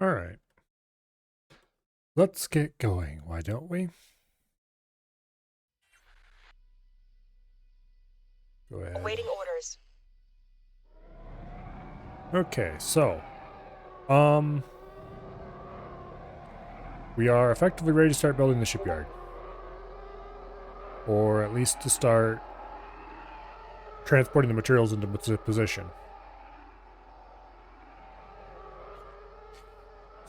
All right. Let's get going, why don't we? Go ahead. Awaiting orders. Okay, so, um, we are effectively ready to start building the shipyard. Or at least to start transporting the materials into position.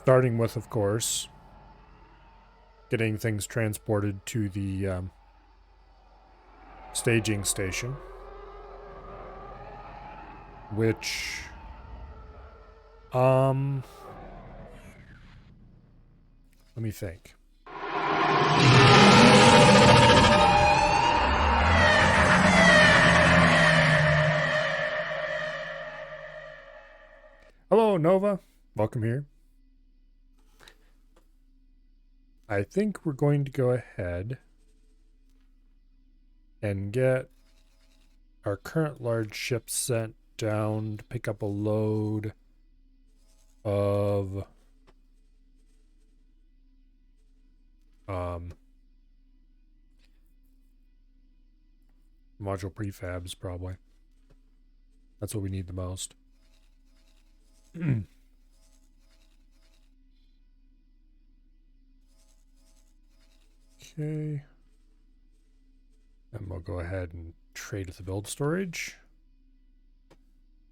Starting with, of course, getting things transported to the staging station, which, let me think. Hello, Nova. Welcome here. I think we're going to go ahead and get our current large ship sent down to pick up a load of module prefabs, probably. That's what we need the most. Okay. And we'll go ahead and trade with the build storage.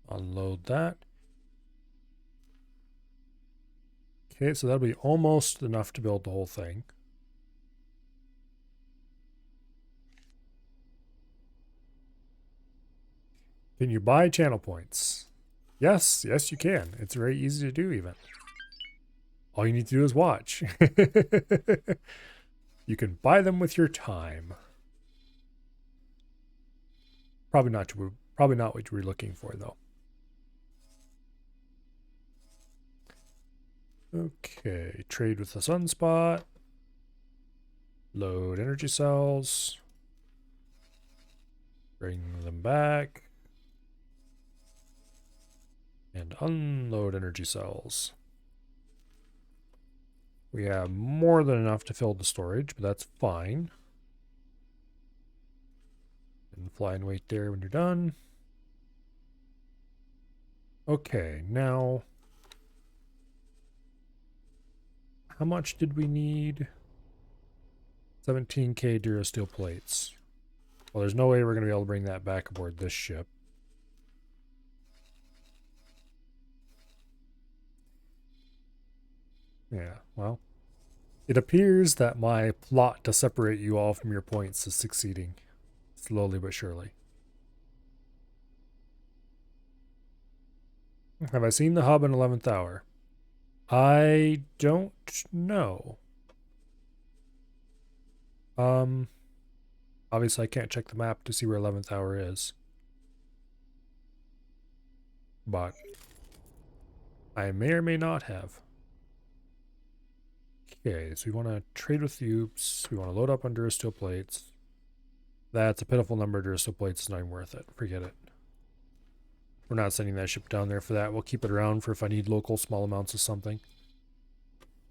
Unload that. Okay, so that'll be almost enough to build the whole thing. Can you buy channel points? Yes, yes you can. It's very easy to do even. All you need to do is watch. You can buy them with your time. Probably not what you were looking for though. Okay, trade with the sunspot. Load energy cells. Bring them back. And unload energy cells. We have more than enough to fill the storage, but that's fine. And fly and wait there when you're done. Okay, now how much did we need? 17k Durasteel plates. Well, there's no way we're going to be able to bring that back aboard this ship. Yeah, well, it appears that my plot to separate you all from your points is succeeding. Slowly but surely. Have I seen the hub in 11th hour? I don't know. Obviously I can't check the map to see where 11th hour is. But I may or may not have. Okay, so we want to trade with the Oops. We want to load up on Durasteel plates. That's a pitiful number of Durasteel plates. It's not even worth it. Forget it. We're not sending that ship down there for that. We'll keep it around for if I need local small amounts of something.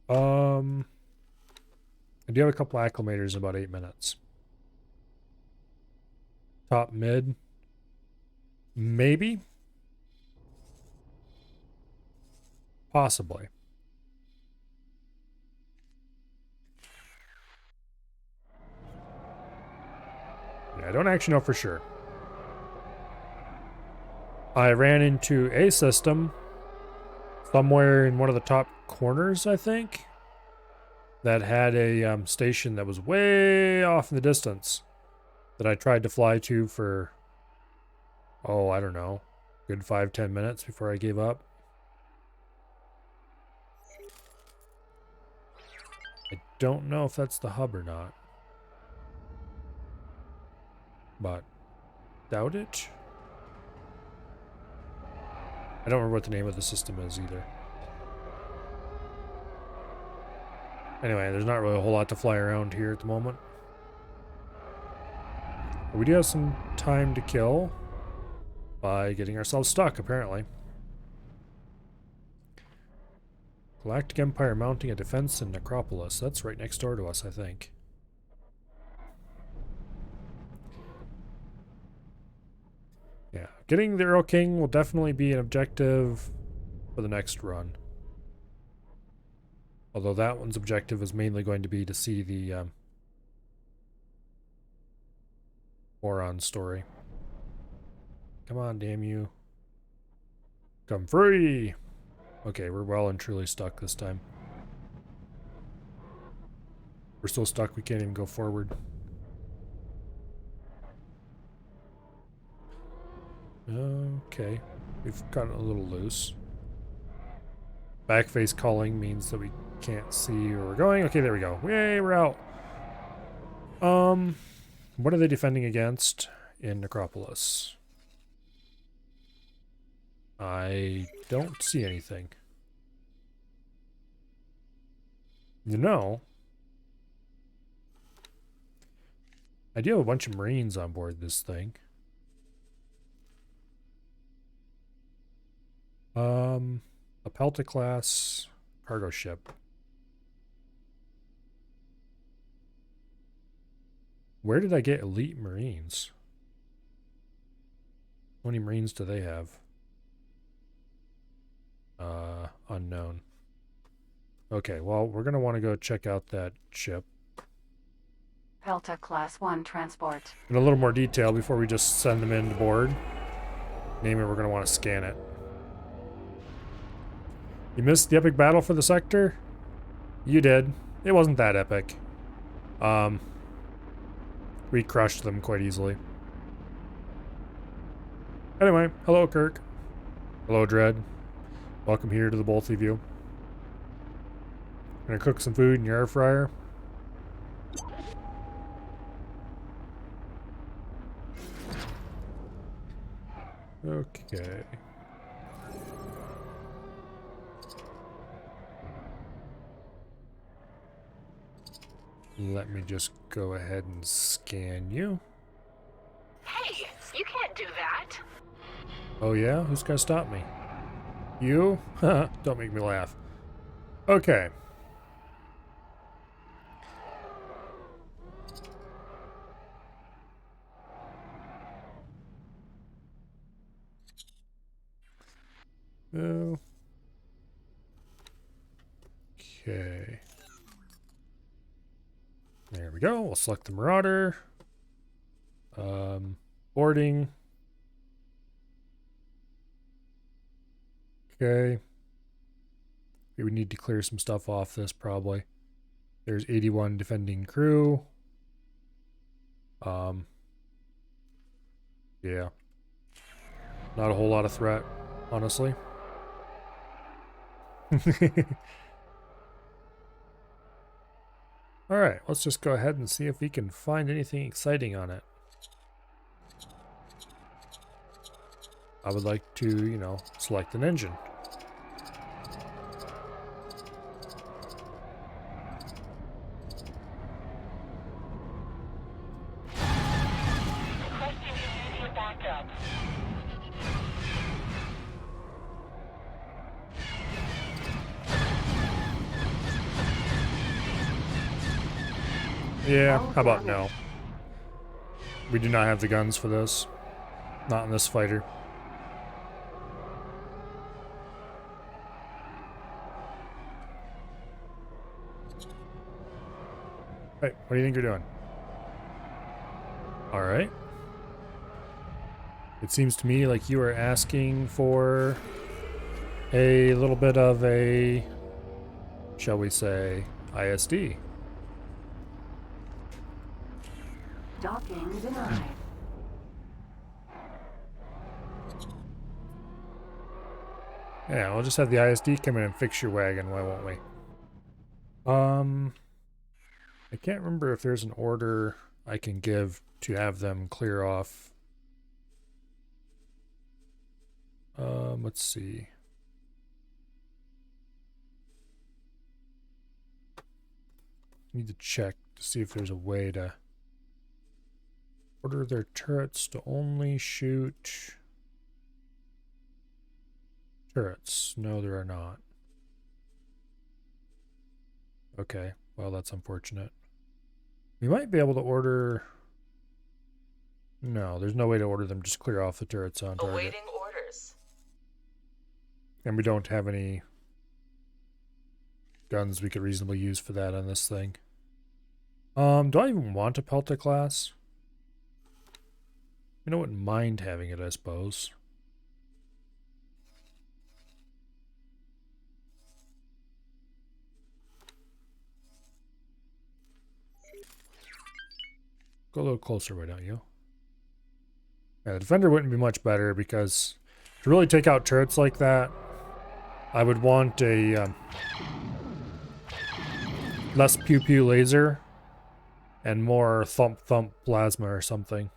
I do have a couple acclimators in about 8 minutes. Top mid. Maybe. Possibly. Yeah, I don't actually know for sure. I ran into a system somewhere in one of the top corners, I think, that had a station that was way off in the distance that I tried to fly to for, oh, I don't know, good 5-10 minutes before I gave up. I don't know if that's the hub or not, but doubt it. I don't remember what the name of the system is either. Anyway, there's not really a whole lot to fly around here at the moment. But we do have some time to kill by getting ourselves stuck, apparently. Galactic Empire mounting a defense in Necropolis. That's right next door to us, I think. Yeah, getting the Earl King will definitely be an objective for the next run. Although that one's objective is mainly going to be to see the Moron story. Come on, damn you. Come free! Okay, we're well and truly stuck this time. We're so stuck we can't even go forward. Okay, we've gotten a little loose. Backface calling means that we can't see where we're going. Okay, there we go. Yay, we're out. What are they defending against in Necropolis? I don't see anything. You know, I do have a bunch of Marines on board this thing. A Pelta class cargo ship. Where did I get elite Marines? How many Marines do they have? Unknown. Okay, well, we're gonna want to go check out that ship Pelta Class 1 transport. in a little more detail before we just send them in to board. Name it, we're gonna want to scan it. You missed the epic battle for the sector? You did. It wasn't that epic. We crushed them quite easily. Anyway, hello Kirk. Hello Dread. Welcome here to the both of you. Gonna cook some food in your air fryer. Okay. Let me just go ahead and scan you. Hey, you can't do that. Oh yeah? Who's gonna stop me? You? Don't make me laugh. Okay. Oh. Okay. There we go. We'll select the Marauder. Boarding. Okay. We would need to clear some stuff off this probably. There's 81 defending crew. Yeah. Not a whole lot of threat, honestly. Alright, let's just go ahead and see if we can find anything exciting on it. I would like to, you know, select an engine. Requesting immediate backup. Yeah, how about no? We do not have the guns for this. Not in this fighter. Hey, what do you think you're doing? Alright. It seems to me like you are asking for a little bit of a, shall we say, ISD. Docking denied. Yeah, we'll just have the ISD come in and fix your wagon, why won't we? I can't remember if there's an order I can give to have them clear off. Let's see. Need to check to see if there's a way to order their turrets to only shoot turrets. No, there are not. Okay, well, that's unfortunate. We might be able to order... No, there's no way to order them. Just clear off the turrets on target. Awaiting orders. And we don't have any guns we could reasonably use for that on this thing. Do I even want a Pelta class? I wouldn't mind having it, I suppose. Go a little closer, why don't you? Yeah, the Defender wouldn't be much better because to really take out turrets like that, I would want a less pew pew laser and more thump thump plasma or something.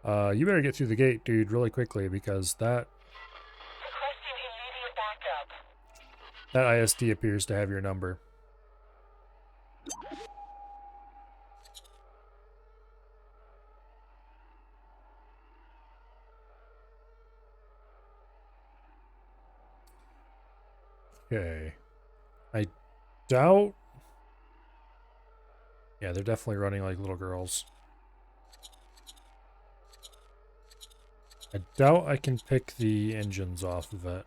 You better get through the gate, dude, really quickly because that Requesting immediate backup. that ISD appears to have your number. Okay. I doubt... Yeah, they're definitely running like little girls. I doubt I can pick the engines off of it.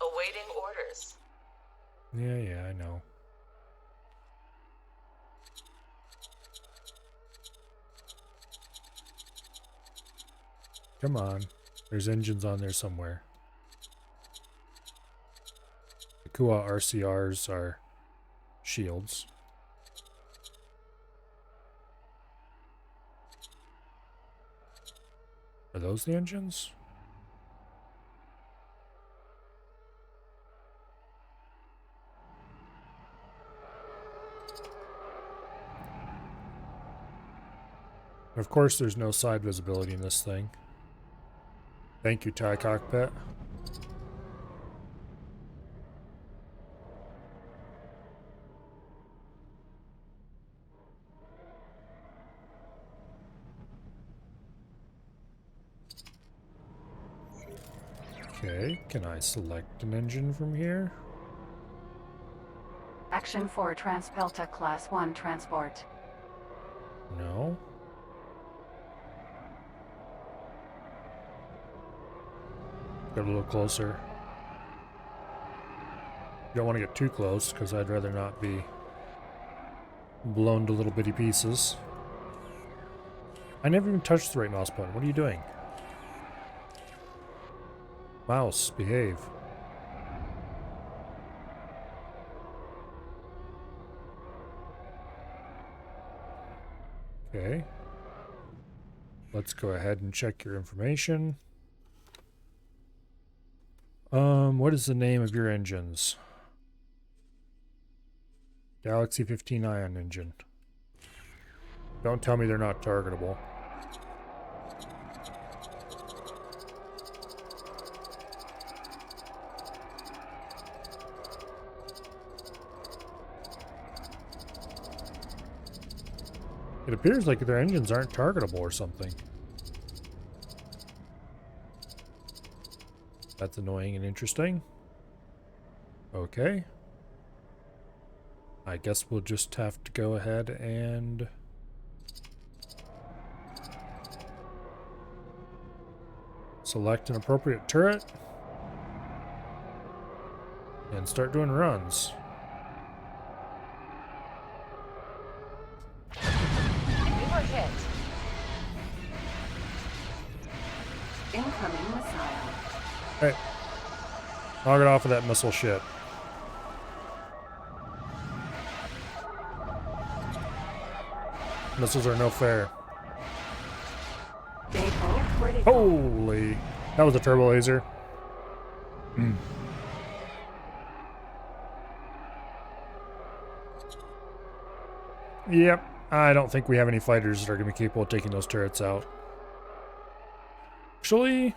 Awaiting orders. Yeah, I know. Come on. There's engines on there somewhere. The Kua RCRs are shields. Are those the engines? Of course, there's no side visibility in this thing. Thank you, TIE Cockpit. Okay, can I select an engine from here? Action 4 Transpelta Class 1 transport. No. Get a little closer. You don't want to get too close, because I'd rather not be blown to little bitty pieces. I never even touched the right mouse button. What are you doing? Mouse, behave. Okay. Let's go ahead and check your information. What is the name of your engines? Galaxy 15 Ion engine. Don't tell me they're not targetable. It appears like their engines aren't targetable or something. That's annoying and interesting. Okay. I guess we'll just have to go ahead and select an appropriate turret and start doing runs. We were hit. Incoming missile. Hey, knock it off of that missile shit. Missiles are no fair. Depot critical. Holy, that was a turbo laser. Yep, I don't think we have any fighters that are going to be capable of taking those turrets out. Actually,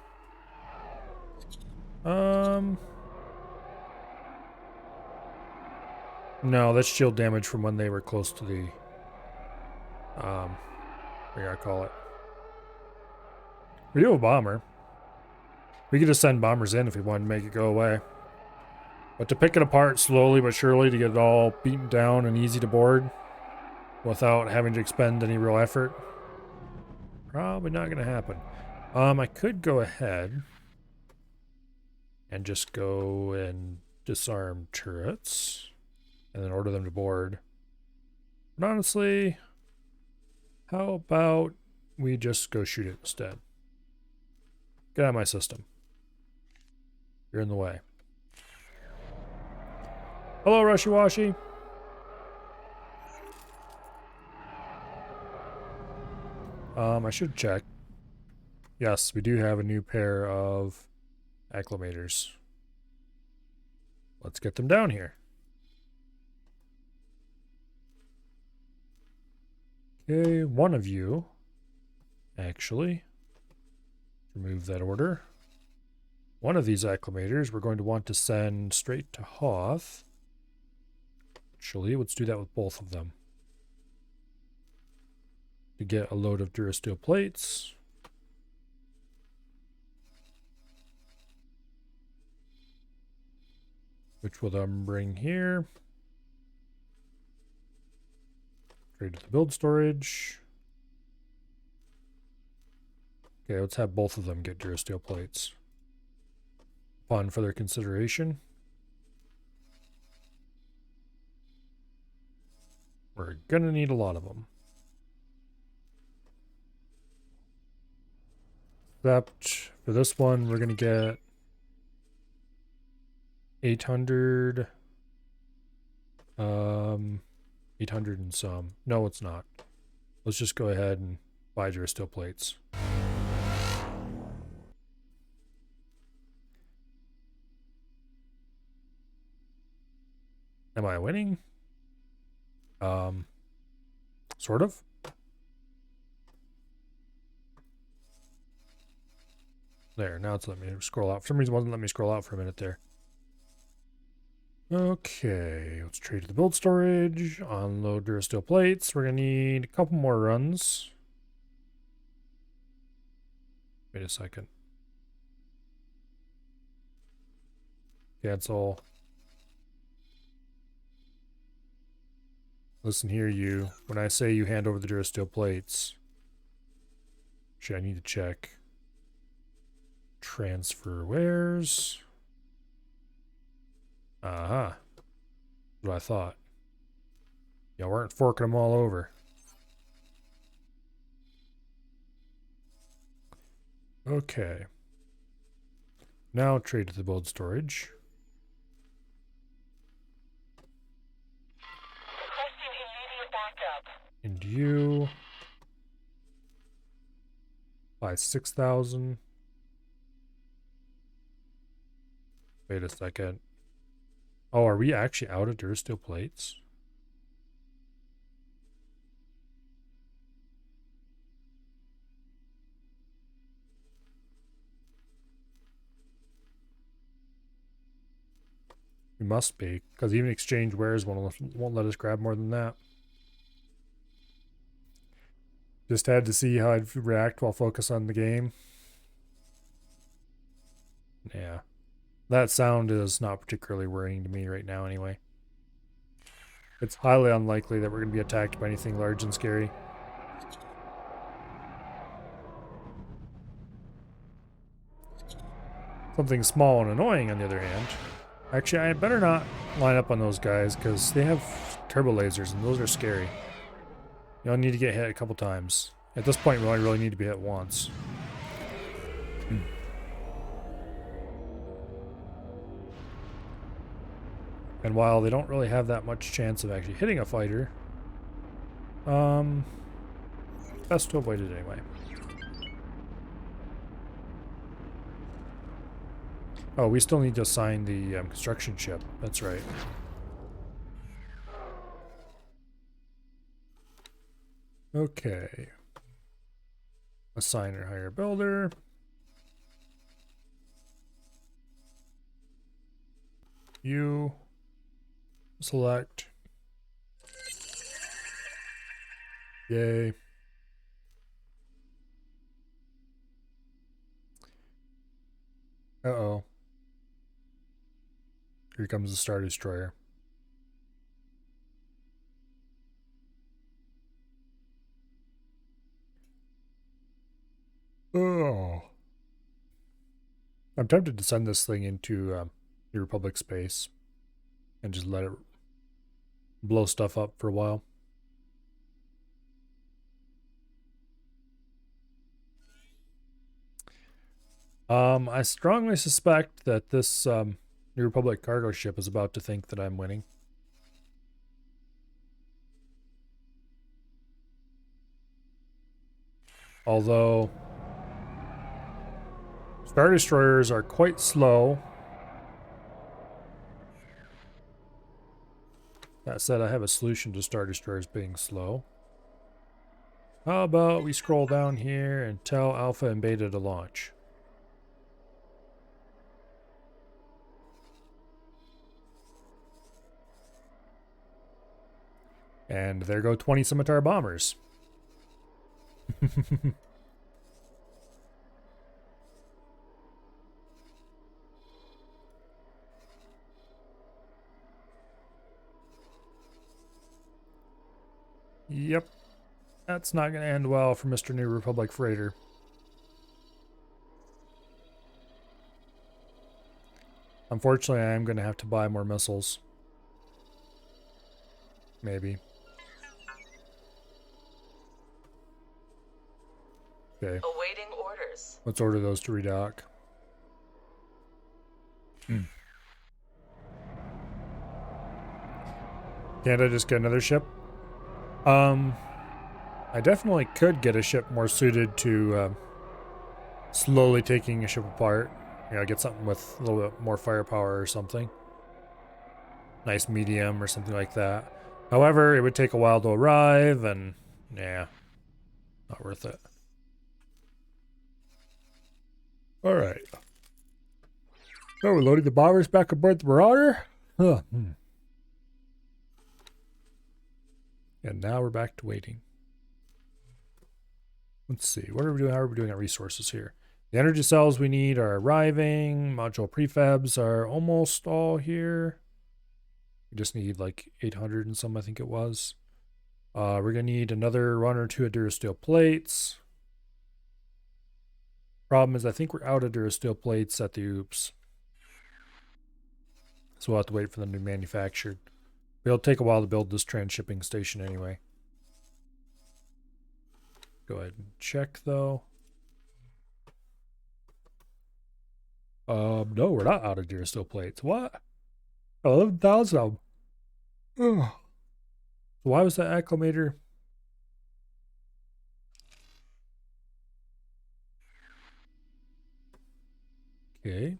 No, that's shield damage from when they were close to the, what do you call it? We do have a bomber. We could just send bombers in if we wanted to make it go away. But to pick it apart slowly but surely to get it all beaten down and easy to board without having to expend any real effort, probably not going to happen. I could go ahead and just go and disarm turrets and then order them to board. But honestly, how about we just go shoot it instead? Get out of my system. You're in the way. Hello, Rushy Washy. I should check. Yes, we do have a new pair of acclimators. Let's get them down here. Okay, one of you, actually, remove that order. One of these acclimators we're going to want to send straight to Hoth. Actually, let's do that with both of them. To get a load of Durasteel plates. Which will then bring here. Trade to the build storage. Okay, let's have both of them get Durasteel plates. Upon further consideration. We're gonna need a lot of them. Except for this one, we're gonna get 800. 800 and some. No, it's not. Let's just go ahead and buy Durasteel plates. Am I winning? Sort of. There, now it's letting me scroll out. For some reason it wasn't letting me scroll out for a minute there. Okay, let's trade to the build storage, unload Durasteel plates. We're gonna need a couple more runs. Wait a second. Cancel. Listen here, you. When I say you hand over the Durasteel plates, actually, I need to check. Transfer wares. Uh-huh. That's what I thought. Y'all weren't forking them all over. Okay. Now trade to the build storage. And you buy 6,000. Wait a second. Oh, are we actually out of Durasteel plates? We must be, because even exchange wares won't let us grab more than that. Just had to see how I'd react while focused on the game. Yeah. That sound is not particularly worrying to me right now anyway. It's highly unlikely that we're going to be attacked by anything large and scary. Something small and annoying, on the other hand. Actually, I better not line up on those guys, because they have turbo lasers, and those are scary. You'll need to get hit a couple times. At this point, we only really need to be hit once. And while they don't really have that much chance of actually hitting a fighter, best to avoid it anyway. Oh, we still need to assign the construction ship. That's right. Okay. Assign or hire builder. You select Yay. Uh-oh. Here comes the Star Destroyer. Oh. I'm tempted to send this thing into New Republic space and just let it blow stuff up for a while. I strongly suspect that this New Republic cargo ship is about to think that I'm winning. Although Star Destroyers are quite slow. That said, I have a solution to Star Destroyers being slow. How about we scroll down here and tell Alpha and Beta to launch? And there go 20 Scimitar bombers. Yep. That's not going to end well for Mr. New Republic Freighter. Unfortunately, I am going to have to buy more missiles. Maybe. Okay. Awaiting orders. Let's order those to redock. Can't I just get another ship? I definitely could get a ship more suited to slowly taking a ship apart. You know, get something with a little bit more firepower or something. Nice medium or something like that. However, it would take a while to arrive, and yeah, not worth it. All right. So we're loading the bombers back aboard the Marauder. Huh. And now we're back to waiting. Let's see. What are we doing? How are we doing on resources here? The energy cells we need are arriving. Module prefabs are almost all here. We just need like 800 and some, I think it was. We're going to need another one or two of Durasteel plates. Problem is, I think we're out of Durasteel plates at the Oops. So we'll have to wait for them to be manufactured. It'll take a while to build this transshipping station anyway. Go ahead and check though. No, we're not out of Durasteel plates. What? 11,000 of them. Ugh. Why was that acclimator? Okay.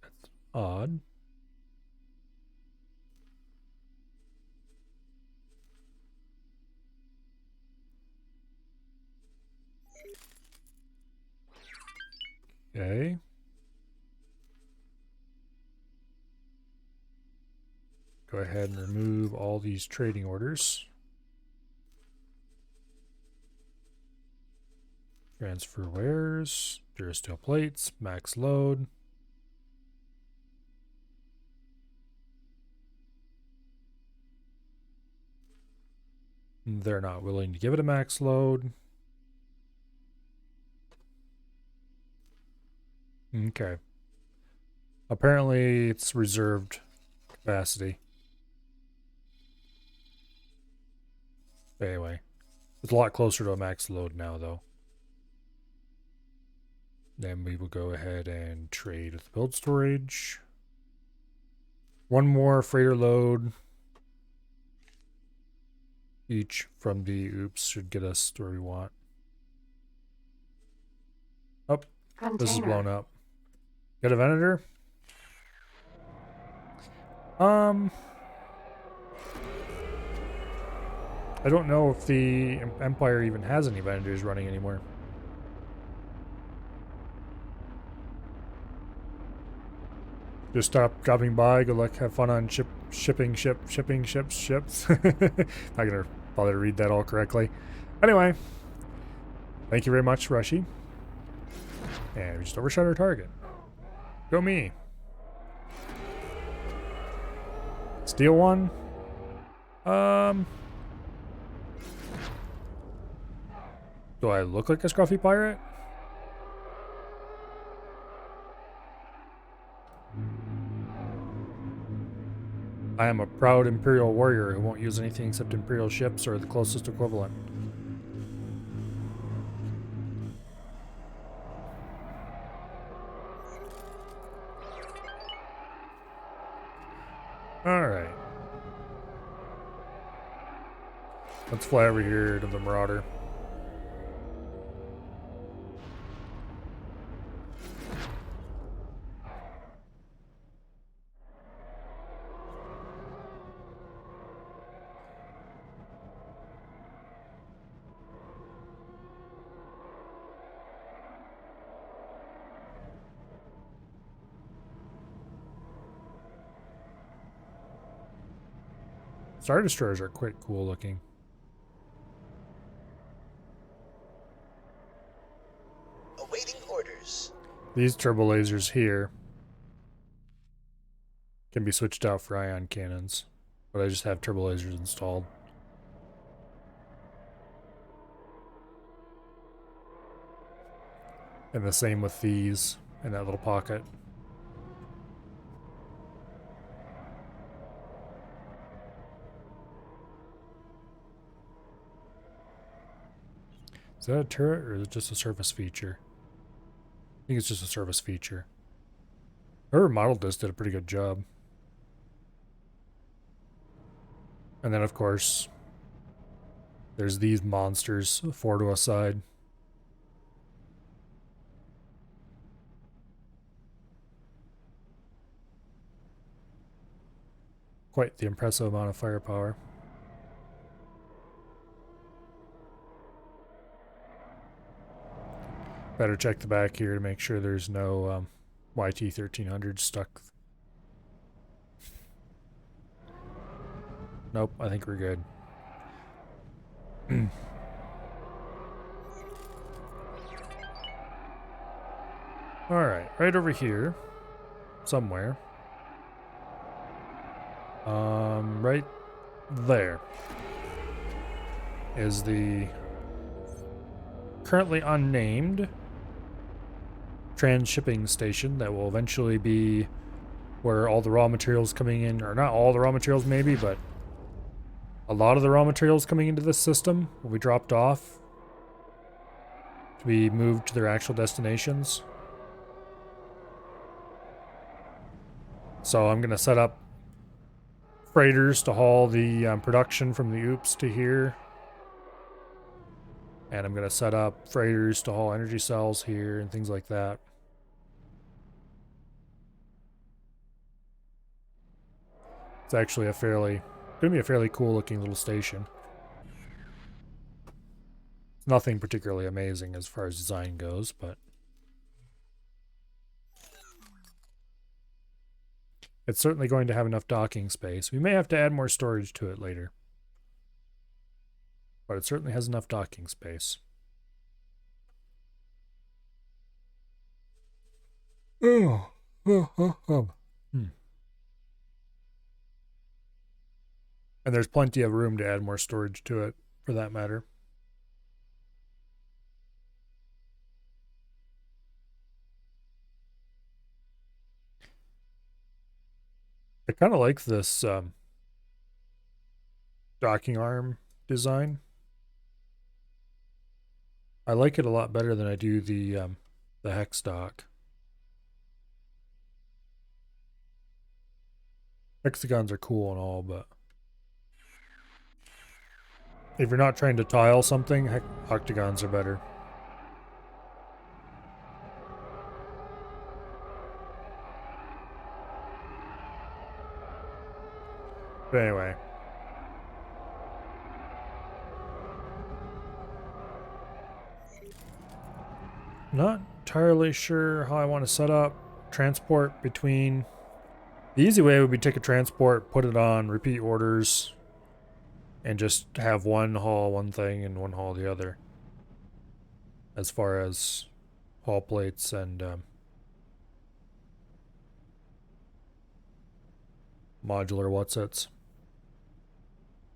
That's odd. Okay. Go ahead and remove all these trading orders. Transfer wares, Durasteel plates, max load. They're not willing to give it a max load. Okay. Apparently it's reserved capacity. Anyway, it's a lot closer to a max load now, though. Then we will go ahead and trade with build storage. One more freighter load each from the Oops should get us to where we want. Oh, this is blown up. Got a Venator? I don't know if the Empire even has any vendors running anymore. Just stop dropping by. Good luck. Have fun on shipping ships. Not gonna bother to read that all correctly. Anyway, thank you very much, Rushy. And we just overshot our target. Go me. Steal one. Do I look like a scruffy pirate? I am a proud Imperial warrior who won't use anything except Imperial ships or the closest equivalent. Alright. Let's fly over here to the Marauder. Star Destroyers are quite cool looking. Awaiting orders. These turbo lasers here can be switched out for ion cannons, but I just have turbo lasers installed. And the same with these in that little pocket. Is that a turret or is it just a surface feature? I think it's just a surface feature. Whoever modeled this did a pretty good job. And then of course, there's these monsters, 4 to a side. Quite the impressive amount of firepower. Better check the back here to make sure there's no YT-1300 stuck. Nope, I think we're good. Alright, right over here. Somewhere. Right there is the currently unnamed transshipping station that will eventually be where all the raw materials coming in, or not all the raw materials maybe, but a lot of the raw materials coming into this system will be dropped off to be moved to their actual destinations. So I'm going to set up freighters to haul the production from the OOPS to here. And I'm going to set up freighters to haul energy cells here and things like that. It's actually going to be a fairly cool looking little station. It's nothing particularly amazing as far as design goes, but it's certainly going to have enough docking space. We may have to add more storage to it later, but it certainly has enough docking space. And there's plenty of room to add more storage to it, for that matter. I kind of like this docking arm design. I like it a lot better than I do the hex dock. Hexagons are cool and all, but if you're not trying to tile something, octagons are better. But anyway. Not entirely sure how I want to set up transport between. The easy way would be take a transport, put it on repeat orders, and just have one haul one thing and one haul the other. As far as haul plates and modular whatsits.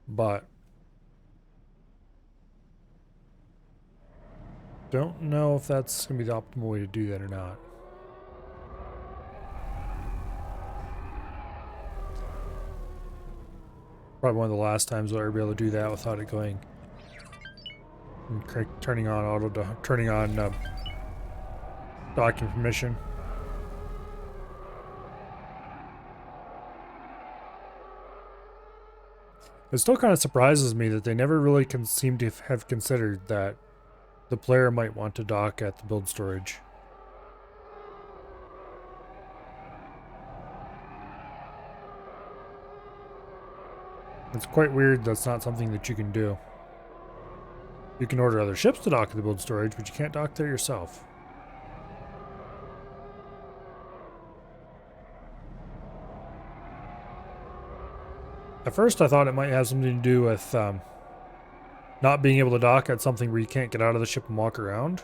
But don't know if that's going to be the optimal way to do that or not. Probably one of the last times I'll ever be able to do that without it going and turning on docking permission. It still kind of surprises me that they never really seem to have considered that the player might want to dock at the build storage. It's quite weird that's not something that you can do. You can order other ships to dock at the build storage, but you can't dock there yourself. At first I thought it might have something to do with not being able to dock at something where you can't get out of the ship and walk around.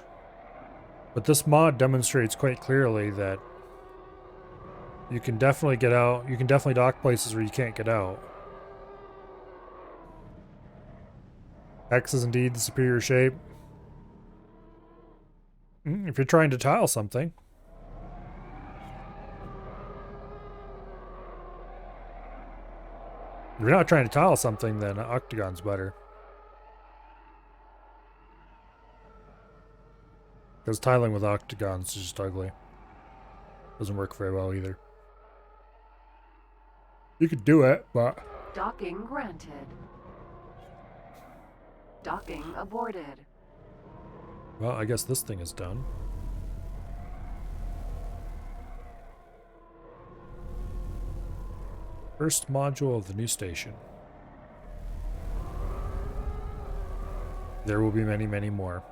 But this mod demonstrates quite clearly that you can definitely get out, you can definitely dock places where you can't get out. X is indeed the superior shape. If you're trying to tile something. If you're not trying to tile something, then octagon's better. Because tiling with octagons is just ugly. Doesn't work very well either. You could do it, but... Docking granted. Docking aborted. Well, I guess this thing is done. First module of the new station. There will be many, many more.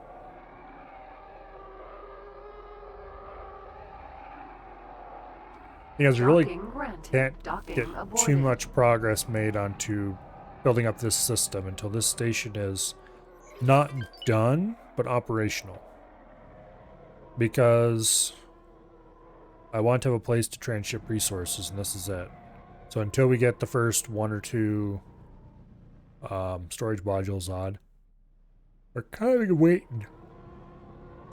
Because we really can't get too much progress made onto building up this system until this station is not done, but operational. Because I want to have a place to transship resources, and this is it. So until we get the first one or two storage modules on, we're kind of waiting.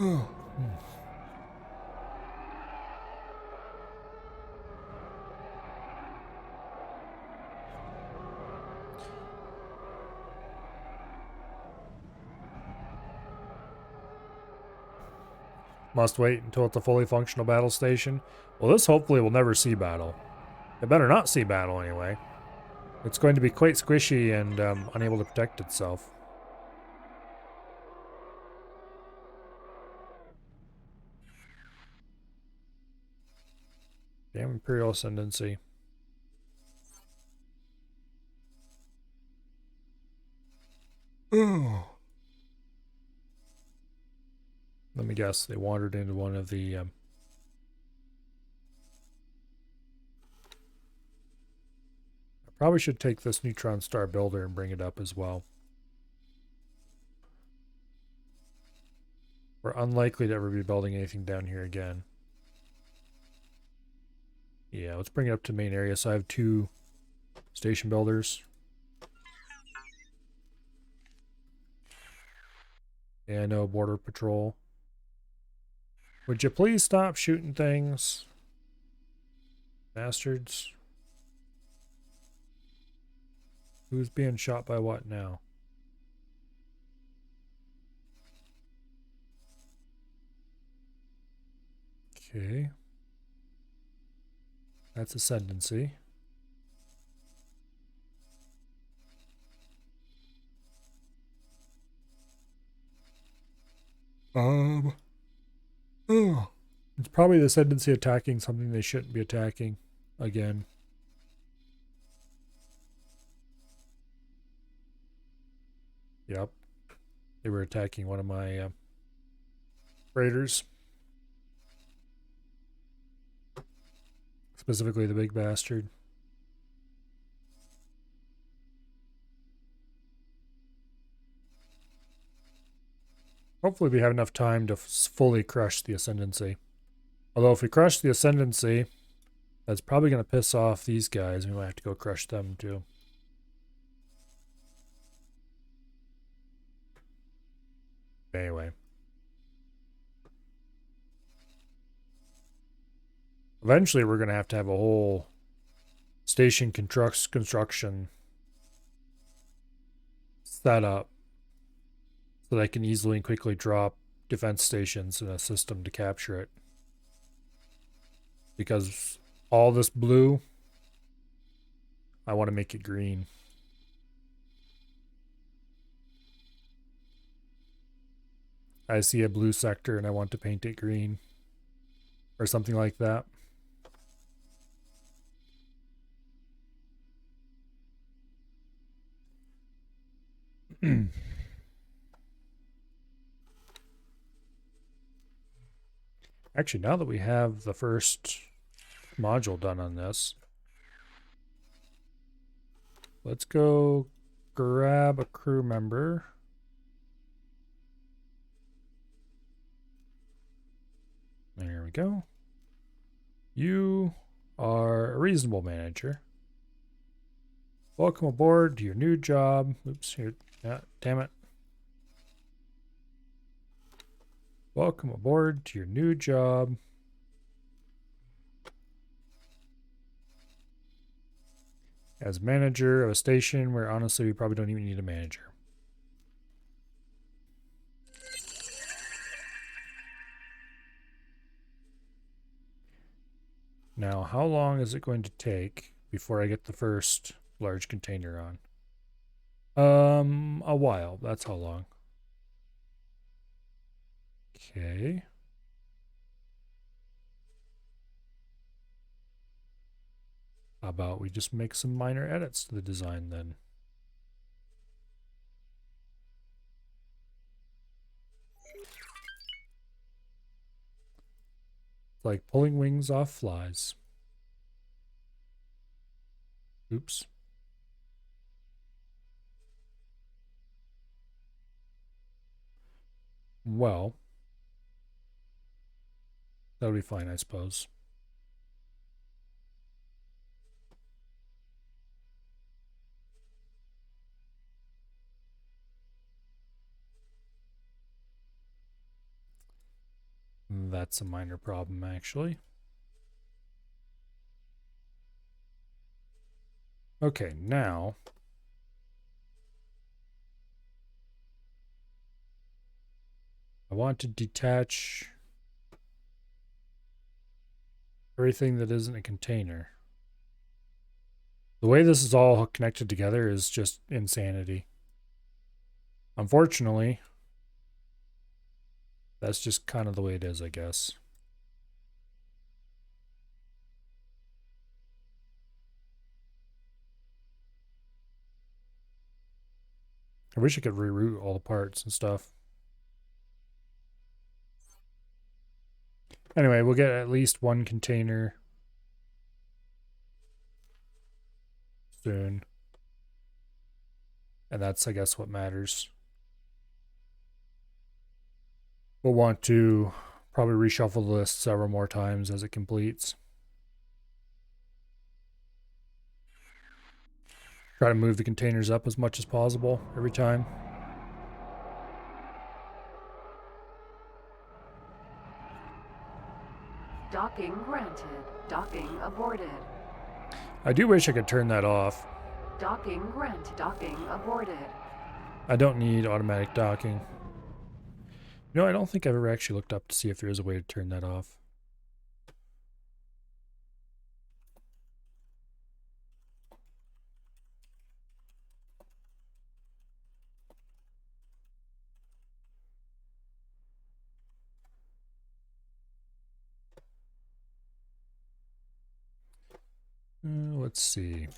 Oh. Must wait until it's a fully functional battle station. Well, this hopefully will never see battle. It better not see battle anyway. It's going to be quite squishy and unable to protect itself. Damn Imperial Ascendancy. Oh. Let me guess, they wandered into one of the... I probably should take this Neutron Star Builder and bring it up as well. We're unlikely to ever be building anything down here again. Yeah, let's bring it up to the main area. So I have 2 station builders. Yeah, no border patrol. Would you please stop shooting things? Bastards. Who's being shot by what now? Okay. That's Ascendancy. Oh. It's probably the Ascendancy attacking something they shouldn't be attacking again. Yep. They were attacking one of my raiders. Specifically the big bastard. Hopefully we have enough time to fully crush the Ascendancy. Although if we crush the Ascendancy, that's probably going to piss off these guys. We might have to go crush them too. Anyway. Eventually we're going to have a whole station construction set up so that I can easily and quickly drop defense stations in a system to capture it. Because all this blue, I want to make it green. I see a blue sector and I want to paint it green. Or something like that. Actually, now that we have the first module done on this, let's go grab a crew member. There we go. You are a reasonable manager. Welcome aboard to your new job. Oops, here. Yeah, damn it. Welcome aboard to your new job. As manager of a station where honestly we probably don't even need a manager. Now, how long is it going to take before I get the first large container on? A while. That's how long. Okay. How about we just make some minor edits to the design then? It's like pulling wings off flies. Oops. Well, that'll be fine, I suppose. That's a minor problem, actually. Okay, now I want to detach everything that isn't a container. The way this is all connected together is just insanity. Unfortunately, that's just kind of the way it is, I guess. I wish I could reroute all the parts and stuff. Anyway, we'll get at least one container soon. And that's, I guess, what matters. We'll want to probably reshuffle the list several more times as it completes. Try to move the containers up as much as possible every time. Docking granted. Docking aborted. I do wish I could turn that off. Docking granted. Docking aborted. I don't need automatic docking. No, I don't think I've ever actually looked up to see if there is a way to turn that off. Let's see.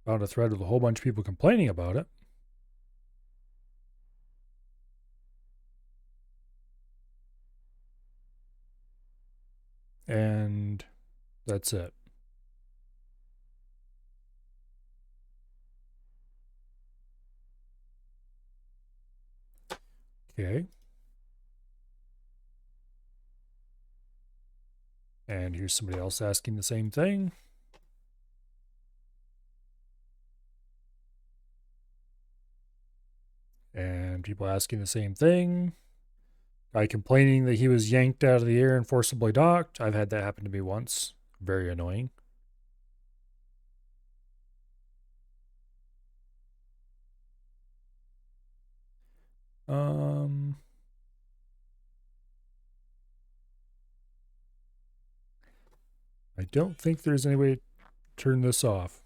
Found a thread with a whole bunch of people complaining about it. And that's it. Okay. And here's somebody else asking the same thing. And people asking the same thing. Guy complaining that he was yanked out of the air and forcibly docked. I've had that happen to me once. Very annoying. I don't think there's any way to turn this off.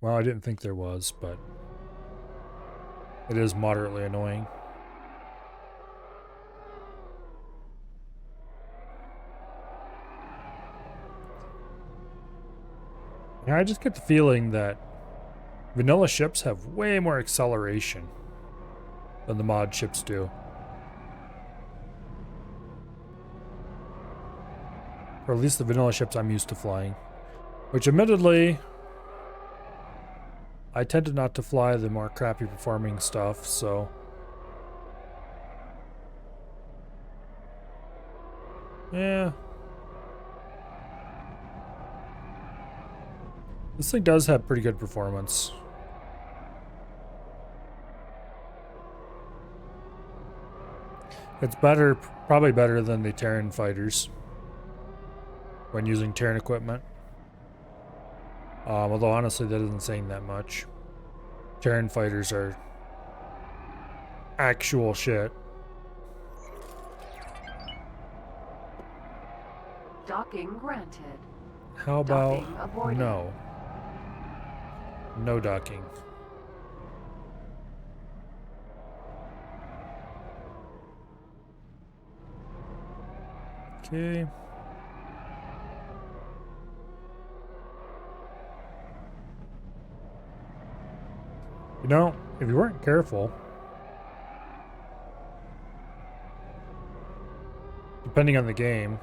Well, I didn't think there was, but it is moderately annoying. And I just get the feeling that vanilla ships have way more acceleration than the mod ships do. Or at least the vanilla ships I'm used to flying. Which admittedly, I tended not to fly the more crappy performing stuff, so... yeah. This thing does have pretty good performance. It's better, probably better than the Terran fighters when using Terran equipment. Although honestly that isn't saying that much. Terran fighters are actual shit. Docking granted. How about Docking aborted. no? No docking. Okay. You know, if you weren't careful, depending on the game,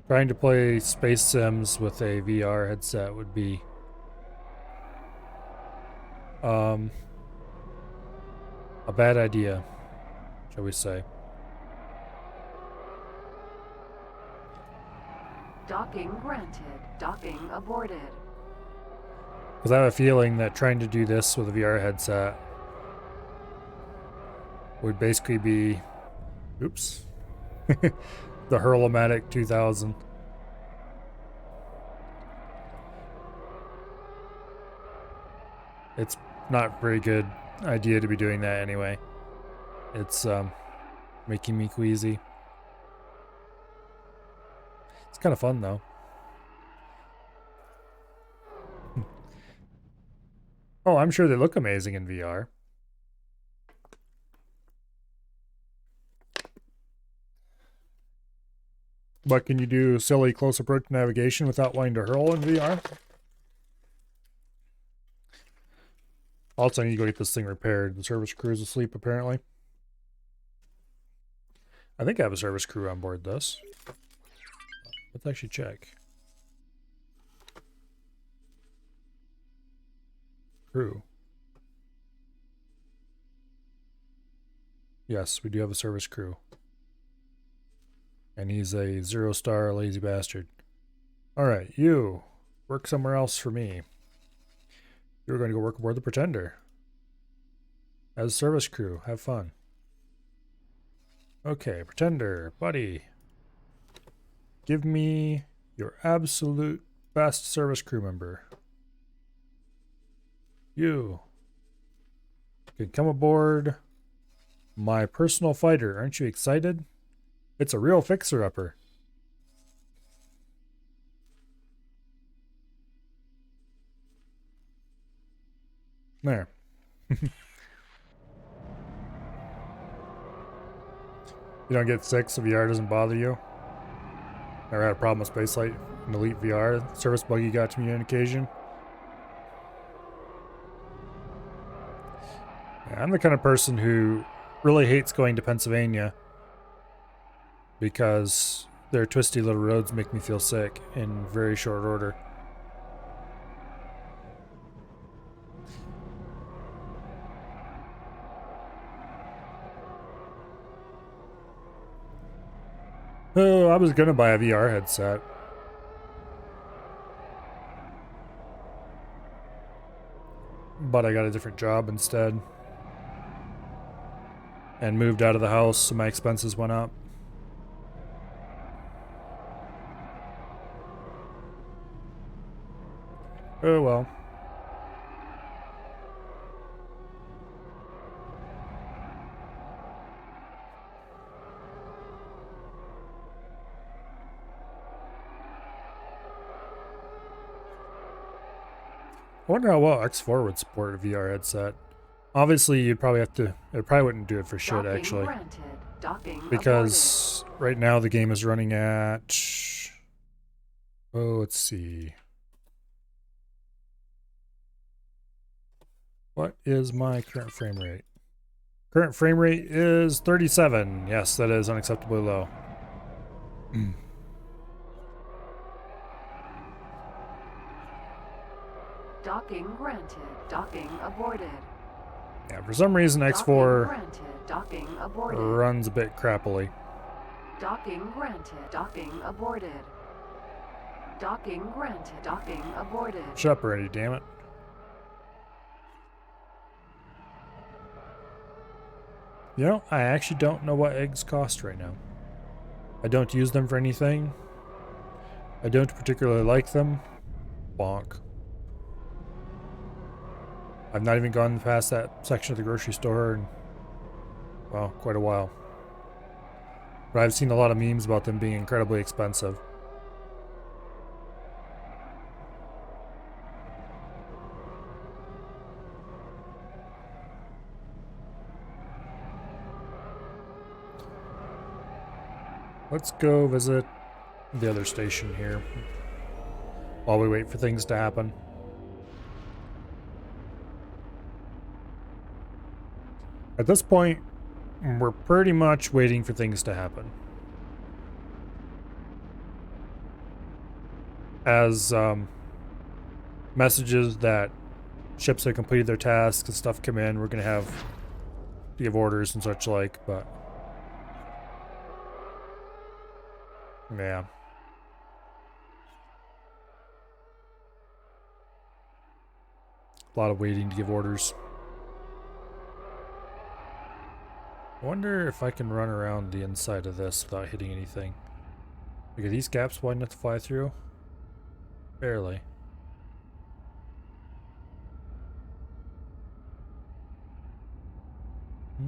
trying to play Space Sims with a VR headset would be a bad idea, shall we say. Docking granted. Docking aborted. Because I have a feeling that trying to do this with a VR headset would basically be, oops, the Hurlomatic 2000. It's not a very good idea to be doing that anyway. It's making me queasy. It's kind of fun though. Oh, I'm sure they look amazing in VR. But can you do silly close approach navigation without wanting to hurl in VR? Also, I need to go get this thing repaired. The service crew is asleep, apparently. I think I have a service crew on board this. Let's actually check. Crew. Yes, we do have a service crew. And he's a 0-star lazy bastard. Alright, you. Work somewhere else for me. You're going to go work aboard the Pretender. As service crew. Have fun. Okay, Pretender, buddy. Give me your absolute best service crew member. You can come aboard my personal fighter. Aren't you excited? It's a real fixer-upper. There. You don't get sick so VR doesn't bother you? Never had a problem with Spacelight and Elite VR. Service buggy got to me on occasion. Yeah, I'm the kind of person who really hates going to Pennsylvania because their twisty little roads make me feel sick in very short order. Oh, I was gonna buy a VR headset. But I got a different job instead. And moved out of the house, so my expenses went up. Oh well. I wonder how well X4 would support a VR headset. Obviously, you'd probably have to. It probably wouldn't do it for shit, Docking actually, granted. Docking because right now the game is running at. Oh, let's see. What is my current frame rate? Current frame rate is 37. Yes, that is unacceptably low. aborted. Docking granted. Docking aborted. Yeah, for some reason Docking X4 granted. Docking aborted. runs a bit crappily. Docking granted. Docking aborted. Docking granted. Docking aborted. Shut up already, damn it. You know, I actually don't know what eggs cost right now. I don't use them for anything. I don't particularly like them. Bonk. I've not even gone past that section of the grocery store in, well, quite a while. But I've seen a lot of memes about them being incredibly expensive. Let's go visit the other station here while we wait for things to happen. At this point, we're pretty much waiting for things to happen. As messages that ships have completed their tasks and stuff come in, we're going to have to give orders and such like, but yeah. A lot of waiting to give orders. I wonder if I can run around the inside of this without hitting anything. Like, are these gaps wide enough to fly through? Barely.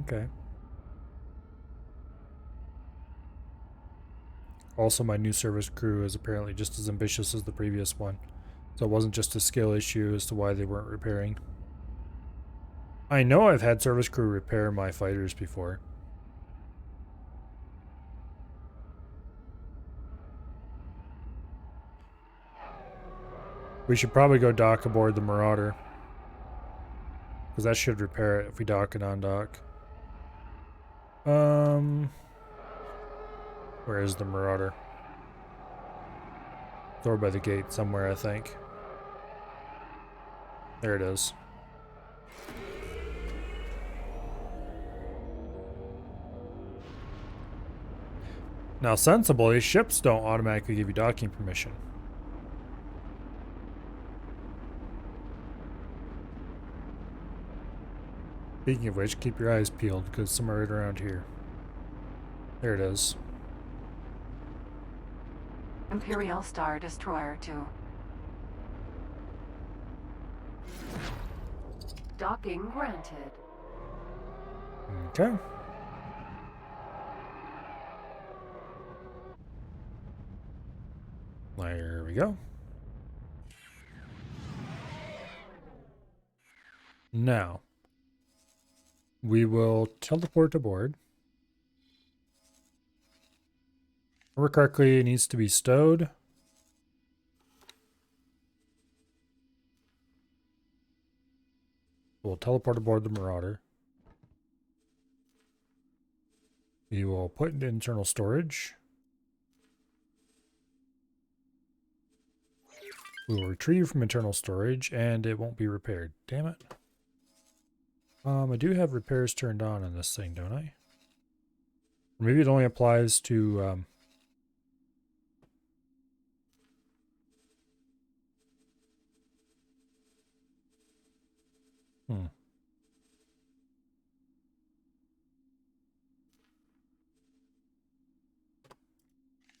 Okay. Also, my new service crew is apparently just as ambitious as the previous one. So it wasn't just a skill issue as to why they weren't repairing. I know I've had service crew repair my fighters before. We should probably go dock aboard the Marauder, because that should repair it if we dock and undock. Where is the Marauder? It's over by the gate somewhere, I think. There it is. Now, sensibly, ships don't automatically give you docking permission. Speaking of which, keep your eyes peeled, because somewhere right around here. There it is. Imperial Star Destroyer 2. Docking granted. Okay. There we go. Now, we will teleport aboard. remember correctly, it needs to be stowed. We'll teleport aboard the Marauder. We will put into internal storage. We will retrieve from internal storage, and it won't be repaired. Damn it. I do have repairs turned on this thing, don't I? Or maybe it only applies to,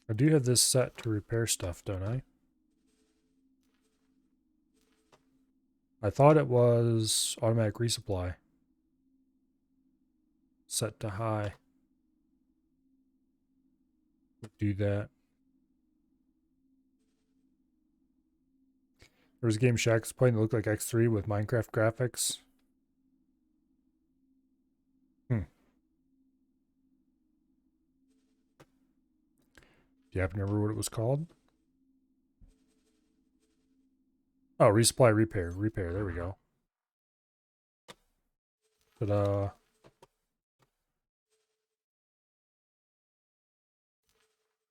I do have this set to repair stuff, don't I? I thought it was automatic resupply. Set to high. Do that. There was a game Shaq's playing that looked like X3 with Minecraft graphics. Do you happen to remember what it was called? Oh, resupply repair. Repair, there we go. Ta-da.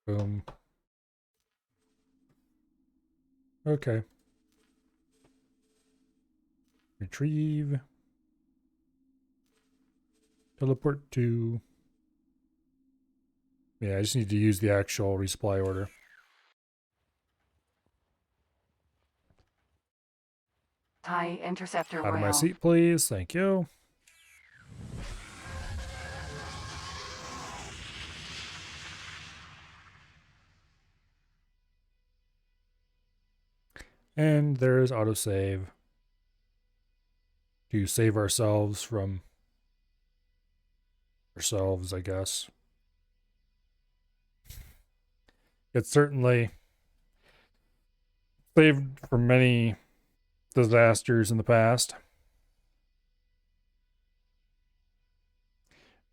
Boom. Okay. Retrieve. Teleport to... Yeah, I just need to use the actual resupply order. TIE interceptor Out of my rail. seat, please. Thank you. And there's autosave to save ourselves from ourselves, I guess. It's certainly saved from many disasters in the past,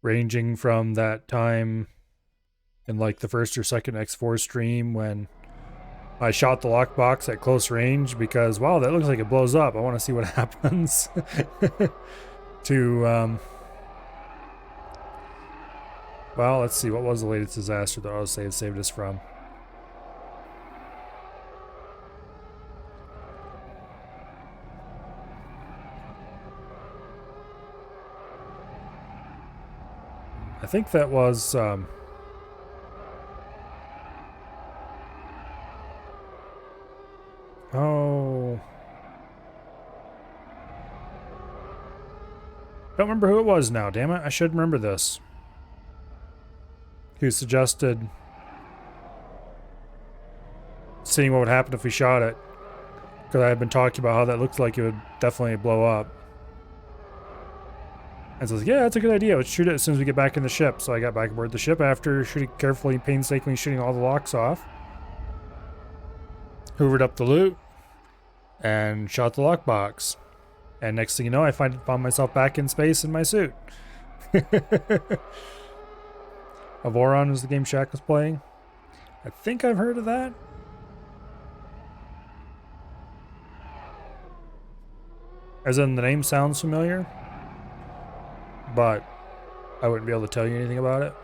ranging from that time in like the first or second X4 stream when I shot the lockbox at close range because, wow, that looks like it blows up. I want to see what happens. To, well, let's see. What was the latest disaster that autosave saved us from? I think that was, oh, don't remember who it was now, damn it. I should remember this. Who suggested seeing what would happen if we shot it. Because I had been talking about how that looked like it would definitely blow up. And so I was like, yeah, that's a good idea. Let's shoot it as soon as we get back in the ship. So I got back aboard the ship after shooting carefully, painstakingly shooting all the locks off. Hoovered up the loot. And shot the lockbox. And next thing you know, I found myself back in space in my suit. Avoron is the game Shaq was playing. I think I've heard of that. As in, the name sounds familiar. But I wouldn't be able to tell you anything about it.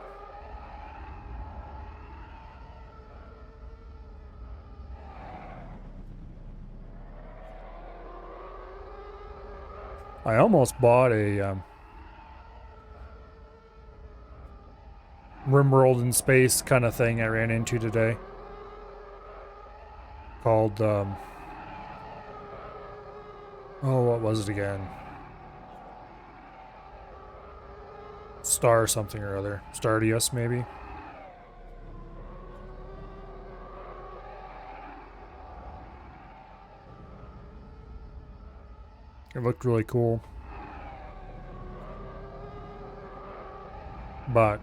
I almost bought a RimWorld in space kind of thing I ran into today. Called, oh, what was it again? Star something or other. Stardius, maybe? It looked really cool. But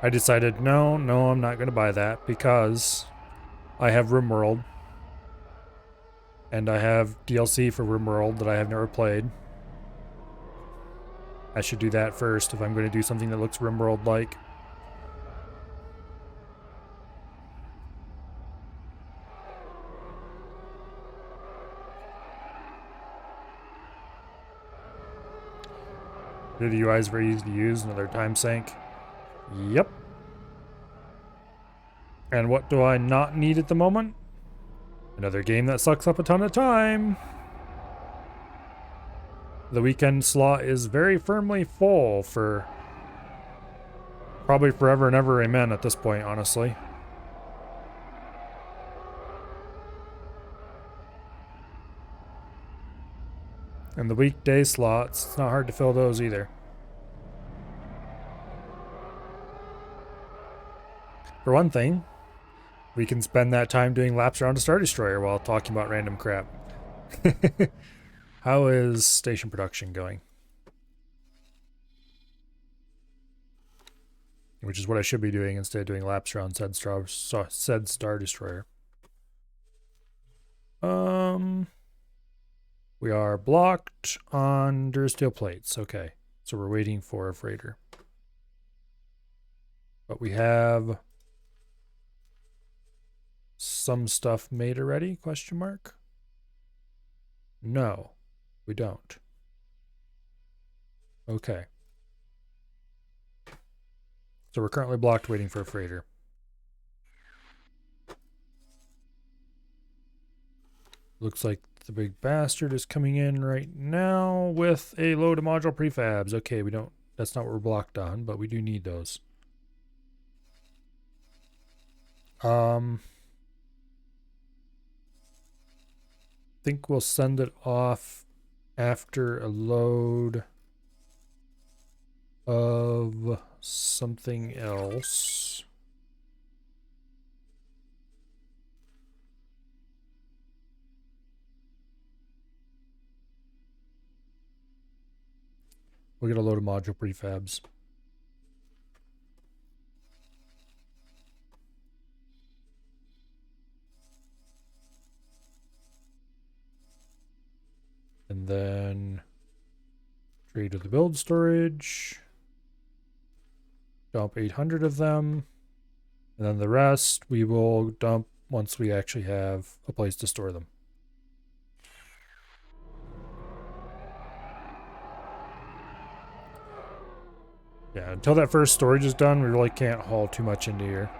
I decided, no, I'm not going to buy that because I have RimWorld. And I have DLC for RimWorld that I have never played. I should do that first if I'm going to do something that looks RimWorld-like. The UI is very easy to use, another time sink. Yep. And what do I not need at the moment? Another game that sucks up a ton of time. The weekend slot is very firmly full for probably forever and ever, amen, at this point, honestly. And the weekday slots, it's not hard to fill those either. For one thing, we can spend that time doing laps around a Star Destroyer while talking about random crap. How is station production going? Which is what I should be doing instead of doing laps around said Star Destroyer. We are blocked on Durasteel plates. Okay, so we're waiting for a freighter. But we have some stuff made already? Question mark. No, we don't. Okay. So we're currently blocked waiting for a freighter. Looks like the big bastard is coming in right now with a load of module prefabs. Okay, we don't, that's not what we're blocked on, but we do need those. Think we'll send it off after a load of something else. We'll get a load of module prefabs. And then trade to the build storage. Dump 800 of them. And then the rest we will dump once we actually have a place to store them. Yeah, until that first storage is done, we really can't haul too much into here.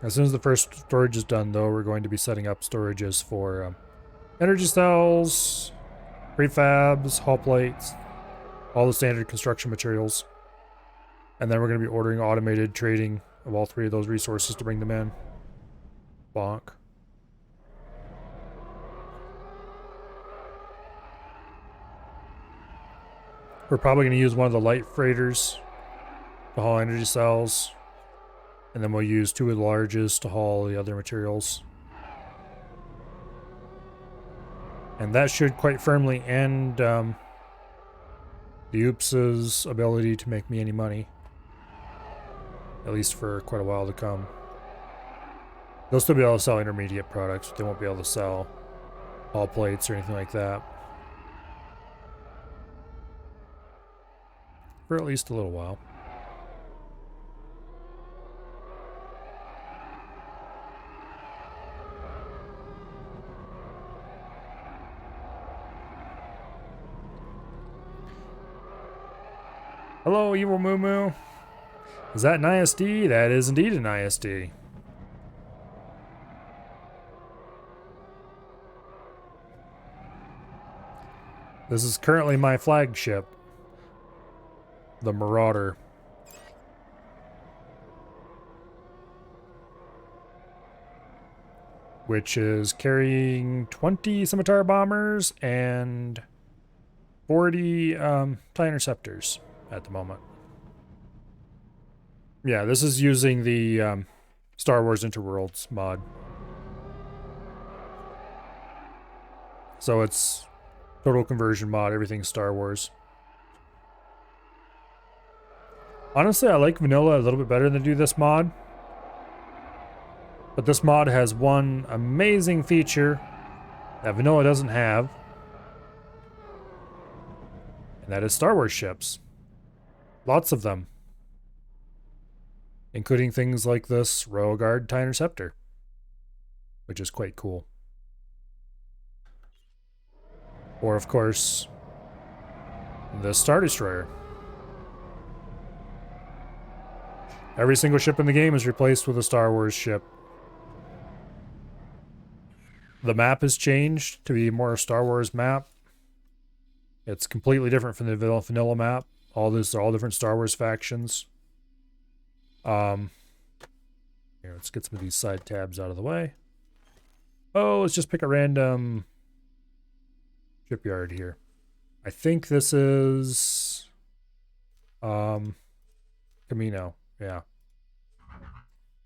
As soon as the first storage is done, though, we're going to be setting up storages for energy cells, prefabs, hull plates, all the standard construction materials. And then we're going to be ordering automated trading of all three of those resources to bring them in. Bonk. We're probably going to use one of the light freighters to haul energy cells. And then we'll use two of the largest to haul the other materials. And that should quite firmly end the OOPS's ability to make me any money. At least for quite a while to come. They'll still be able to sell intermediate products, but they won't be able to sell hull plates or anything like that. For at least a little while. Hello, Evil Moo Moo. Is that an ISD? That is indeed an ISD. This is currently my flagship, the Marauder. Which is carrying 20 Scimitar bombers and 40 TIE interceptors at the moment. Yeah, this is using the Star Wars Interworlds mod. So it's total conversion mod, everything's Star Wars. Honestly, I like vanilla a little bit better than do this mod. But this mod has one amazing feature that vanilla doesn't have. And that is Star Wars ships. Lots of them. Including things like this Royal Guard TIE Interceptor. Which is quite cool. Or of course, the Star Destroyer. Every single ship in the game is replaced with a Star Wars ship. The map has changed to be more a Star Wars map. It's completely different from the vanilla map. All these are all different Star Wars factions. Here, let's get some of these side tabs out of the way. Oh, let's just pick a random shipyard here. I think this is Camino. Yeah.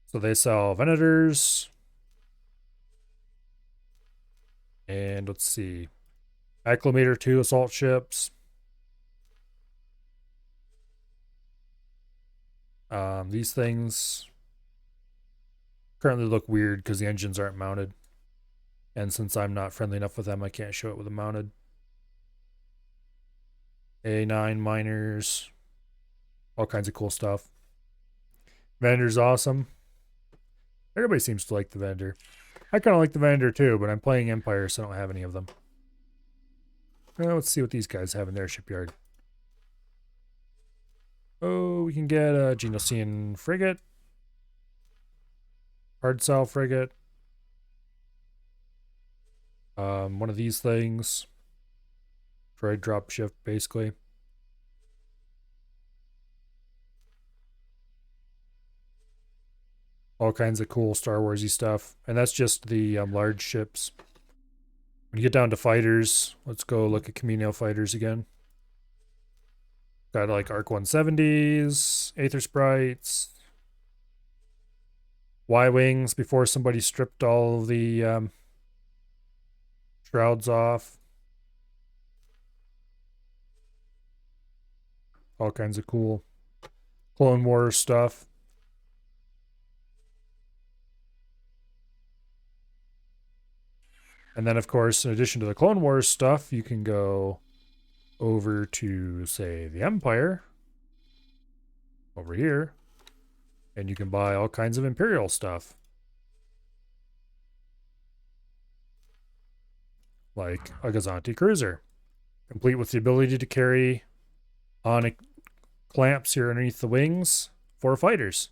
So they sell Venators. And let's see. Acclimator 2 assault ships. These things currently look weird because the engines aren't mounted. And since I'm not friendly enough with them, I can't show it with them mounted. A9 miners. All kinds of cool stuff. Vendor's awesome. Everybody seems to like the vendor. I kind of like the vendor too, but I'm playing Empire, so I don't have any of them. Well, let's see what these guys have in their shipyard. Oh, we can get a Genosian frigate. Hard-cell frigate. One of these things. Droid dropship, basically. All kinds of cool Star Warsy stuff. And that's just the large ships. When you get down to fighters, let's go look at Camino fighters again. Got like Arc 170s, Aether Sprites, Y-Wings before somebody stripped all of the shrouds off. All kinds of cool Clone Wars stuff. And then, of course, in addition to the Clone Wars stuff, you can go over to, say, the Empire. Over here. And you can buy all kinds of Imperial stuff. Like a Gazanti cruiser. Complete with the ability to carry on clamps here underneath the wings for fighters.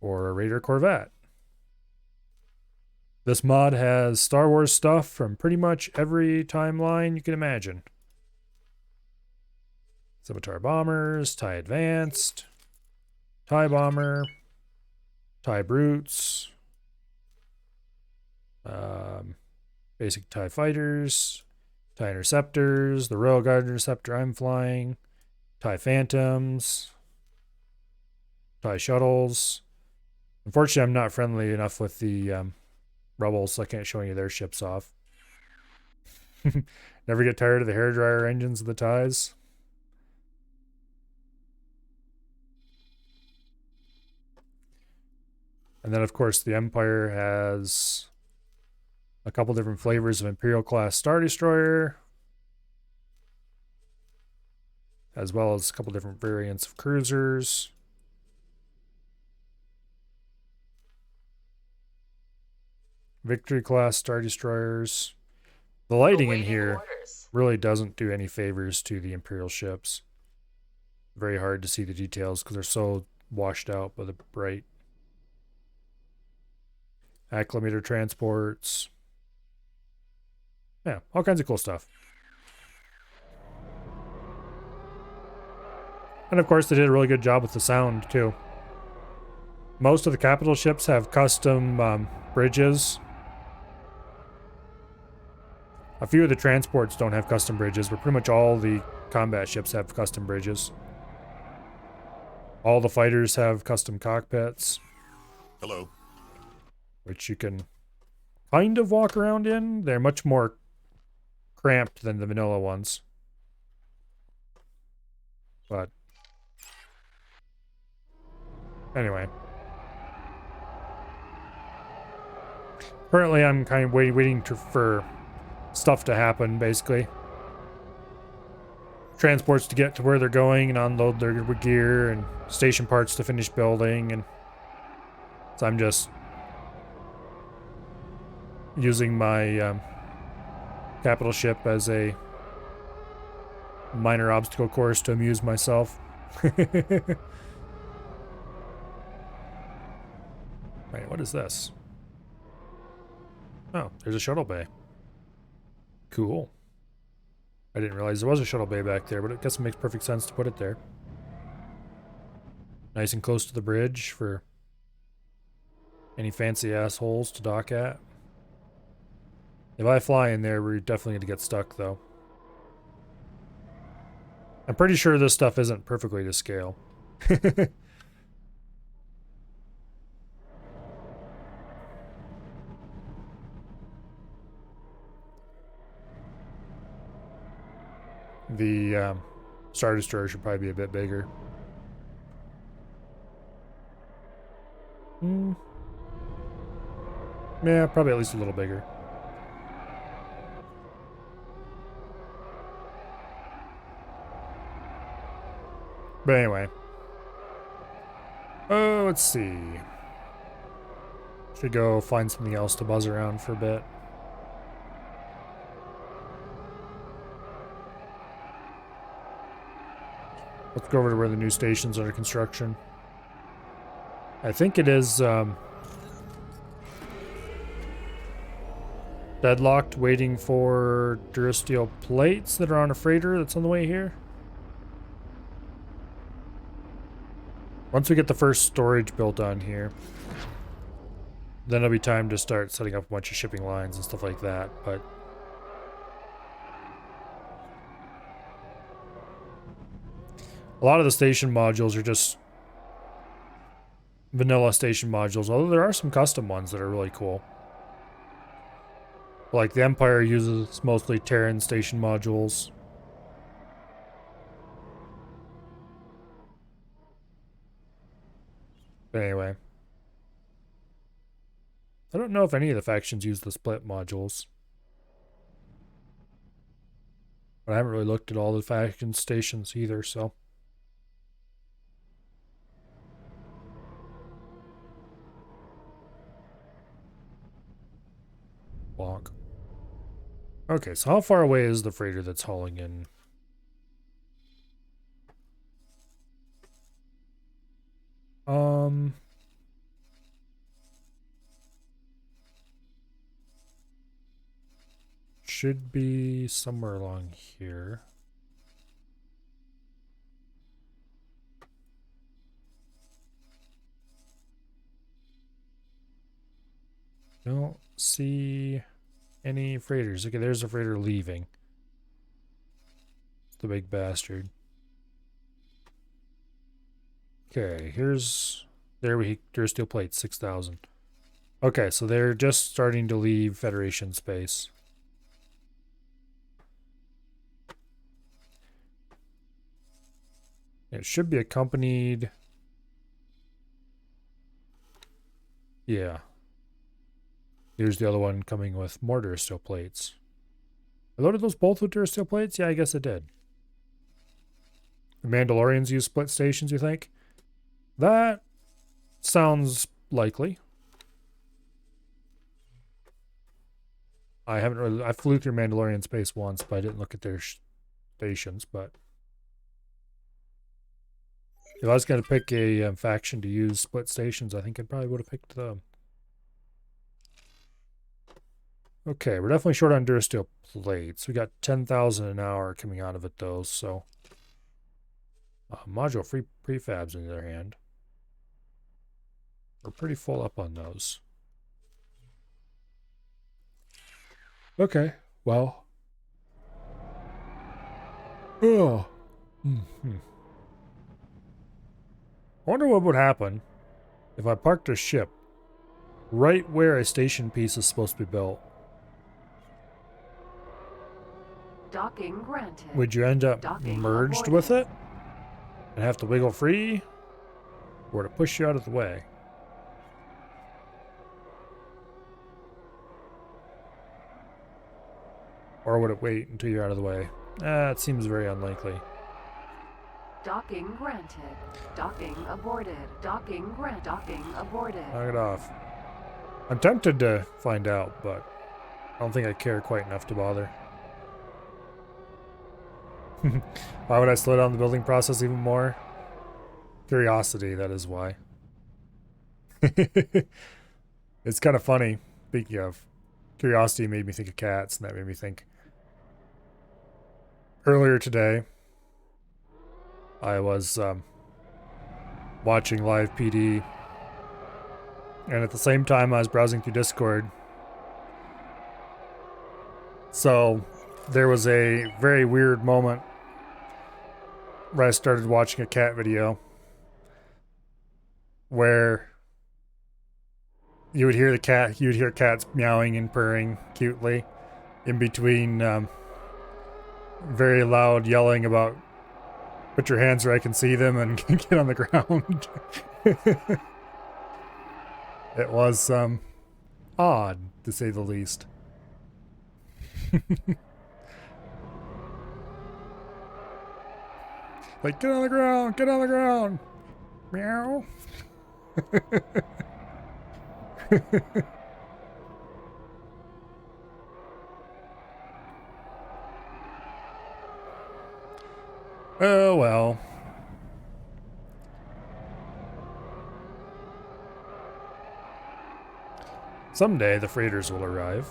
Or a Raider Corvette. This mod has Star Wars stuff from pretty much every timeline you can imagine. Scimitar Bombers, TIE Advanced, TIE Bomber, TIE Brutes, basic TIE Fighters, TIE Interceptors, the Royal Guard Interceptor I'm flying, TIE Phantoms, TIE Shuttles. Unfortunately, I'm not friendly enough with the Rebels, so I can't show any of their ships off. Never get tired of the hairdryer engines of the TIEs. And then, of course, the Empire has a couple different flavors of Imperial class Star Destroyer, as well as a couple different variants of cruisers. Victory class Star Destroyers. The lighting in here really doesn't do any favors to the Imperial ships. Very hard to see the details because they're so washed out by the bright. Acclimator transports. Yeah, all kinds of cool stuff. And of course they did a really good job with the sound too. Most of the capital ships have custom bridges. A few of the transports don't have custom bridges, but pretty much all the combat ships have custom bridges. All the fighters have custom cockpits. Hello. Which you can kind of walk around in. They're much more cramped than the vanilla ones. But anyway. Currently I'm kind of waiting for stuff to happen, basically. Transports to get to where they're going and unload their gear, and station parts to finish building, and so I'm just using my capital ship as a minor obstacle course to amuse myself. Wait, what is this? Oh, there's a shuttle bay. Cool. I didn't realize there was a shuttle bay back there, but I guess it makes perfect sense to put it there. Nice and close to the bridge for any fancy assholes to dock at. If I fly in there, we're definitely going to get stuck, though. I'm pretty sure this stuff isn't perfectly to scale. The Star Destroyer should probably be a bit bigger. Yeah, probably at least a little bigger. But anyway. Oh, let's see. Should go find something else to buzz around for a bit. Let's go over to where the new station's under construction. I think it is deadlocked, waiting for Durasteel plates that are on a freighter that's on the way here. Once we get the first storage built on here, then it'll be time to start setting up a bunch of shipping lines and stuff like that, but a lot of the station modules are just vanilla station modules, although there are some custom ones that are really cool. Like the Empire uses mostly Terran station modules. But anyway. I don't know if any of the factions use the split modules. But I haven't really looked at all the faction stations either, so. Bonk. Okay, so how far away is the freighter that's hauling in? Should be somewhere along here. Don't see any freighters. Okay, there's a freighter leaving. The big bastard. Okay, here's Durasteel plate 6,000. Okay, so they're just starting to leave Federation space. It should be accompanied. Yeah. Here's the other one coming with more Durasteel plates. I loaded those both with Durasteel plates? Yeah, I guess it did. The Mandalorians use split stations, you think? That sounds likely. I flew through Mandalorian space once, but I didn't look at their stations, but if I was going to pick a faction to use split stations, I think I probably would have picked them. Okay, we're definitely short on Durasteel plates. We got 10,000 an hour coming out of it, though, so. Module free prefabs, on the other hand. We're pretty full up on those. Okay, well. Oh. I wonder what would happen if I parked a ship right where a station piece is supposed to be built. Docking granted. Would you end up Docking merged aborted. with it and have to wiggle free, or to push you out of the way? Or would it wait until you're out of the way? It seems very unlikely. Docking granted. Docking aborted. Docking aborted. Knock it off. I'm tempted to find out, but I don't think I care quite enough to bother. Why would I slow down the building process even more? Curiosity, that is why. It's kind of funny. Speaking of, curiosity made me think of cats, and that made me think. Earlier today, I was watching Live PD, and at the same time I was browsing through Discord. So there was a very weird moment where I started watching a cat video where you would hear cats meowing and purring cutely in between very loud yelling about put your hands where I can see them and get on the ground. It was odd, to say the least. Like, get on the ground, get on the ground. Meow. Oh well. Someday the freighters will arrive.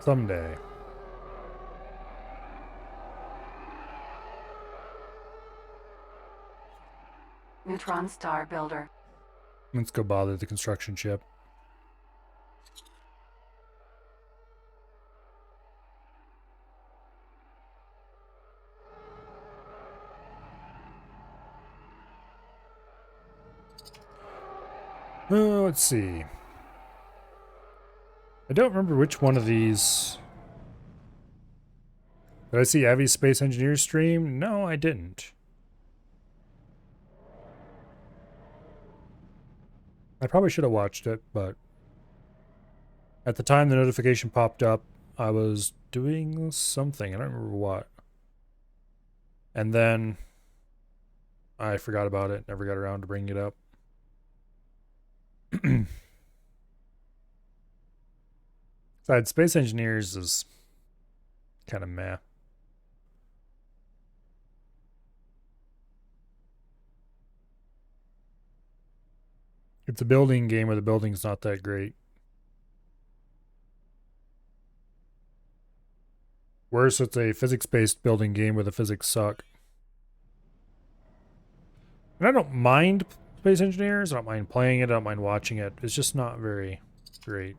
Someday. Neutron Star Builder. Let's go bother the construction ship. Let's see. I don't remember which one of these. Did I see Avi's Space Engineer stream? No, I didn't. I probably should have watched it, but at the time the notification popped up, I was doing something. I don't remember what. And then I forgot about it, never got around to bringing it up. Besides, Space Engineers is kind of meh. It's a building game where the building's not that great. Worse, it's a physics-based building game where the physics suck. And I don't mind Space Engineers. I don't mind playing it. I don't mind watching it. It's just not very great.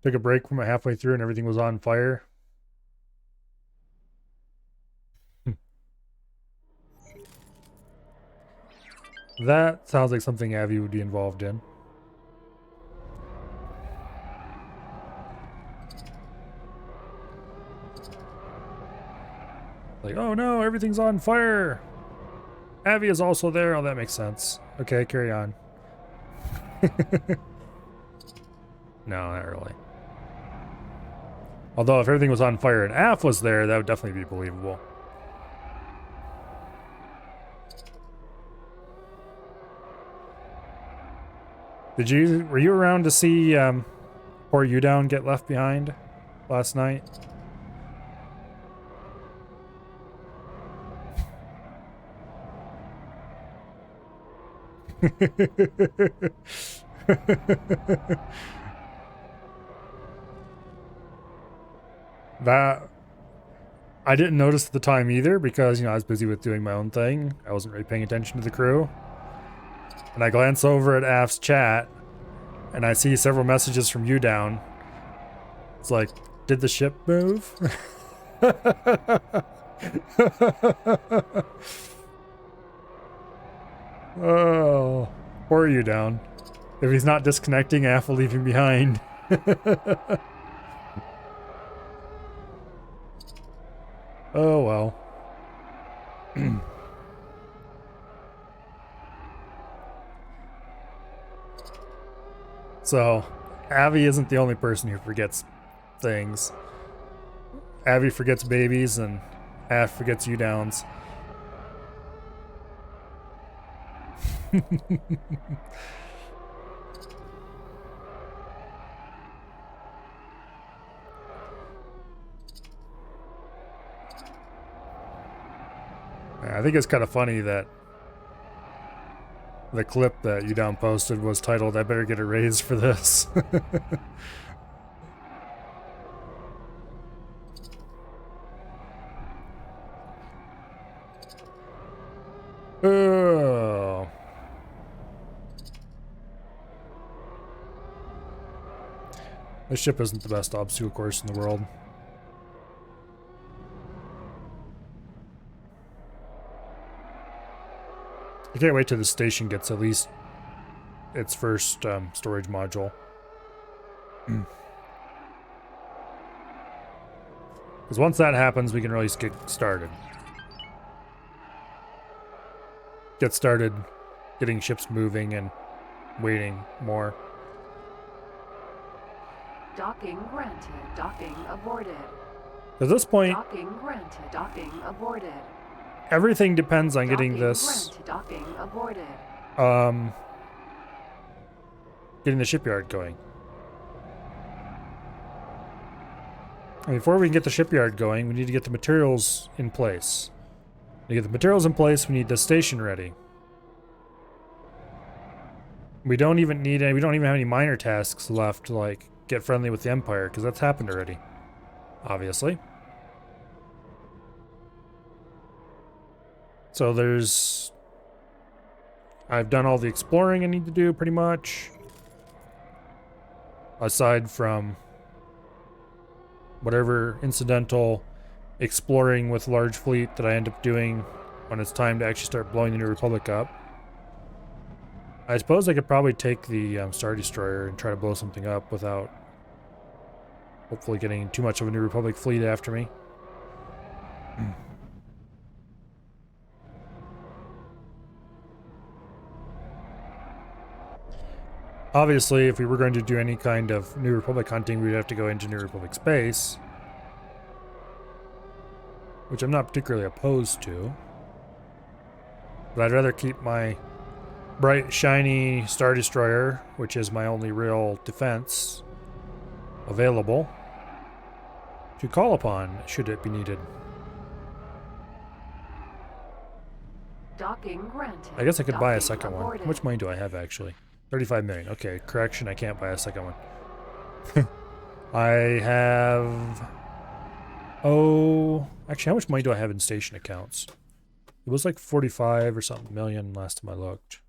Took a break from it halfway through and everything was on fire. That sounds like something Avi would be involved in. Like, oh no, everything's on fire. Avi is also there. Oh, that makes sense. Okay, carry on. No, not really. Although if everything was on fire and Af was there, that would definitely be believable. Were you around to see poor Udown get left behind last night? That I didn't notice at the time either because, you know, I was busy with doing my own thing. I wasn't really paying attention to the crew. And I glance over at Af's chat and I see several messages from Udown. It's like, did the ship move? Oh, poor Udown. If he's not disconnecting, Af will leave him behind. Oh well. So, Avi isn't the only person who forgets things. Avi forgets babies, and Af forgets Udowns. Yeah, I think it's kind of funny that the clip that you down posted was titled, "I better get a raise for this." Oh. This ship isn't the best obstacle course in the world. I can't wait till the station gets at least its first storage module. Because once that happens, we can really get started. Get started getting ships moving and waiting more. Docking granted. Docking aborted. At this point, Docking granted. Docking aborted. everything depends on getting Docking this, granted. Docking aborted. getting the shipyard going. And before we can get the shipyard going, we need to get the materials in place. To get the materials in place, we need the station ready. We don't even need any, we don't even have any minor tasks left to like get friendly with the Empire, because that's happened already. Obviously. So there's... I've done all the exploring I need to do, pretty much. Aside from whatever incidental exploring with large fleet that I end up doing when it's time to actually start blowing the New Republic up. I suppose I could probably take the Star Destroyer and try to blow something up without hopefully getting too much of a New Republic fleet after me. Obviously, if we were going to do any kind of New Republic hunting, we'd have to go into New Republic space, which I'm not particularly opposed to. But I'd rather keep my bright, shiny Star Destroyer, which is my only real defense, available to call upon should it be needed. Docking granted. I guess I could buy a Docking second one. aborted. How much money do I have, actually? 35 million. Okay, correction, I can't buy a second one. I have... Oh... Actually, how much money do I have in station accounts? It was like 45 or something million last time I looked.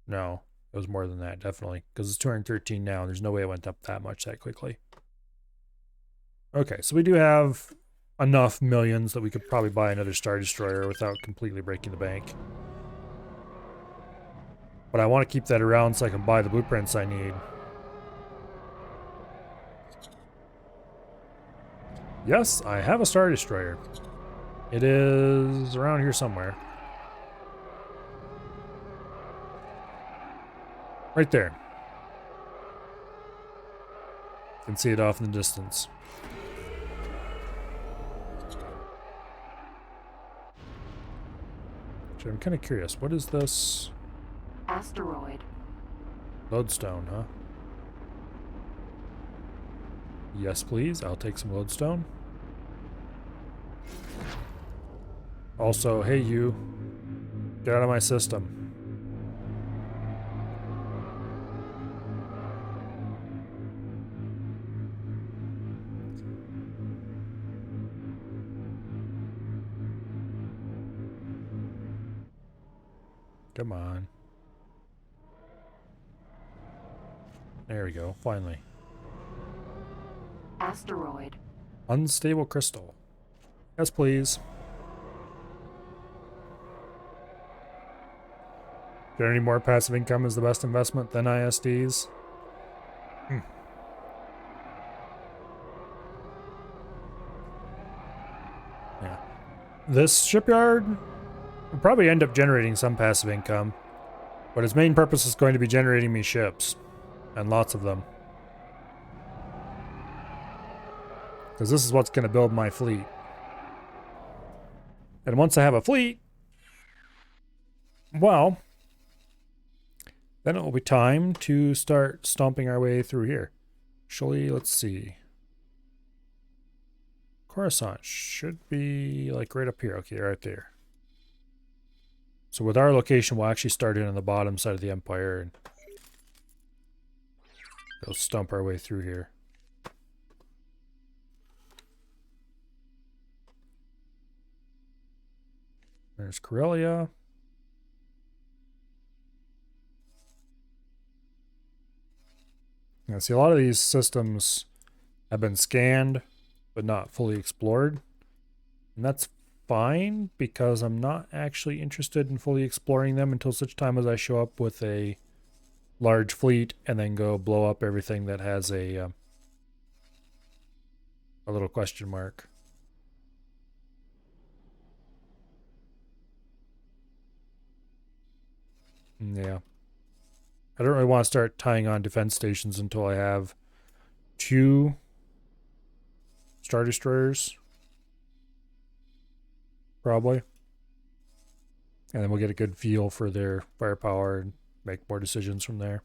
No, it was more than that, definitely. Because it's 213 now, and there's no way it went up that much that quickly. Okay, so we do have enough millions that we could probably buy another Star Destroyer without completely breaking the bank. But I want to keep that around so I can buy the blueprints I need. Yes, I have a Star Destroyer. It is around here somewhere. Right there. You can see it off in the distance. Actually, I'm kind of curious. What is this? Asteroid. Lodestone, huh? Yes, please. I'll take some lodestone. Also, hey you. Get out of my system. Come on. There we go, finally. Asteroid. Unstable crystal. Yes, please. Generating more passive income is the best investment than ISDs. Yeah. This shipyard will probably end up generating some passive income, but its main purpose is going to be generating me ships, and lots of them. Because this is what's going to build my fleet. And once I have a fleet, well, then it will be time to start stomping our way through here. Actually, let's see. Coruscant should be like right up here. Okay, right there. So with our location, we'll actually start in on the bottom side of the Empire and go stomp our way through here. There's Corellia. Now, see, a lot of these systems have been scanned, but not fully explored. And that's fine, because I'm not actually interested in fully exploring them until such time as I show up with a large fleet and then go blow up everything that has a little question mark. Yeah. I don't really want to start tying on defense stations until I have 2 Star Destroyers. Probably. And then we'll get a good feel for their firepower and make more decisions from there.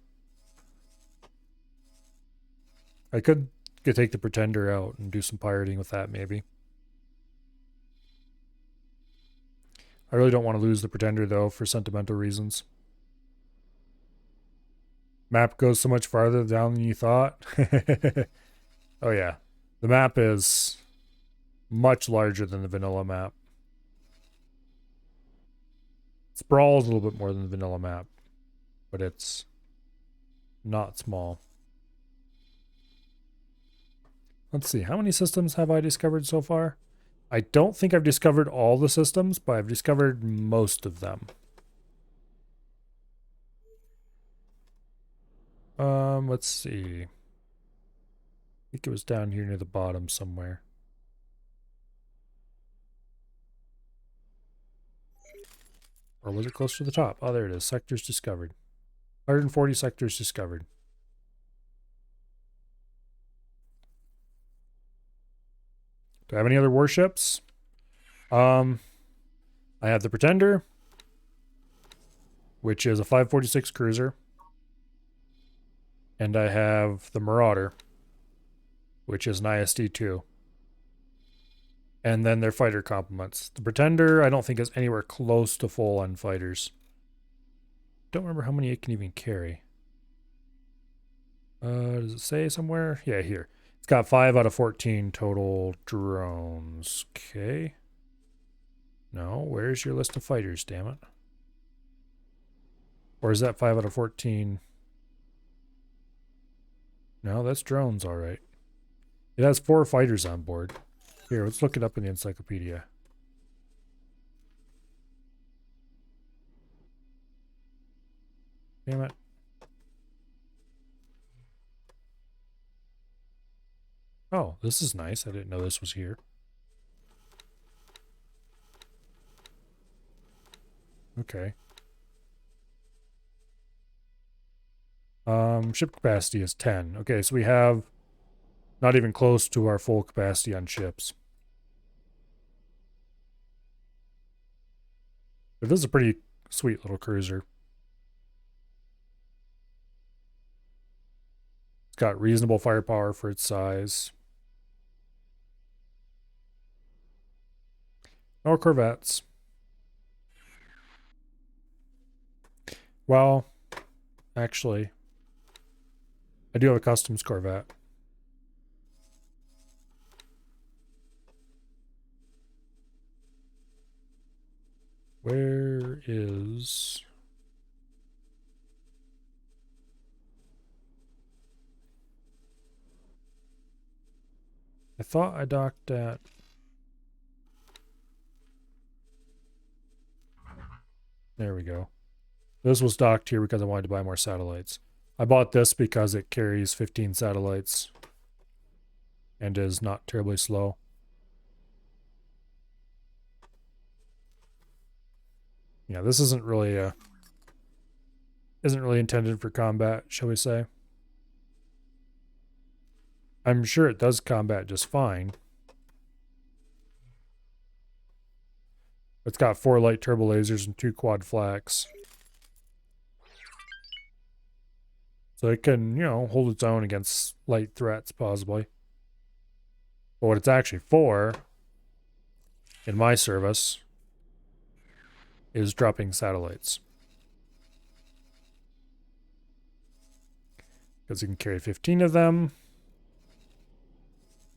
I could take the Pretender out and do some pirating with that, maybe. I really don't want to lose the Pretender, though, for sentimental reasons. Map goes so much farther down than you thought. Oh yeah, the map is much larger than the vanilla map. Sprawl's a little bit more than the vanilla map, but it's not small. Let's see, how many systems have I discovered so far? I don't think I've discovered all the systems, but I've discovered most of them. Let's see. I think it was down here near the bottom somewhere. Or was it close to the top? Oh, there it is. Sectors discovered. 140 sectors discovered. Do I have any other warships? I have the Pretender, which is a 546 cruiser. And I have the Marauder, which is an ISD-2. And then their fighter complements. The Pretender, I don't think is anywhere close to full on fighters. Don't remember how many it can even carry. Does it say somewhere? Yeah, here. It's got 5 out of 14 total drones. Okay. No, where's your list of fighters, damn it? Or is that 5 out of 14? No, that's drones, all right. It has 4 fighters on board. Here, let's look it up in the encyclopedia. Damn it. Oh, this is nice. I didn't know this was here. Okay. Ship capacity is 10. Okay, so we have not even close to our full capacity on ships. But this is a pretty sweet little cruiser. It's got reasonable firepower for its size. No corvettes. Well, actually, I do have a customs corvette. Where is... I thought I docked at... There we go. This was docked here because I wanted to buy more satellites. I bought this because it carries 15 satellites and is not terribly slow. Yeah, this isn't really intended for combat, shall we say. I'm sure it does combat just fine. It's got 4 light turbo lasers and 2 quad flaks. So it can, you know, hold its own against light threats, possibly. But what it's actually for, in my service, is dropping satellites. Because you can carry 15 of them.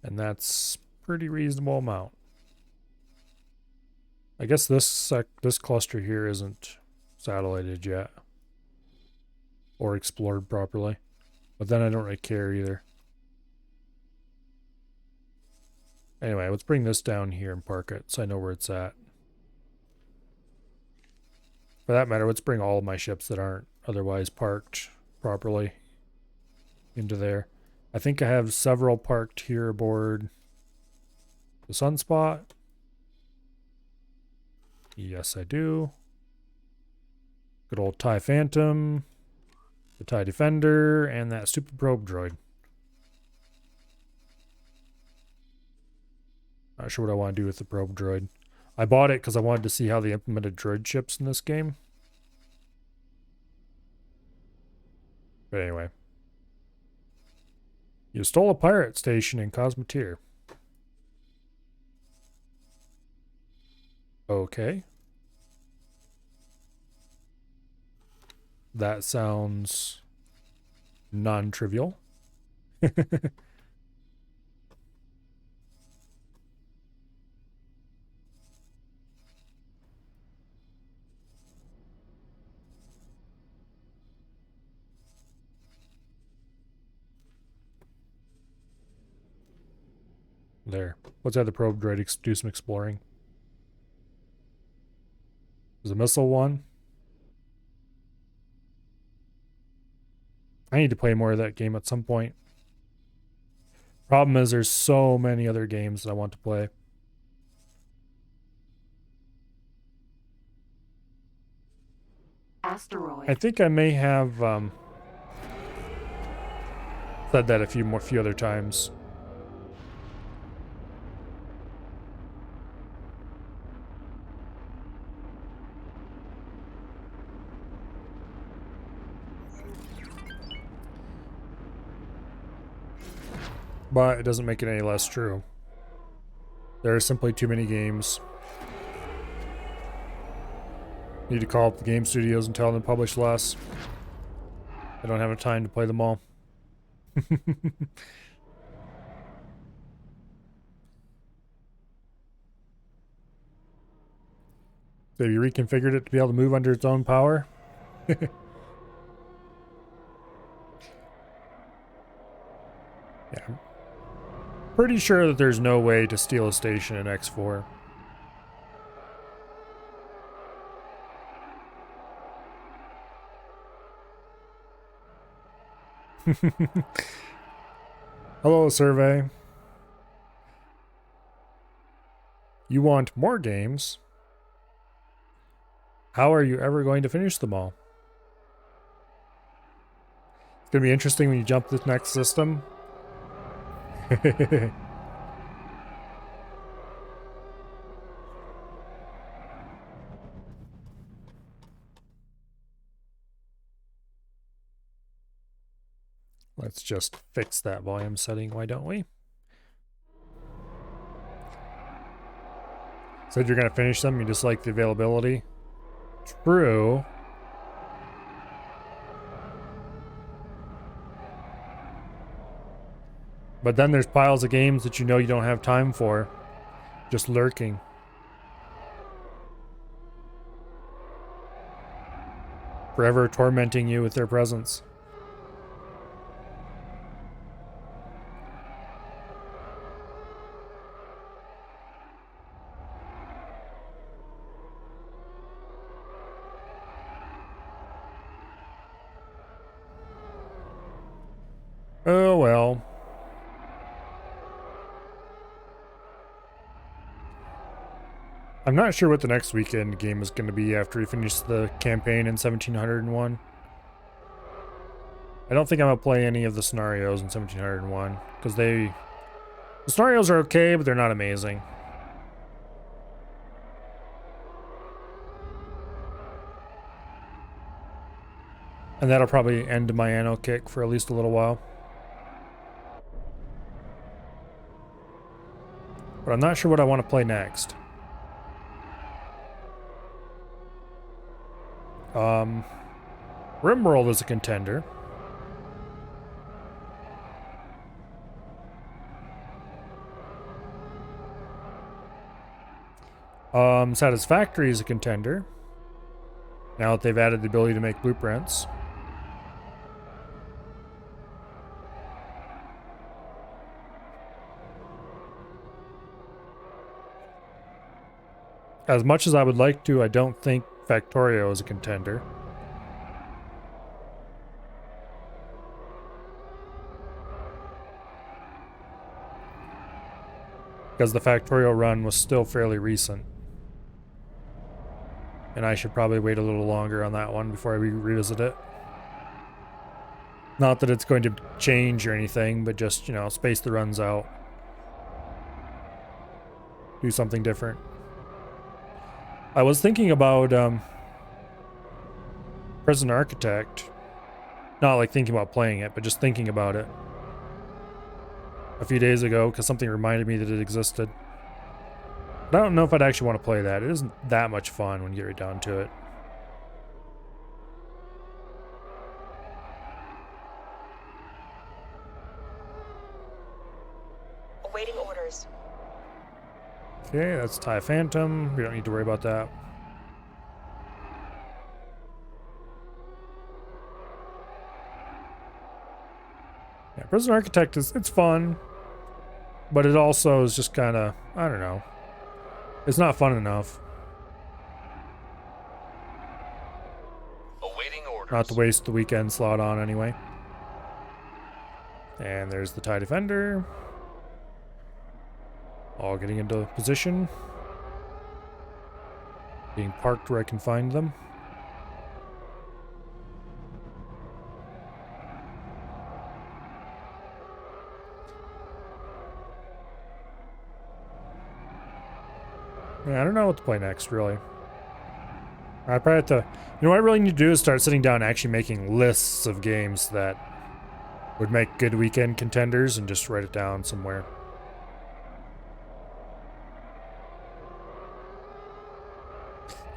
And that's pretty reasonable amount. I guess this cluster here isn't satellited yet. Or explored properly. But then I don't really care either. Anyway, let's bring this down here and park it so I know where it's at. For that matter, let's bring all of my ships that aren't otherwise parked properly into there. I think I have several parked here aboard the Sunspot. Yes, I do. Good old TIE Phantom, the TIE Defender, and that stupid probe droid. Not sure what I want to do with the probe droid. I bought it because I wanted to see how they implemented droid ships in this game. But anyway. You stole a pirate station in Cosmoteer. Okay. That sounds non-trivial. There. Let's have the probe droid do some exploring. There's a missile one. I need to play more of that game at some point. Problem is there's so many other games that I want to play. Asteroid. I think I may have said that a few other times. But it doesn't make it any less true. There are simply too many games. Need to call up the game studios and tell them to publish less. I don't have enough time to play them all. So have you reconfigured it to be able to move under its own power? Yeah. Pretty sure that there's no way to steal a station in X4. Hello, survey. You want more games? How are you ever going to finish them all? It's going to be interesting when you jump to this next system. Let's just fix that volume setting, why don't we? Said you're going to finish them, you just like the availability. True. But then there's piles of games that you know you don't have time for. Just lurking. Forever tormenting you with their presence. Oh well. I'm not sure what the next weekend game is going to be after we finish the campaign in 1701. I don't think I'm going to play any of the scenarios in 1701 because the scenarios are okay, but they're not amazing. And that'll probably end my Anno kick for at least a little while. But I'm not sure what I want to play next. RimWorld is a contender. Satisfactory is a contender. Now that they've added the ability to make blueprints. As much as I would like to, I don't think Factorio is a contender. Because the Factorio run was still fairly recent. And I should probably wait a little longer on that one before I revisit it. Not that it's going to change or anything, but just, you know, space the runs out. Do something different. I was thinking about Prison Architect. Not like thinking about playing it, but just thinking about it a few days ago because something reminded me that it existed. But I don't know if I'd actually want to play that. It isn't that much fun when you get right down to it. Awaiting orders. Okay, that's TIE Phantom. We don't need to worry about that. Yeah, Prison Architect it's fun, but it also is just kind of, I don't know. It's not fun enough. Awaiting orders. Not to waste the weekend slot on anyway. And there's the TIE Defender. All getting into position. Being parked where I can find them. Yeah, I don't know what to play next, really. I probably have to... You know what I really need to do is start sitting down and actually making lists of games that would make good weekend contenders and just write it down somewhere.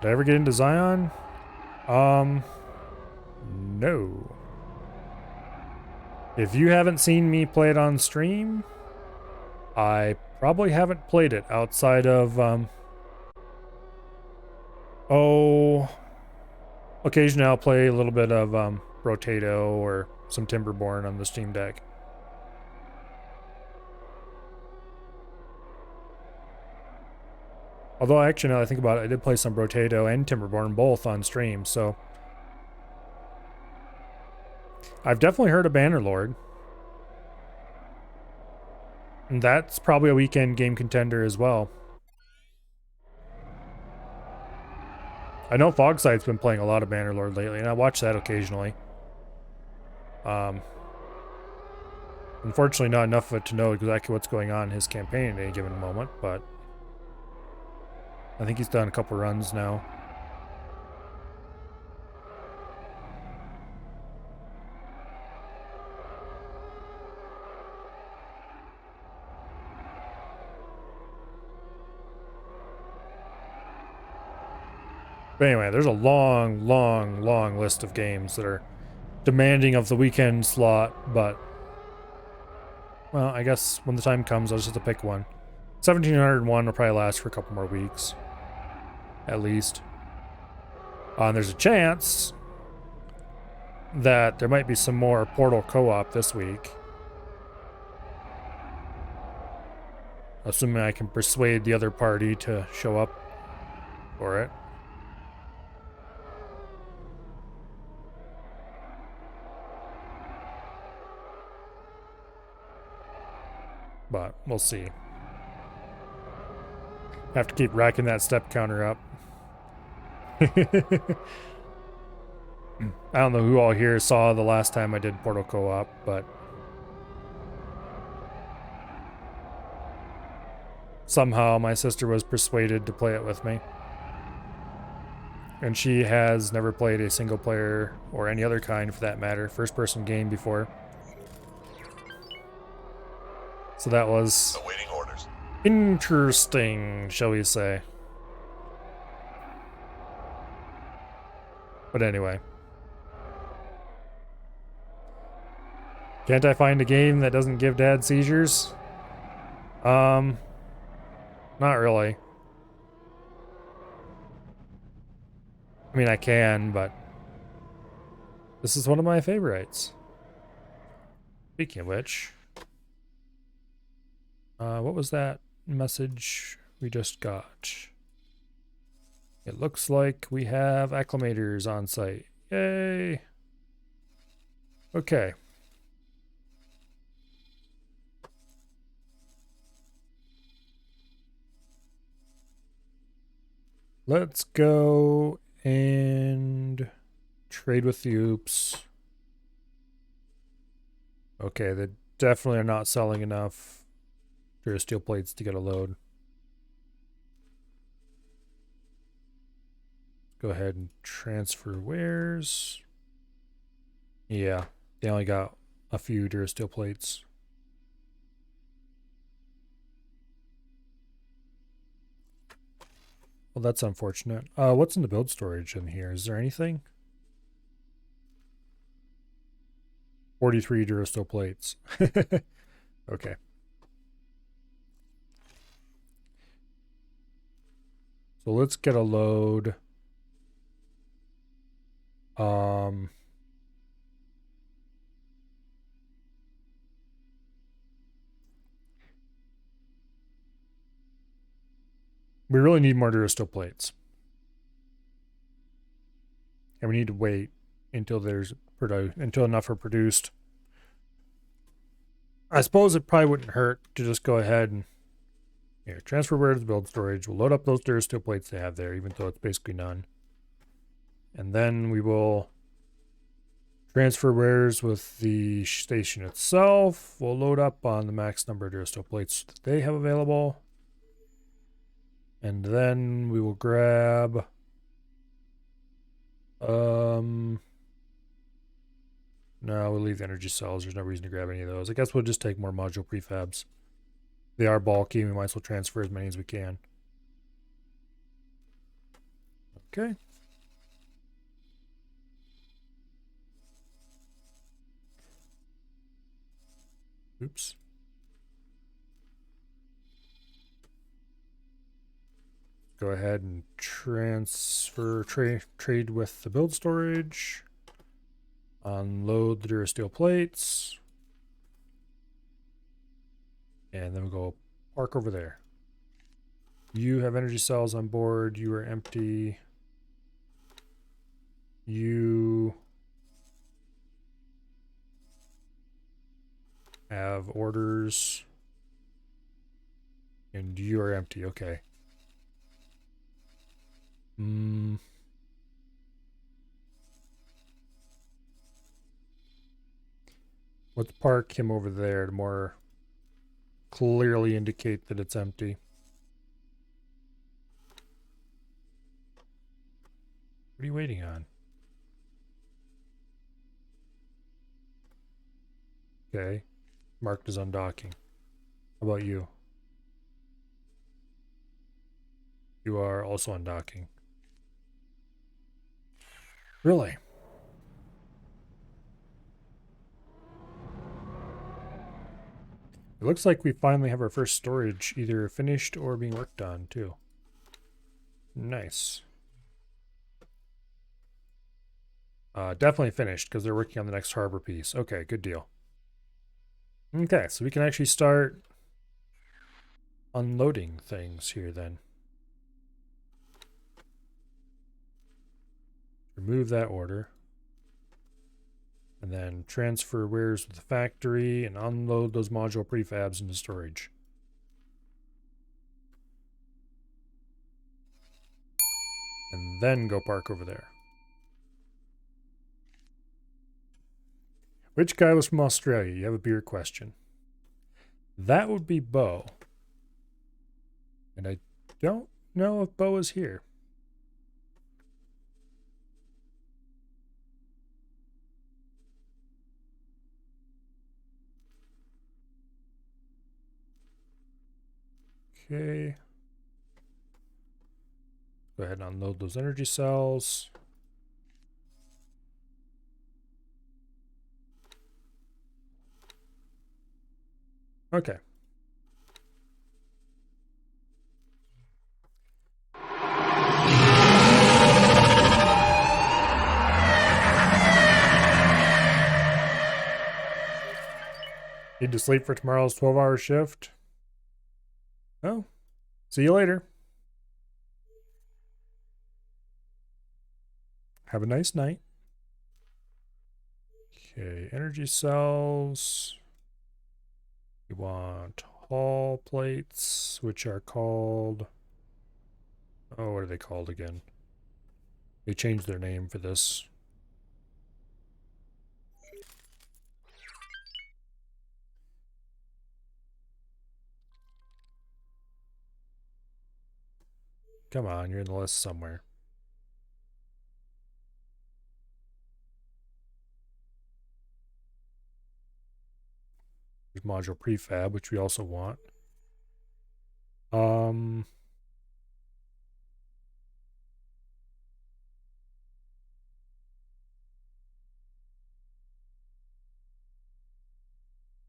Did I ever get into Zion? No. If you haven't seen me play it on stream, I probably haven't played it outside of, occasionally I'll play a little bit of, Rotato or some Timberborn on the Steam Deck. Although, actually, now that I think about it, I did play some Rotato and Timberborn both on stream, so... I've definitely heard of Bannerlord. And that's probably a weekend game contender as well. I know Fogsight's been playing a lot of Bannerlord lately, and I watch that occasionally. Unfortunately, not enough of it to know exactly what's going on in his campaign at any given moment, but... I think he's done a couple runs now. But anyway, there's a long list of games that are demanding of the weekend slot, but... Well, I guess when the time comes, I'll just have to pick one. 1701 will probably last for a couple more weeks. At least. And there's a chance that there might be some more Portal co-op this week. Assuming I can persuade the other party to show up for it. But we'll see. Have to keep racking that step counter up. I don't know who all here saw the last time I did Portal Co-op, but somehow my sister was persuaded to play it with me. And she has never played a single player, or any other kind for that matter, first-person game before. So that was... Awaiting orders. Interesting, shall we say. But anyway. Can't I find a game that doesn't give dad seizures? Not really. I mean, I can, but this is one of my favorites. Speaking of which, what was that message we just got? It looks like we have acclimators on site. Yay! Okay. Let's go and trade with the oops. Okay, they definitely are not selling enough steel plates to get a load. Go ahead and transfer wares. Yeah, they only got a few Durasteel plates. Well, that's unfortunate. What's in the build storage in here? Is there anything? 43 Durasteel plates. Okay. So let's get a load. We really need more Durasteel plates. And we need to wait until until enough are produced. I suppose it probably wouldn't hurt to just go ahead and transfer ware to the build storage. We'll load up those Durasteel plates they have there, even though it's basically none. And then we will transfer wares with the station itself. We'll load up on the max number of Durasteel plates that they have available. And then we will grab no, we'll leave the energy cells. There's no reason to grab any of those. I guess we'll just take more module prefabs. They are bulky. We might as well transfer as many as we can. Okay. Oops. Go ahead and transfer trade with the build storage. Unload the Durasteel plates. And then we'll go park over there. You have energy cells on board. You are empty. You have orders. And you are empty. Okay. Let's park him over there to more clearly indicate that it's empty. What are you waiting on? Okay. Marked as undocking. How about you? You are also undocking. Really? It looks like we finally have our first storage either finished or being worked on, too. Nice. Definitely finished, because they're working on the next harbor piece. Okay, good deal. Okay, so we can actually start unloading things here, then. Remove that order. And then transfer wares with the factory and unload those module prefabs into storage. And then go park over there. Which guy was from Australia? You have a beer question. That would be Bo. And I don't know if Bo is here. Okay. Go ahead and unload those energy cells. Okay. Need to sleep for tomorrow's 12-hour shift? Oh. See you later. Have a nice night. Okay, energy cells. We want hull plates, which are called... Oh, what are they called again? They changed their name for this. Come on, you're in the list somewhere. There's module prefab, which we also want.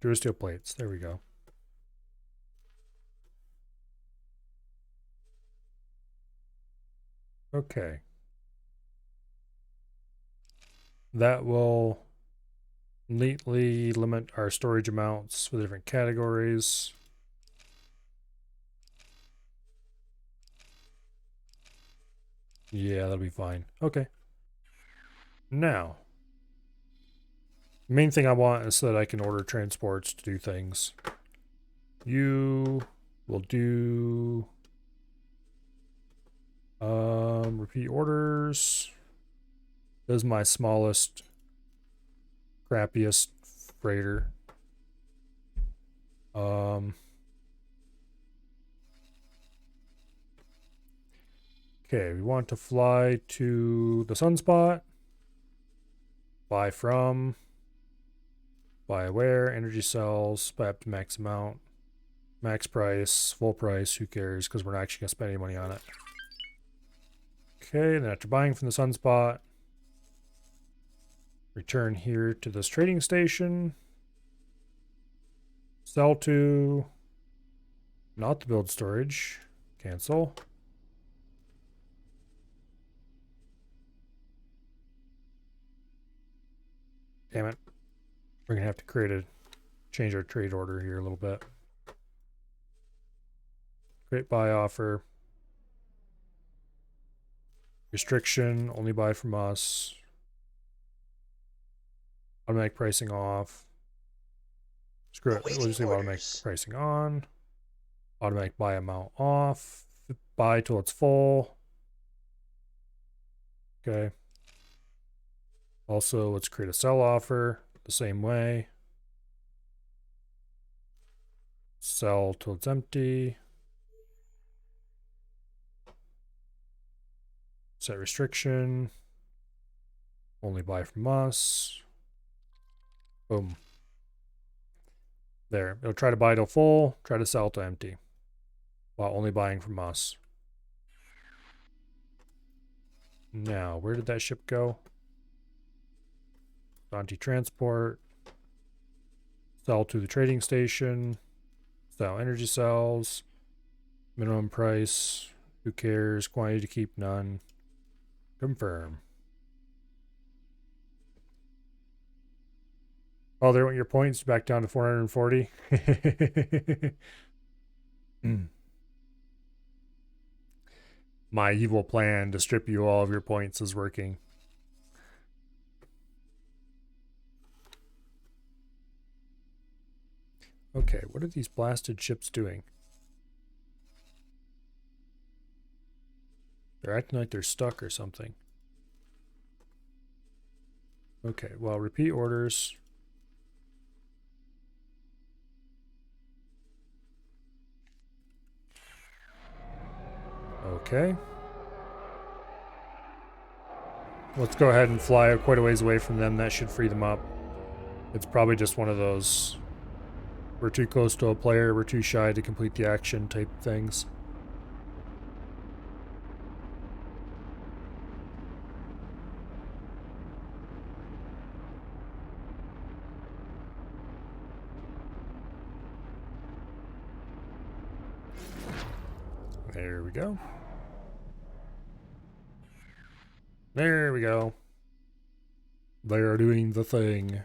Durasteel plates. There we go. Okay. That will neatly limit our storage amounts for the different categories. Yeah, that'll be fine. Okay. Now, the main thing I want is so that I can order transports to do things. You will do repeat orders. This is my smallest, crappiest freighter. Okay, we want to fly to the Sunspot. Buy from. Buy where, energy cells, buy up to max amount. Max price, full price, who cares, because we're not actually going to spend any money on it. Okay, then after buying from the Sunspot, return here to this trading station. Sell to, not the build storage, cancel. Damn it. We're going to have to change our trade order here a little bit. Create buy offer. Restriction, only buy from us. Automatic pricing off. Screw it, we'll just leave automatic pricing on. Automatic buy amount off. Buy till it's full. Okay. Also, let's create a sell offer the same way. Sell till it's empty. Set restriction. Only buy from us. Boom. There. It'll try to buy till full, try to sell to empty. While only buying from us. Now, where did that ship go? Dante transport. Sell to the trading station. Sell energy cells. Minimum price. Who cares? Quantity to keep none. Confirm. Oh, there went your points back down to 440. My evil plan to strip you all of your points is working. Okay, what are these blasted ships doing? They're acting like they're stuck or something. Okay, well, repeat orders. Okay. Let's go ahead and fly quite a ways away from them. That should free them up. It's probably just one of those We're too close to a player, we're too shy to complete the action type things. There we go. There we go. They are doing the thing.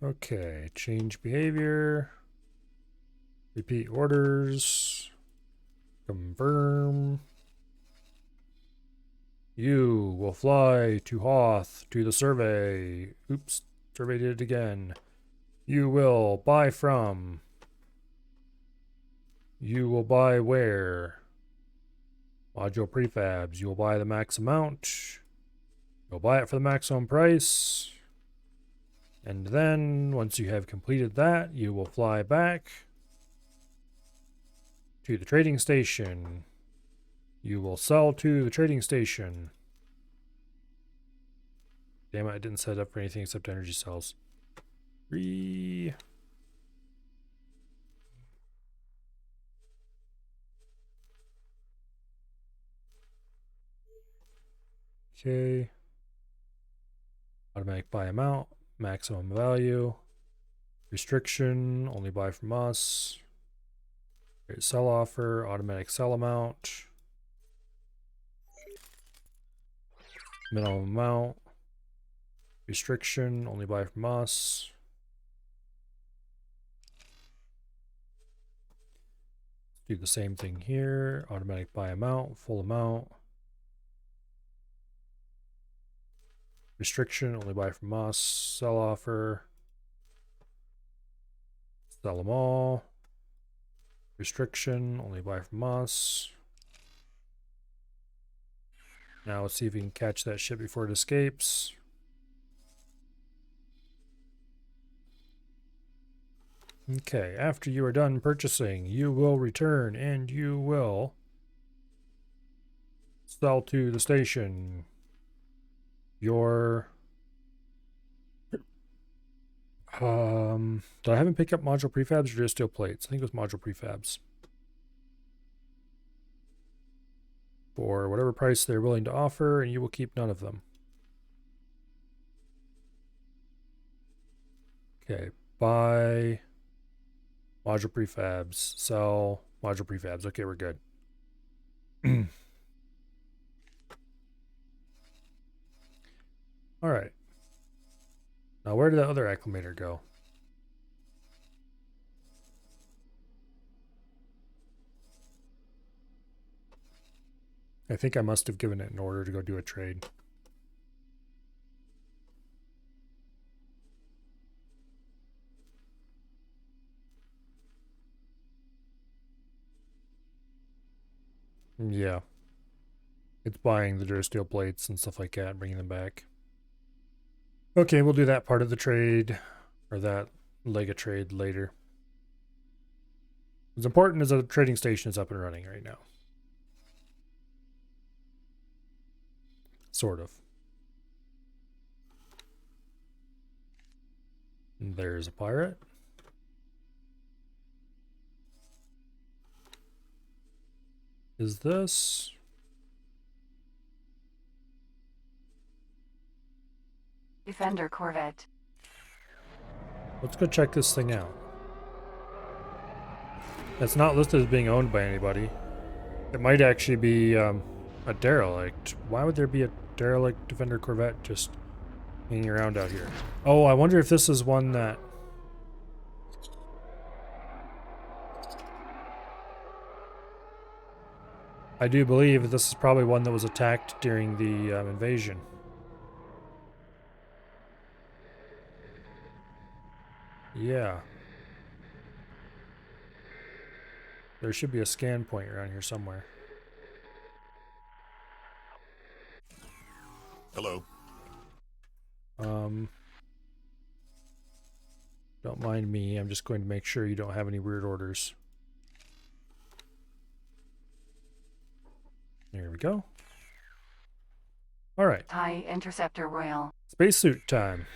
Okay, change behavior. Repeat orders. Confirm. You will fly to Hoth to the survey. Oops, survey did it again. You will buy from. You will buy where? Module prefabs. You will buy the max amount. You'll buy it for the maximum price. And then, once you have completed that, you will fly back to the trading station. You will sell to the trading station. Damn it, I didn't set it up for anything except energy cells. Okay. Automatic buy amount, maximum value. Restriction, only buy from us. Great sell offer, automatic sell amount. Minimum amount. Restriction, only buy from us. Do the same thing here. Automatic buy amount, full amount. Restriction, only buy from us. Sell offer. Sell them all. Restriction, only buy from us. Now let's see if we can catch that ship before it escapes. Okay, after you are done purchasing, you will return and you will sell to the station your did I have him pick up module prefabs or just steel plates? I think it was module prefabs. For whatever price they're willing to offer, and you will keep none of them. Okay, buy module prefabs, sell module prefabs. Okay, we're good. All right. Now, where did that other acclimator go? I think I must have given it an order to go do a trade. Yeah. It's buying the durasteel plates and stuff like that and bringing them back. Okay, we'll do that part of the trade, or that leg of trade later. What's important is that the trading station is up and running right now. Sort of. And there's a pirate. Is this... Defender corvette. Let's go check this thing out. It's not listed as being owned by anybody. It might actually be a derelict. Why would there be a derelict Defender corvette just hanging around out here? Oh, I wonder if this is one that... I do believe this is probably one that was attacked during the invasion. Yeah. There should be a scan point around here somewhere. Hello. Don't mind me. I'm just going to make sure you don't have any weird orders. There we go. All right. TIE Interceptor Royal. Spacesuit time.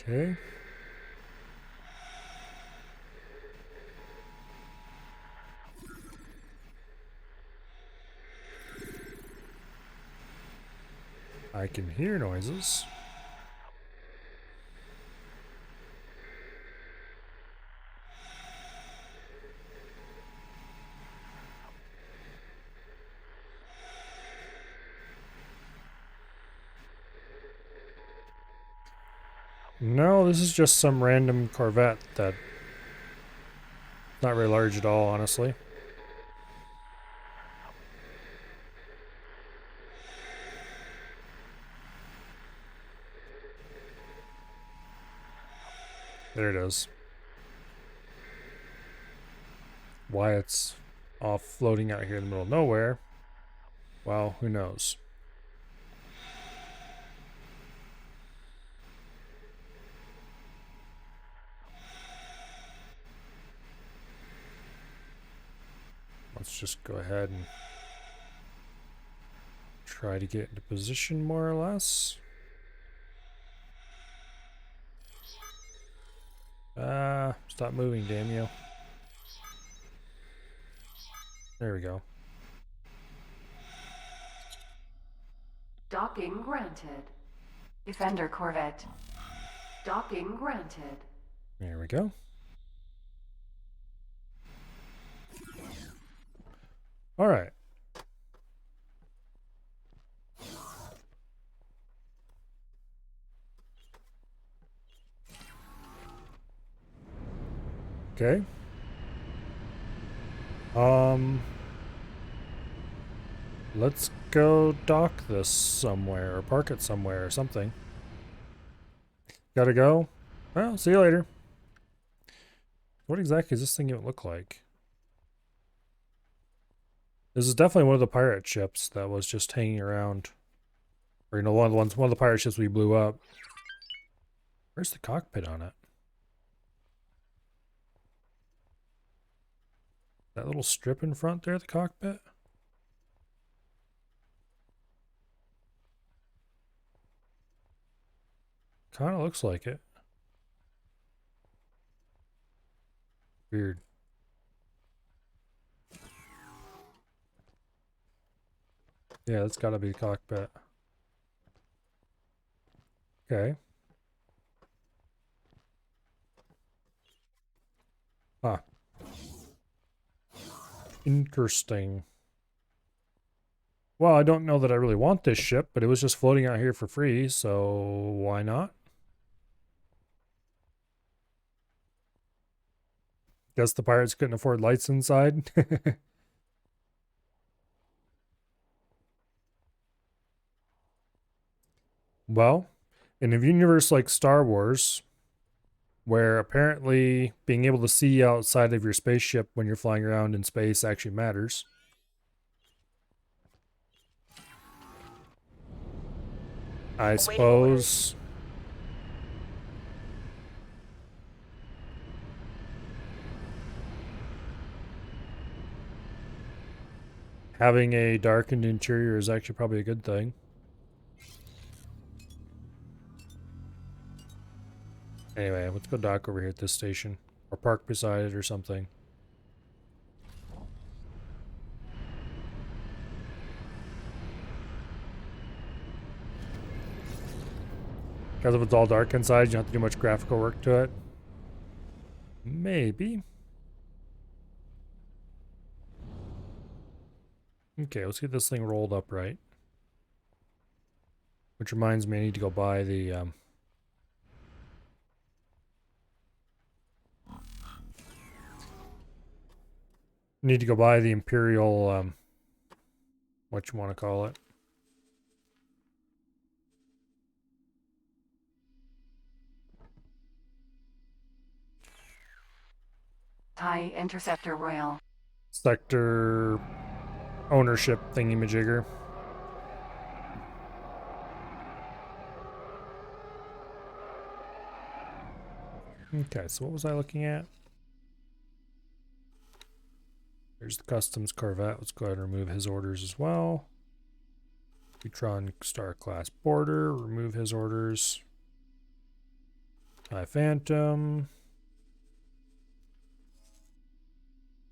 Okay. I can hear noises. No, this is just some random Corvette that not very large at all, honestly. There it is. Why it's off floating out here in the middle of nowhere, well, who knows? Let's just go ahead and try to get into position more or less. Stop moving, damn you. There we go. Docking granted. Defender Corvette. Docking granted. There we go. All right. Okay. Let's go dock this somewhere or park it somewhere or something. Gotta go? Well, see you later. What exactly does this thing even look like? This is definitely one of the pirate ships that was just hanging around. Or, you know, one of the pirate ships we blew up. Where's the cockpit on it? That little strip in front there, the cockpit? Kind of looks like it. Weird. Yeah, that's gotta be the cockpit. Okay. Huh. Interesting. Well, I don't know that I really want this ship, but it was just floating out here for free, so why not? Guess the pirates couldn't afford lights inside. Well, in a universe like Star Wars, where apparently being able to see outside of your spaceship when you're flying around in space actually matters. I suppose. Having a darkened interior is actually probably a good thing. Anyway, let's go dock over here at this station. Or park beside it or something. Because if it's all dark inside, you don't have to do much graphical work to it. Maybe. Okay, let's get this thing rolled up right. Which reminds me, I need to go buy the need to go buy the Imperial what you want to call it. TIE Interceptor Royal. Sector ownership thingy-majigger. Okay, so what was I looking at? There's the Customs Corvette. Let's go ahead and remove his orders as well. Neutron Star Class Border, remove his orders. TIE Phantom.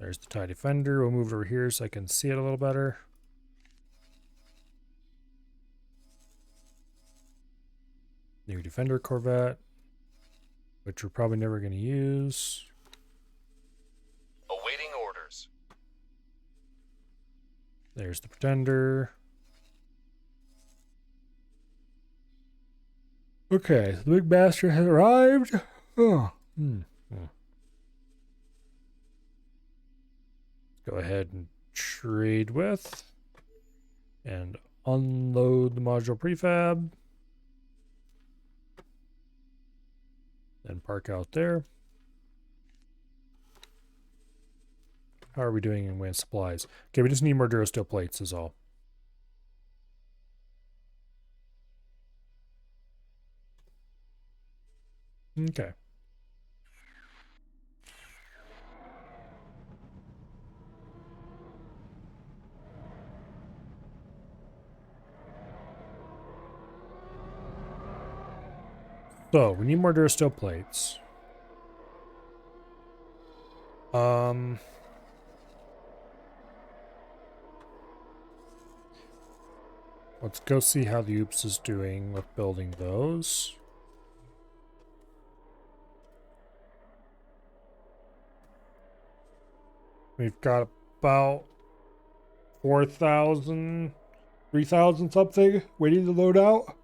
There's the TIE Defender. We'll move it over here so I can see it a little better. New Defender Corvette, which we're probably never going to use. Awaiting orders. There's the Pretender. Okay, the big bastard has arrived. Oh. Go ahead and trade with and unload the module prefab. Then park out there. How are we doing in wind supplies? Okay, we just need more Durasteel plates is all. Okay. So, we need more Durasteel plates. Let's go see how the Oops is doing with building those. We've got about 4,000, 3,000 something waiting to load out.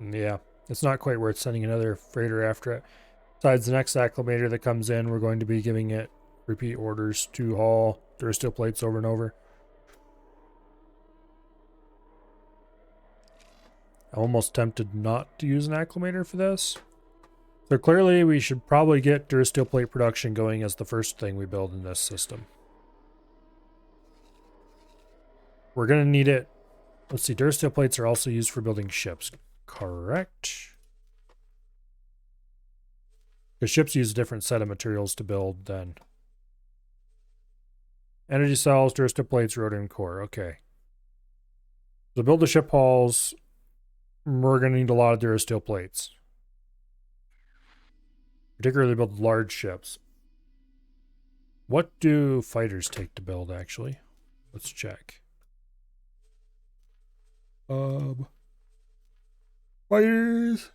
Yeah, it's not quite worth sending another freighter after it. Besides the next acclimator that comes in, we're going to be giving it repeat orders to haul Durasteel plates over and over. I'm almost tempted not to use an acclimator for this. So clearly we should probably get Durasteel plate production going as the first thing we build in this system. We're going to need it. Let's see, Durasteel plates are also used for building ships. Correct. Because ships use a different set of materials to build than energy cells, Durasteel plates, rhodium core. Okay. To build the ship hulls, we're going to need a lot of Durasteel plates. Particularly build large ships. What do fighters take to build, actually? Let's check. Fighters.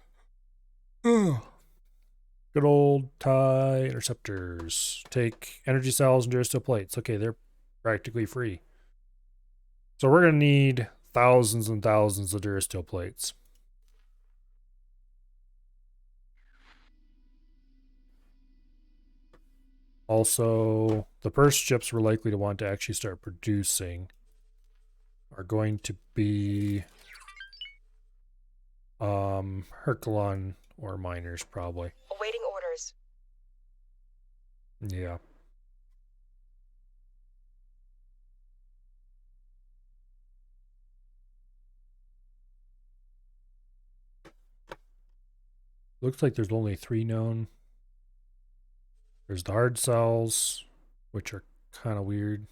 Oh. Good old TIE interceptors. Take energy cells and Durasteel plates. Okay, they're practically free. So we're going to need thousands and thousands of Durasteel plates. Also, the first ships we're likely to want to actually start producing are going to be Herculon or miners, probably. Awaiting orders. Yeah. Looks like there's only 3 known. There's the hard cells, which are kind of weird.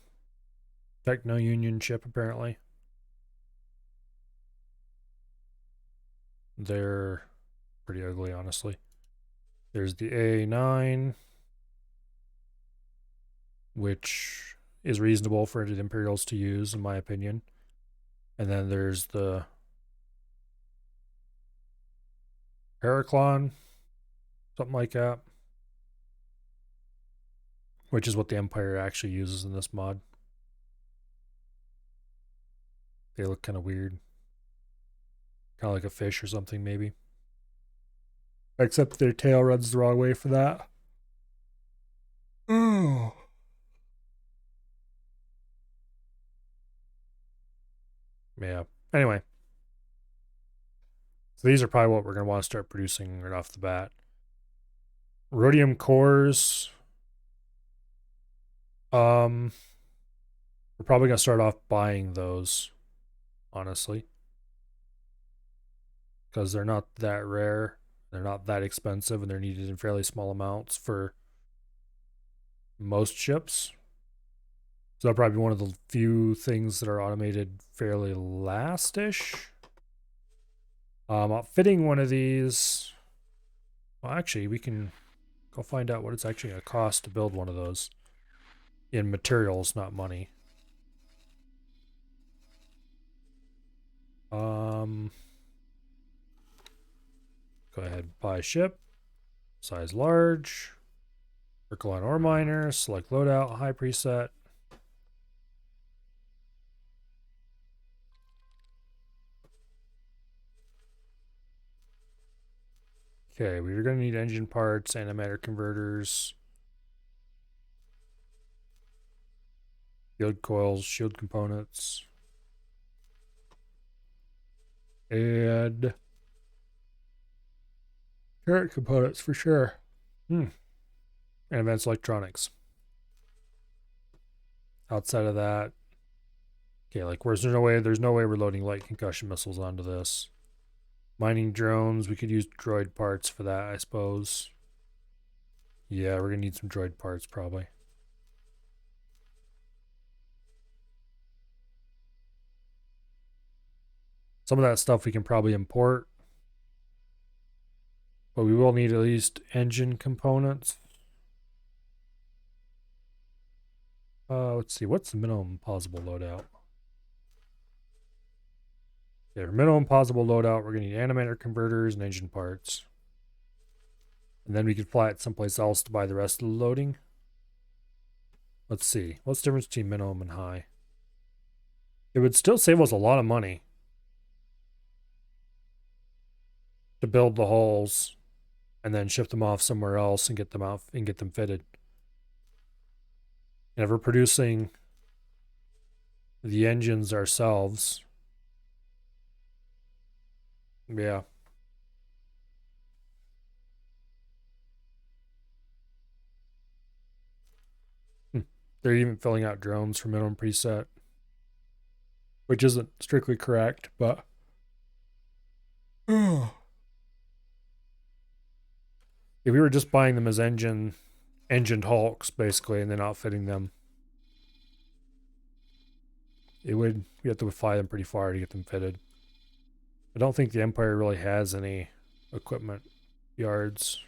Techno Union ship, apparently. They're pretty ugly, honestly. There's the A9, which is reasonable for the Imperials to use, in my opinion. And then there's the Heraclon, something like that, which is what the Empire actually uses in this mod. They look kind of weird. Kind of like a fish or something, maybe. Except their tail runs the wrong way for that. Oh. Yeah. Anyway. So these are probably what we're going to want to start producing right off the bat. Rhodium cores. We're probably going to start off buying those, honestly. Because they're not that rare. They're not that expensive, and they're needed in fairly small amounts for most ships. So that'll probably be one of the few things that are automated fairly last-ish. Outfitting one of these. Well, actually, we can go find out what it's actually going to cost to build one of those. In materials, not money. Go ahead, buy ship. Size large. Circle on ore miner. Select loadout, high preset. Okay, we're going to need engine parts, animator converters, field coils, shield components, and turret components for sure. And advanced electronics. Outside of that, okay, like there's no way we're loading light concussion missiles onto this. Mining drones, we could use droid parts for that, I suppose. Yeah, we're gonna need some droid parts probably. Some of that stuff we can probably import. But we will need at least engine components. Let's see, what's the minimum possible loadout? Yeah, for minimum possible loadout, we're gonna need animator converters and engine parts. And then we could fly it someplace else to buy the rest of the loading. Let's see, what's the difference between minimum and high? It would still save us a lot of money to build the hulls and then ship them off somewhere else and get them out and get them fitted. And if we're producing the engines ourselves, yeah. They're even filling out drones for minimum preset, which isn't strictly correct, but if we were just buying them as engined hulks, basically, and then outfitting them, we have to fly them pretty far to get them fitted. I don't think the Empire really has any equipment yards.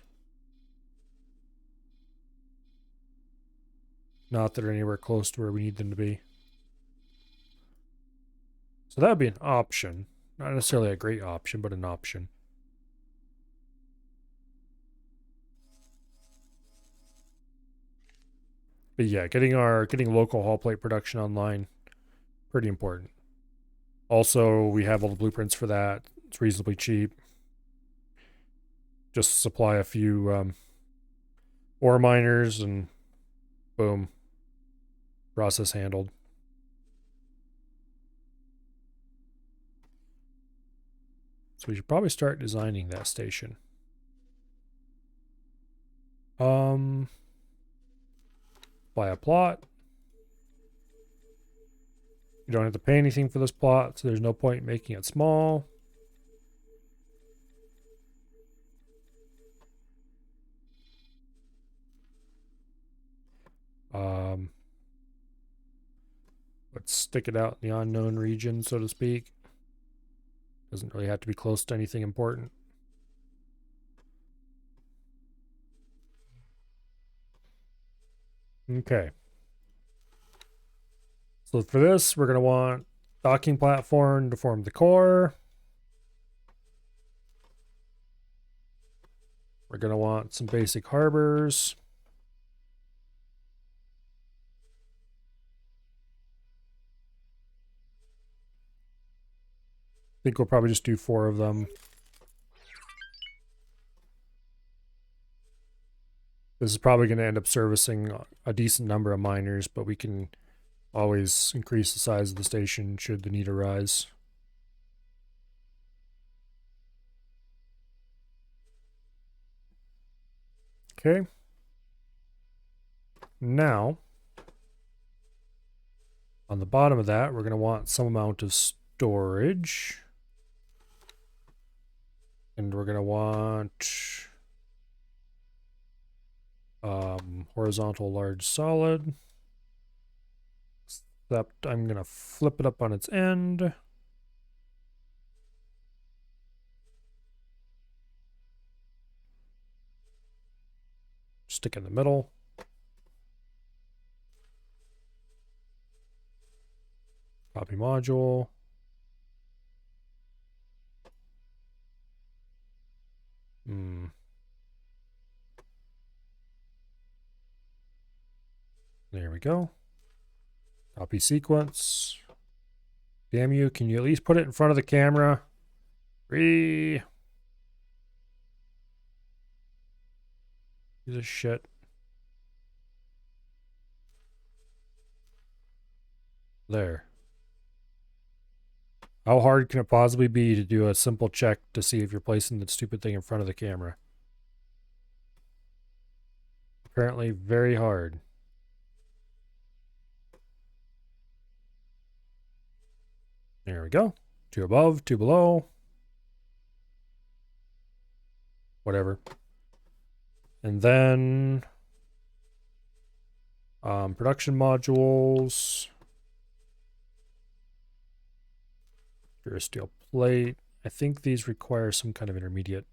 Not that they're anywhere close to where we need them to be. So that would be an option. Not necessarily a great option, but an option. But yeah, getting local hull plate production online, pretty important. Also, we have all the blueprints for that. It's reasonably cheap. Just supply a few ore miners and boom, process handled. So we should probably start designing that station. Buy a plot. You don't have to pay anything for this plot, so there's no point making it small. Let's stick it out in the unknown region, so to speak. Doesn't really have to be close to anything important. Okay. So for this, we're going to want docking platform to form the core. We're going to want some basic harbors. I think we'll probably just do 4 of them. This is probably going to end up servicing a decent number of miners, but we can always increase the size of the station should the need arise. Okay. Now, on the bottom of that, we're going to want some amount of storage. And we're going to want horizontal large solid. except I'm going to flip it up on its end. Stick in the middle. Copy module. There we go. Copy sequence. Damn you, can you at least put it in front of the camera? Piece of shit. There. How hard can it possibly be to do a simple check to see if you're placing the stupid thing in front of the camera? Apparently very hard. There we go. 2 above, 2 below. Whatever. And then production modules. Durasteel plate. I think these require some kind of intermediate.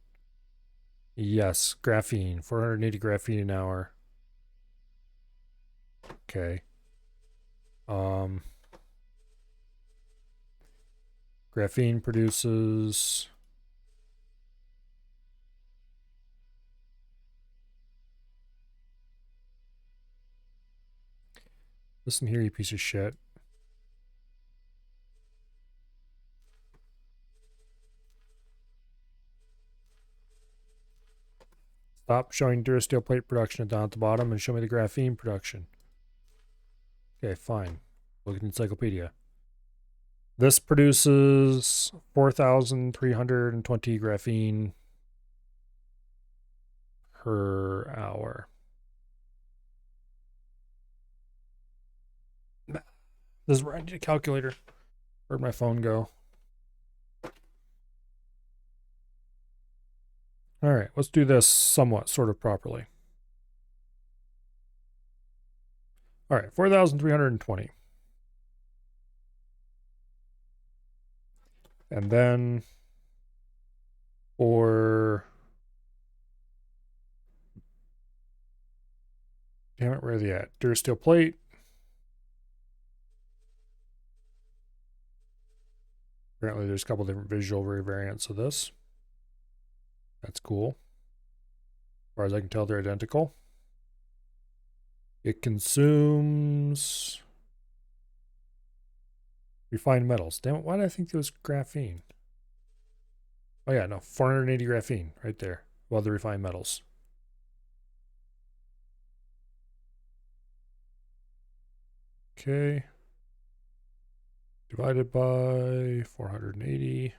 Yes, graphene. 480 graphene an hour. Okay. Graphene produces listen here, you piece of shit. Stop showing Durasteel plate production down at the bottom and show me the graphene production. Okay, fine. Look at the encyclopedia. This produces 4,320 graphene per hour. This is where I need a calculator. Where'd my phone go? All right, let's do this somewhat sort of properly. All right, 4,320. And then for, damn it, where are they at? Durasteel plate. Apparently there's a couple different visual variants of this. That's cool. As far as I can tell, they're identical. It consumes refined metals. Damn it, why did I think it was graphene? Oh yeah, no, 480 graphene right there. Well, the refined metals. Okay. Divided by 480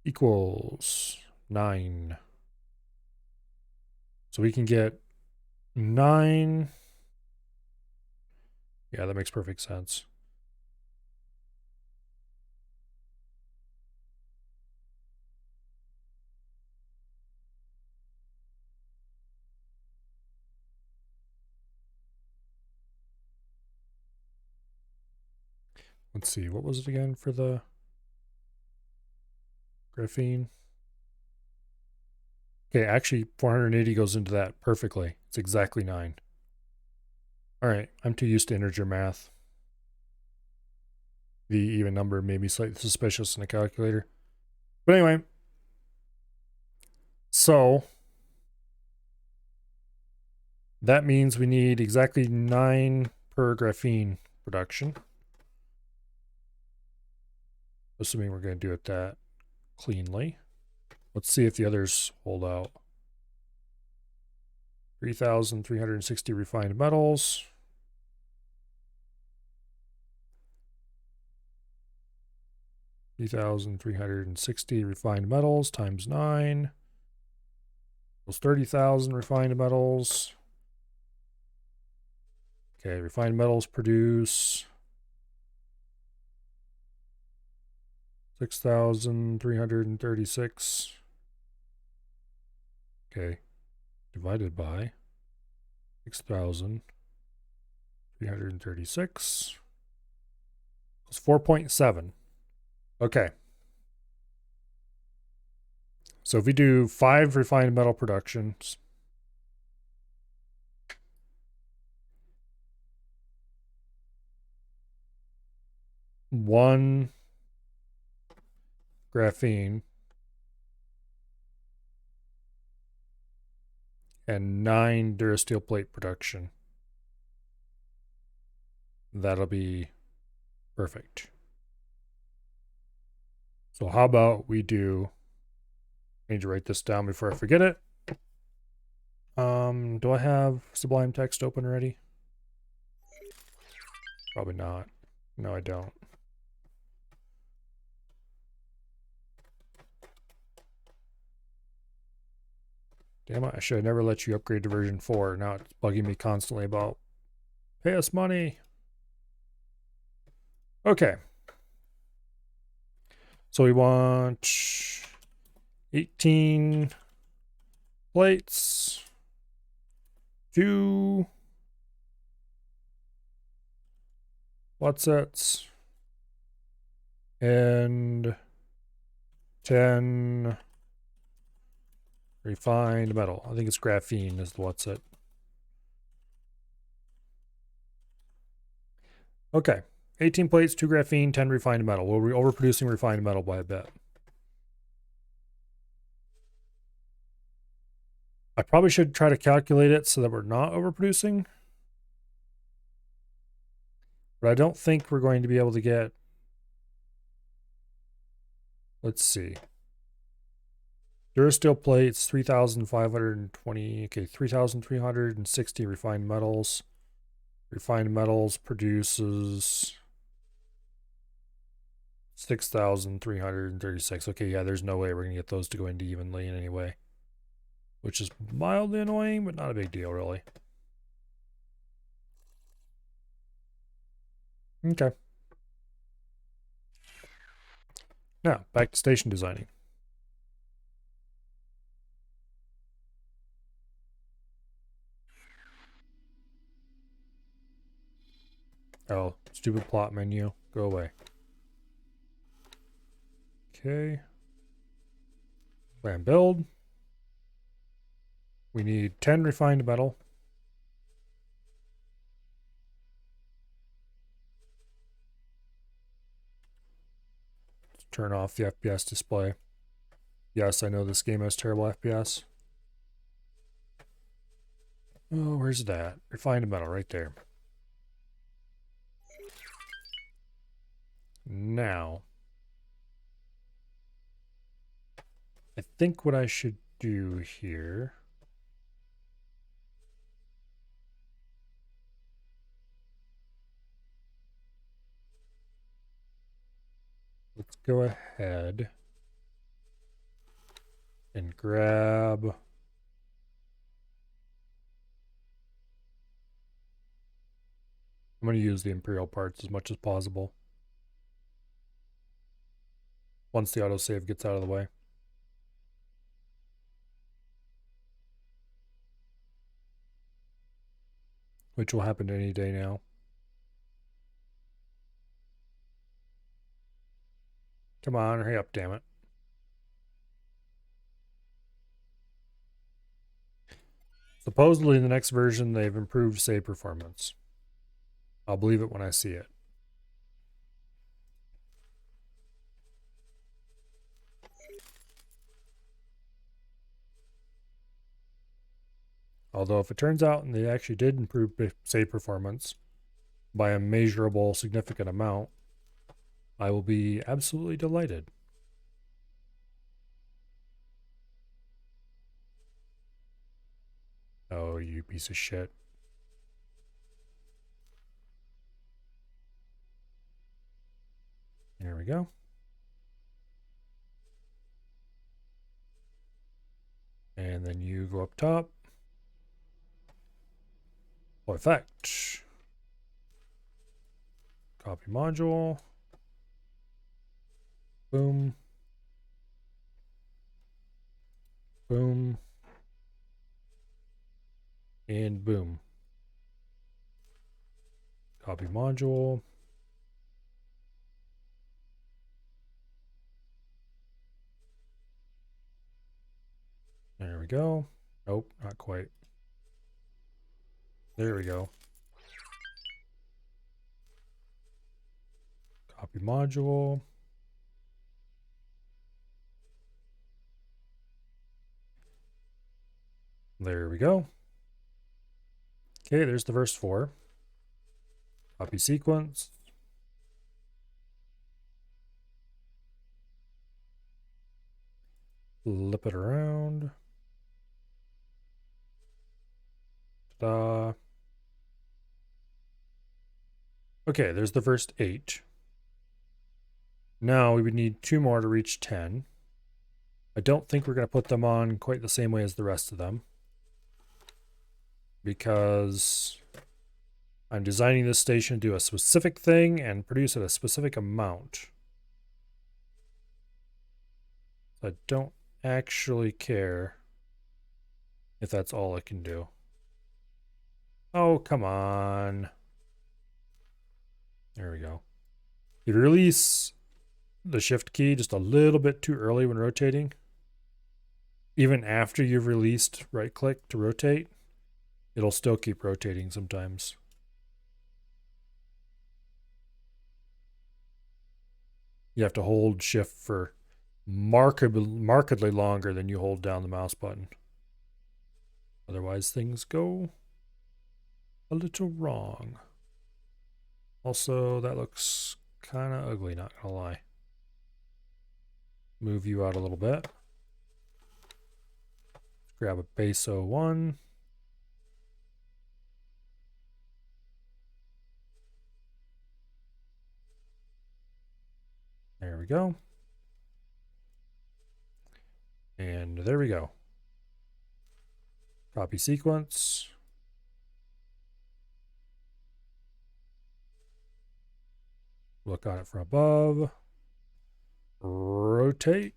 equals 9. So we can get 9. Yeah, that makes perfect sense. Let's see, what was it again for the graphene? Okay, actually 480 goes into that perfectly. It's exactly 9. All right, I'm too used to integer math. The even number made me slightly suspicious in a calculator. But anyway, so that means we need exactly 9 per graphene production. Assuming we're going to do it that cleanly. Let's see if the others hold out. 3,360 refined metals. $3,360 refined metals times 9 equals 30,000 refined metals. Okay, refined metals produce 6,336. Okay, divided by 6,336. 336. It's 4.7. Okay. So if we do 5 refined metal productions, one graphene, and 9 Durasteel plate production, that'll be perfect. So how about we do, I need to write this down before I forget it. Do I have Sublime Text open already? Probably not. No, I don't. Damn it, I should have never let you upgrade to version 4. Now it's bugging me constantly about pay us money. Okay. So we want 18 plates, 2 lot sets, and 10 refined metal. I think it's graphene is the what's it. Okay. 18 plates, 2 graphene, 10 refined metal. We're overproducing refined metal by a bit. I probably should try to calculate it so that we're not overproducing. But I don't think we're going to be able to get... Let's see. Durasteel plates, 3,520. Okay, 3,360 refined metals. Refined metals produces 6,336. Okay, yeah, there's no way we're going to get those to go into evenly in any way. Which is mildly annoying, but not a big deal, really. Okay. Now, back to station designing. Oh, stupid plot menu. Go away. Okay. Plan build. We need 10 refined metal. Let's turn off the FPS display. Yes, I know this game has terrible FPS. Oh, where's that? Refined metal right there. Now, I think what I should do here... Let's go ahead and grab... I'm going to use the Imperial parts as much as possible. Once the autosave gets out of the way. Which will happen any day now. Come on, hurry up, damn it. Supposedly in the next version they've improved save performance. I'll believe it when I see it. Although if it turns out and they actually did improve save performance by a measurable, significant amount, I will be absolutely delighted. Oh, you piece of shit. There we go. And then you go up top. Effect. Copy module. Boom. Boom. And boom. Copy module. There we go. Nope, not quite. There we go. Copy module. There we go. Okay, there's the first 4. Copy sequence. Flip it around. Ta-da. Okay, there's the first 8. Now we would need 2 more to reach 10. I don't think we're going to put them on quite the same way as the rest of them, because I'm designing this station to do a specific thing and produce at a specific amount. I don't actually care if that's all it can do. Oh, come on. There we go. You release the shift key just a little bit too early when rotating. Even after you've released right click to rotate, it'll still keep rotating sometimes. You have to hold shift for markedly longer than you hold down the mouse button. Otherwise things go a little wrong. Also, that looks kind of ugly, not gonna lie. Move you out a little bit. Grab a base 01. There we go. And there we go. Copy sequence. Look on it from above. Rotate.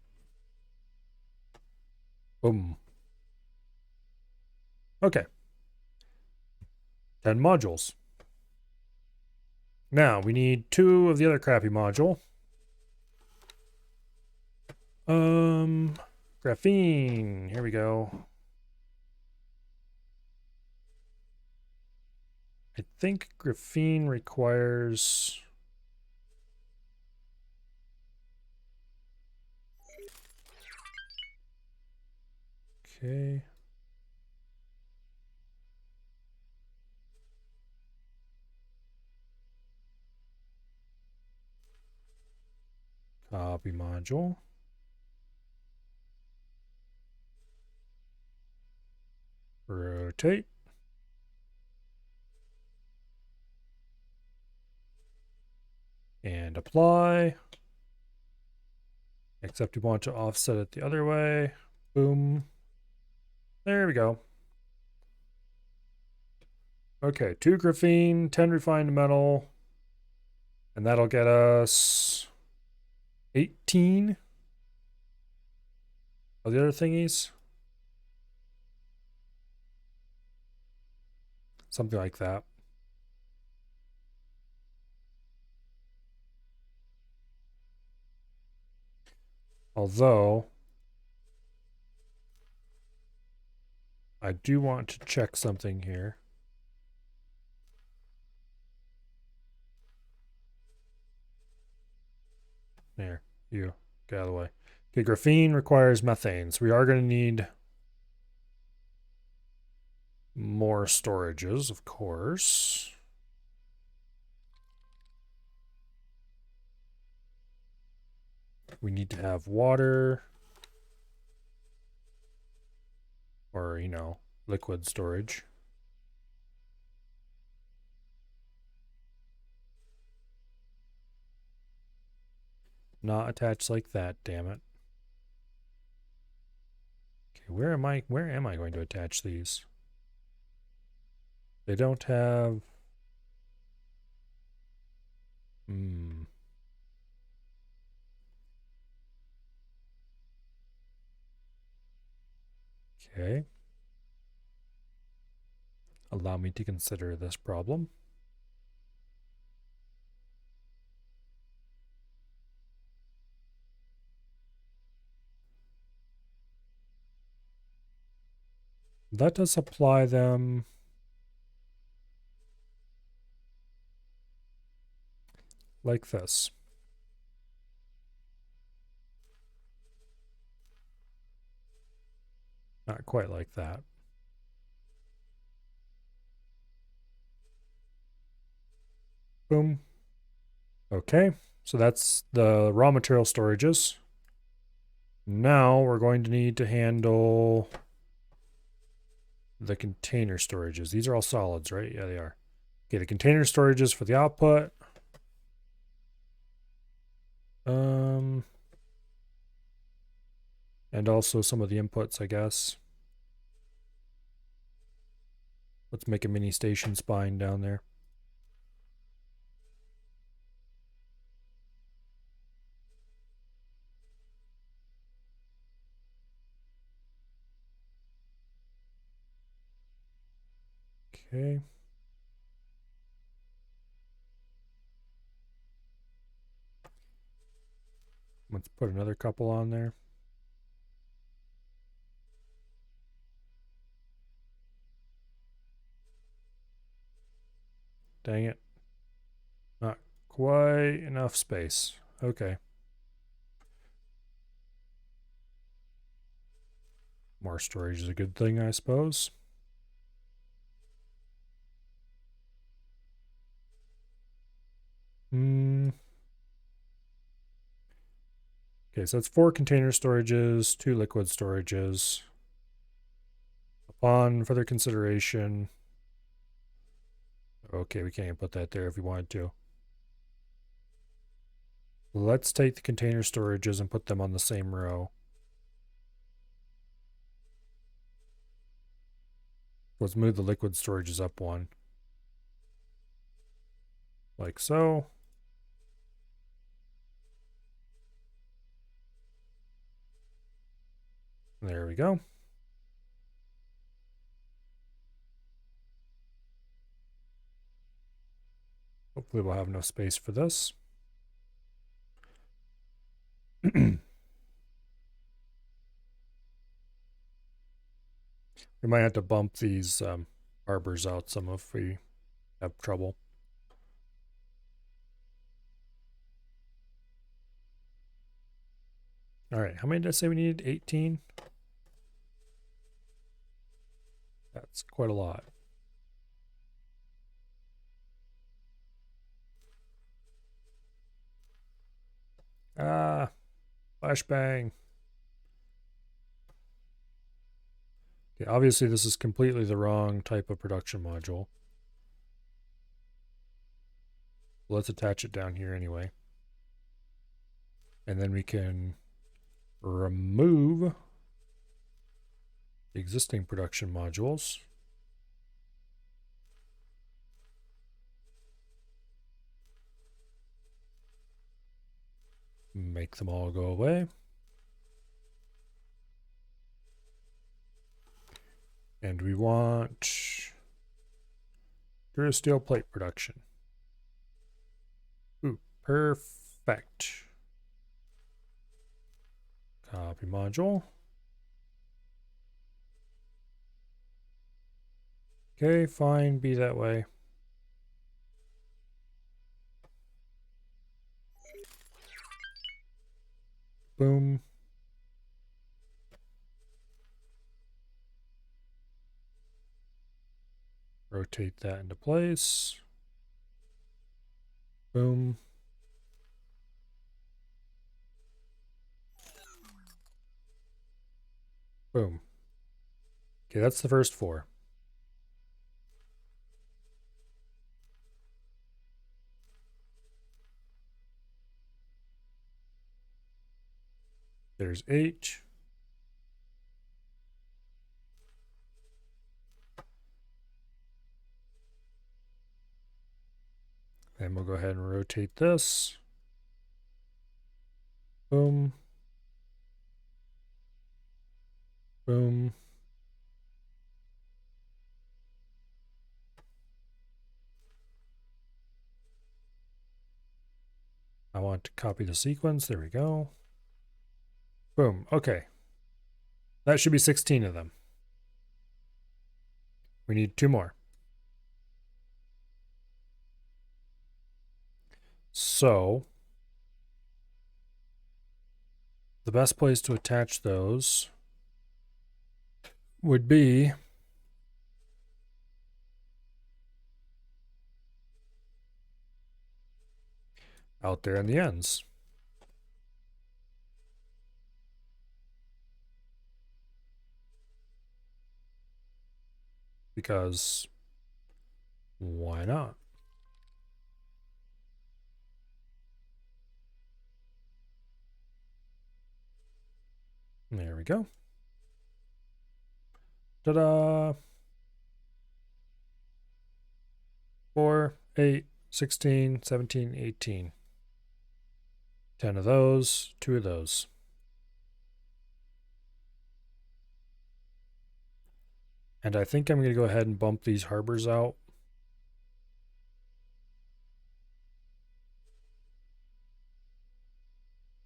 Boom. Okay. 10 modules. Now we need 2 of the other crappy module. Graphene. Here we go. I think graphene requires... Okay. Copy module. Rotate. And apply. Except we want to offset it the other way. Boom. There we go. Okay, 2 graphene, 10 refined metal. And that'll get us 18 of the other thingies. Something like that. Although, I do want to check something here. There, you get out of the way. Okay, graphene requires methane, so we are going to need more storages, of course. We need to have water, or, you know, liquid storage. Not attached like that, damn it. Okay, where am I going to attach these? They don't have... Okay. Allow me to consider this problem. Let us apply them like this. Not quite like that. Boom. Okay, so that's the raw material storages. Now we're going to need to handle the container storages. These are all solids, right? Yeah, they are. Okay, the container storages for the output. And also some of the inputs, I guess. Let's make a mini station spine down there. Okay. Let's put another couple on there. Dang it. Not quite enough space. Okay. More storage is a good thing, I suppose. Okay, so that's 4 container storages, 2 liquid storages. Upon further consideration. Okay, we can't even put that there if we wanted to. Let's take the container storages and put them on the same row. Let's move the liquid storages up 1. Like so. There we go. Hopefully we'll have enough space for this. We might have to bump these arbors out some if we have trouble. All right, how many did I say we needed? 18? That's quite a lot. Ah, flashbang. Okay, obviously this is completely the wrong type of production module. Let's attach it down here anyway. And then we can remove the existing production modules. Make them all go away. And we want Durasteel plate production. Ooh, perfect. Copy module. Okay, fine, be that way. Boom. Rotate that into place. Boom. Boom. Okay, that's the first 4. There's 8. And we'll go ahead and rotate this. Boom. Boom. I want to copy the sequence. There we go. Boom. Okay. That should be 16 of them. We need 2 more. So, the best place to attach those would be out there in the ends. Because why not? There we go. Ta-da! 4, 8, 16, 17, 18. 10 of those, 2 of those. And I think I'm going to go ahead and bump these harbors out.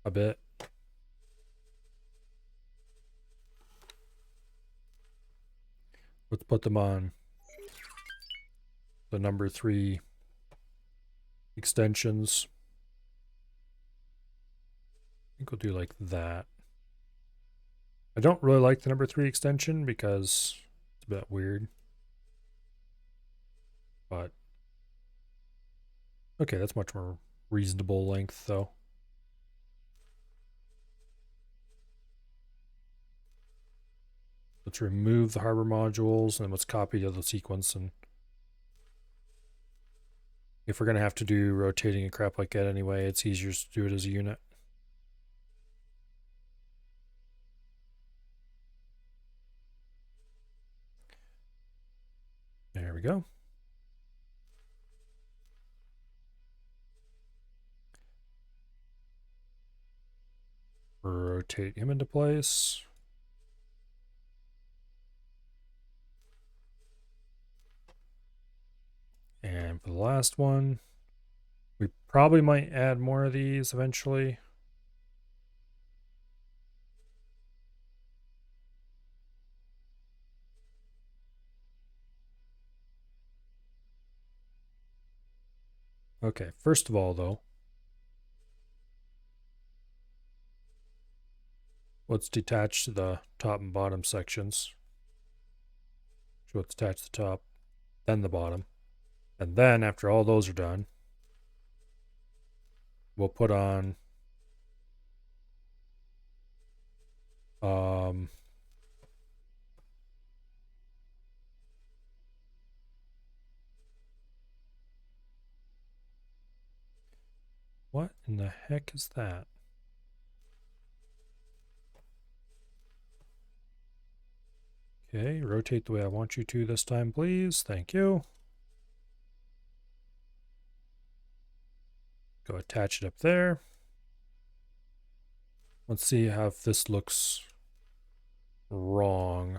A bit. Let's put them on the number 3 extensions. I think we'll do like that. I don't really like the number 3 extension because it's a bit weird. But okay, that's much more reasonable length though. Let's remove the harbor modules and let's copy the other sequence. And if we're going to have to do rotating and crap like that anyway, it's easier to do it as a unit. There we go. Rotate him into place. And for the last one, we probably might add more of these eventually. Okay, first of all though, let's detach the top and bottom sections. So let's attach the top, then the bottom. And then after all those are done, we'll put on what in the heck is that? Okay, rotate the way I want you to this time, please. Thank you. Go attach it up there. Let's see how if this looks wrong.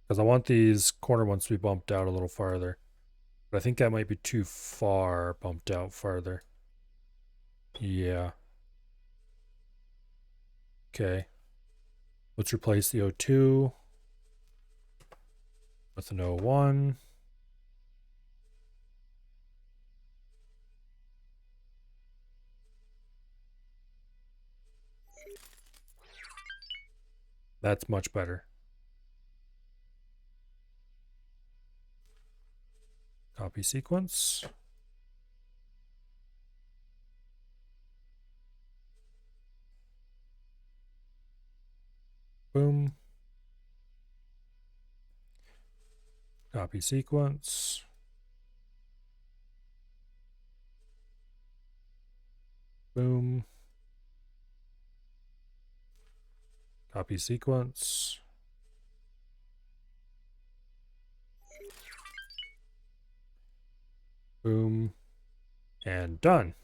Because I want these corner ones to be bumped out a little farther. But I think that might be too far bumped out farther. Yeah. Okay. Let's replace the O2 with an O1. That's much better. Copy sequence. Boom. Copy sequence. Boom. Copy sequence. Boom. And done.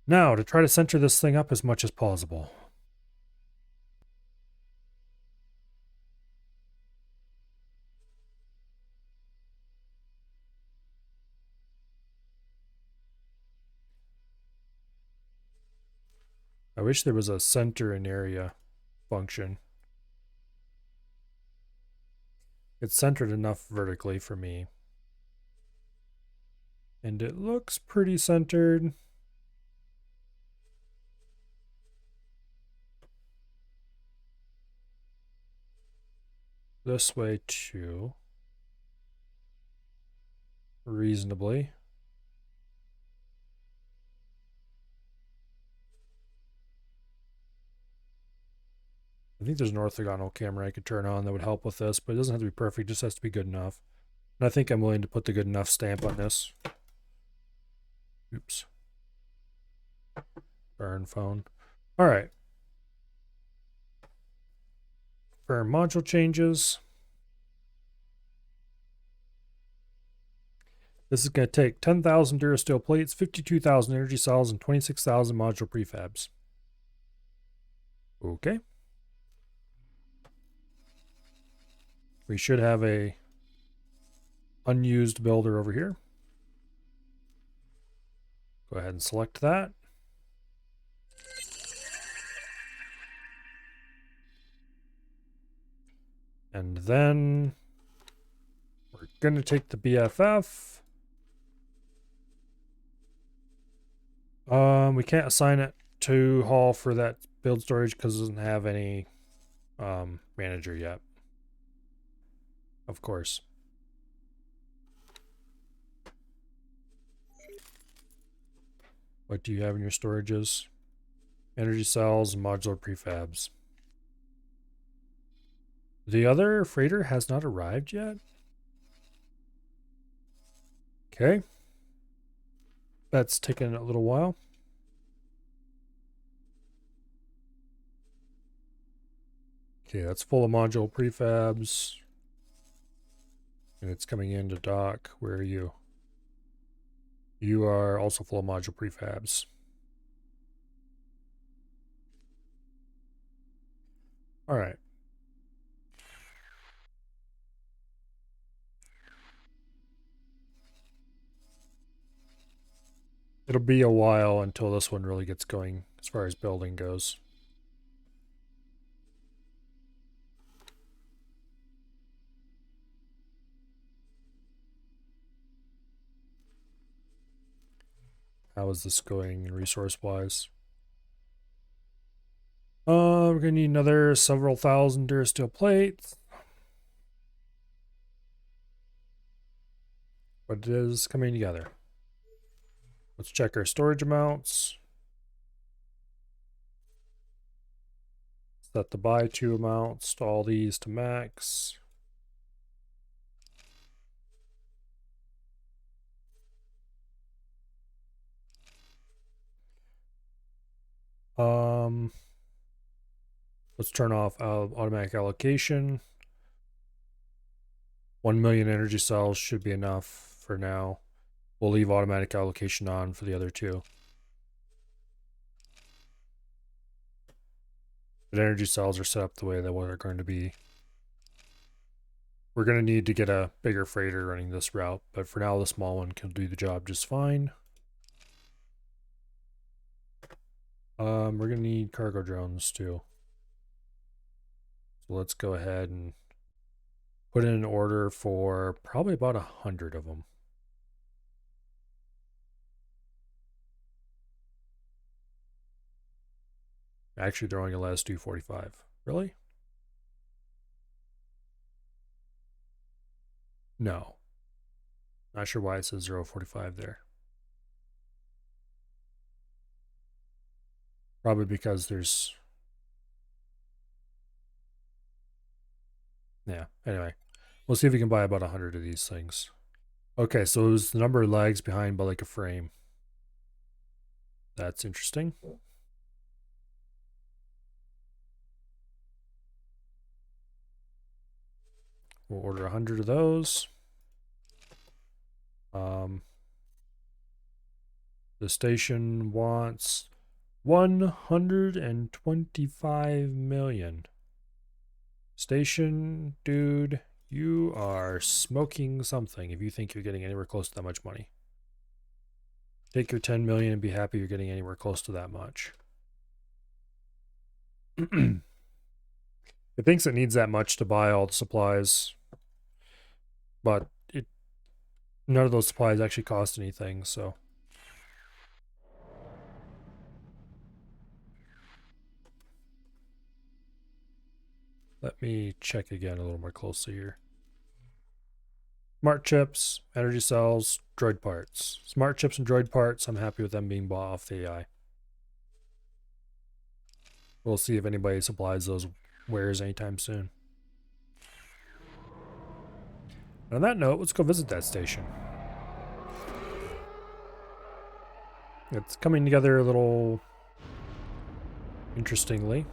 Now to try to center this thing up as much as possible. I wish there was a center in area function. It's centered enough vertically for me. And it looks pretty centered. This way too. Reasonably. I think there's an orthogonal camera I could turn on that would help with this, but it doesn't have to be perfect, it just has to be good enough. And I think I'm willing to put the good enough stamp on this. Oops. Burn phone. Alright. For module changes. This is going to take 10,000 Durasteel plates, 52,000 energy cells, and 26,000 module prefabs. Okay. We should have a unused builder over here. Go ahead and select that. And then we're going to take the BFF. We can't assign it to Hall for that build storage because it doesn't have any manager yet. Of course. What do you have in your storages? Energy cells and modular prefabs. The other freighter has not arrived yet? Okay. That's taken a little while. Okay, that's full of module prefabs. And it's coming in to dock. Where are you? You are also full of module prefabs. All right. It'll be a while until this one really gets going as far as building goes. How is this going resource-wise? We're gonna need another several thousand Durasteel plates. But it is coming together. Let's check our storage amounts. Set the buy to amounts to all these to max. Let's turn off automatic allocation. 1 million energy cells should be enough for now. We'll leave automatic allocation on for the other two. But energy cells are set up the way that they're going to be. We're going to need to get a bigger freighter running this route, but for now the small one can do the job just fine. We're going to need cargo drones too. So let's go ahead and put in an order for probably about 100 of them. Actually, they're only going to let us do 45. Really? No. Not sure why it says 0.45 there. Probably because there's... Yeah, anyway. We'll see if we can buy about 100 of these things. Okay, so it was the number of legs behind by like a frame. That's interesting. We'll order 100 of those. The station wants 125 million. Station, dude, you are smoking something if you think you're getting anywhere close to that much money. Take your 10 million and be happy you're getting anywhere close to that much. It thinks it needs that much to buy all the supplies. but none of those supplies actually cost anything, so. Let me check again a little more closely here. Smart chips, energy cells, droid parts. Smart chips and droid parts, I'm happy with them being bought off the AI. We'll see if anybody supplies those wares anytime soon. And on that note, let's go visit that station. It's coming together a little interestingly.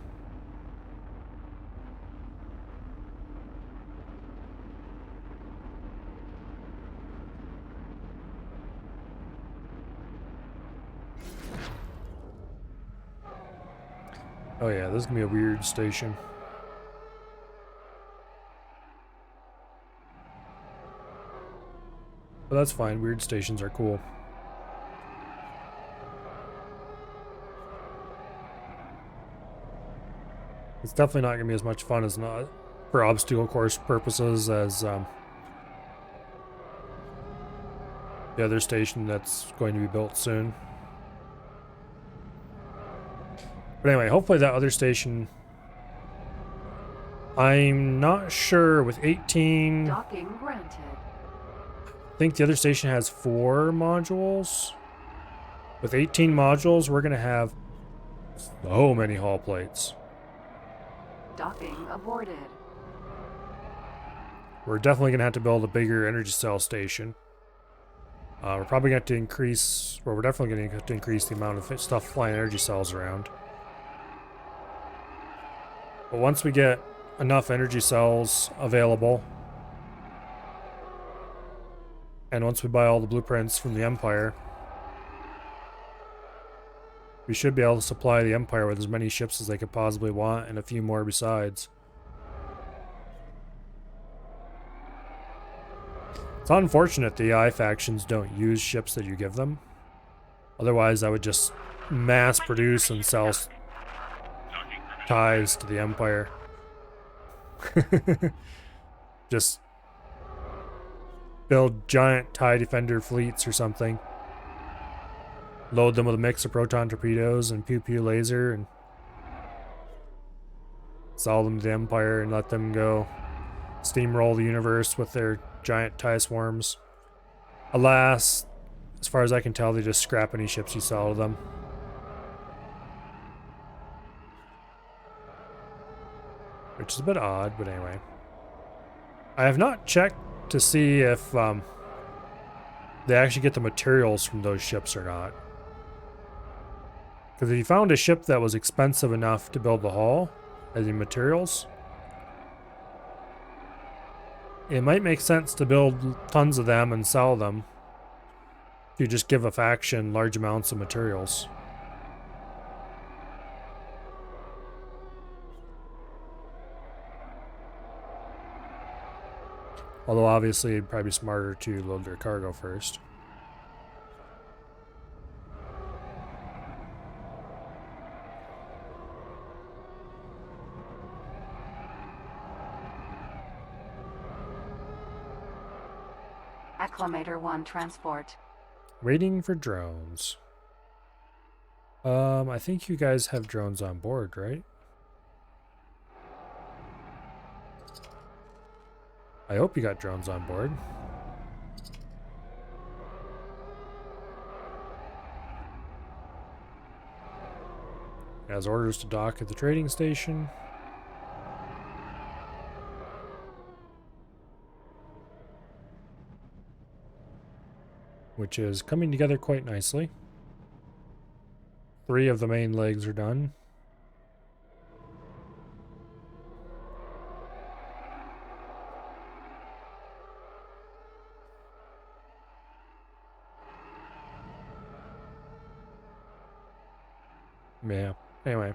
Oh yeah, this is gonna be a weird station. But that's fine, weird stations are cool. It's definitely not gonna be as much fun as not for obstacle course purposes as the other station that's going to be built soon. But anyway, hopefully that other station, I'm not sure with 18, Docking granted. I think the other station has 4 modules. With 18 modules, we're going to have so many hull plates. Docking aborted. We're definitely going to have to build a bigger energy cell station. We're probably going to have to increase, well, we're definitely going to have to increase the amount of stuff flying energy cells around. But once we get enough energy cells available, and once we buy all the blueprints from the Empire, we should be able to supply the Empire with as many ships as they could possibly want, and a few more besides. It's unfortunate the AI factions don't use ships that you give them. Otherwise, I would just mass produce and sell ties to the Empire. Just build giant TIE Defender fleets or something. Load them with a mix of proton torpedoes and pew pew laser and sell them to the Empire and let them go steamroll the universe with their giant TIE swarms. Alas, as far as I can tell, they just scrap any ships you sell to them. Which is a bit odd, but anyway. I have not checked to see if they actually get the materials from those ships or not. Because if you found a ship that was expensive enough to build the hull, as in materials, it might make sense to build tons of them and sell them. If you just give a faction large amounts of materials. Although obviously it'd probably be smarter to load their cargo first. Acclamator 1 transport. Waiting for drones. I think you guys have drones on board, right? I hope you got drones on board. It has orders to dock at the trading station. Which is coming together quite nicely. 3 of the main legs are done. Yeah, anyway.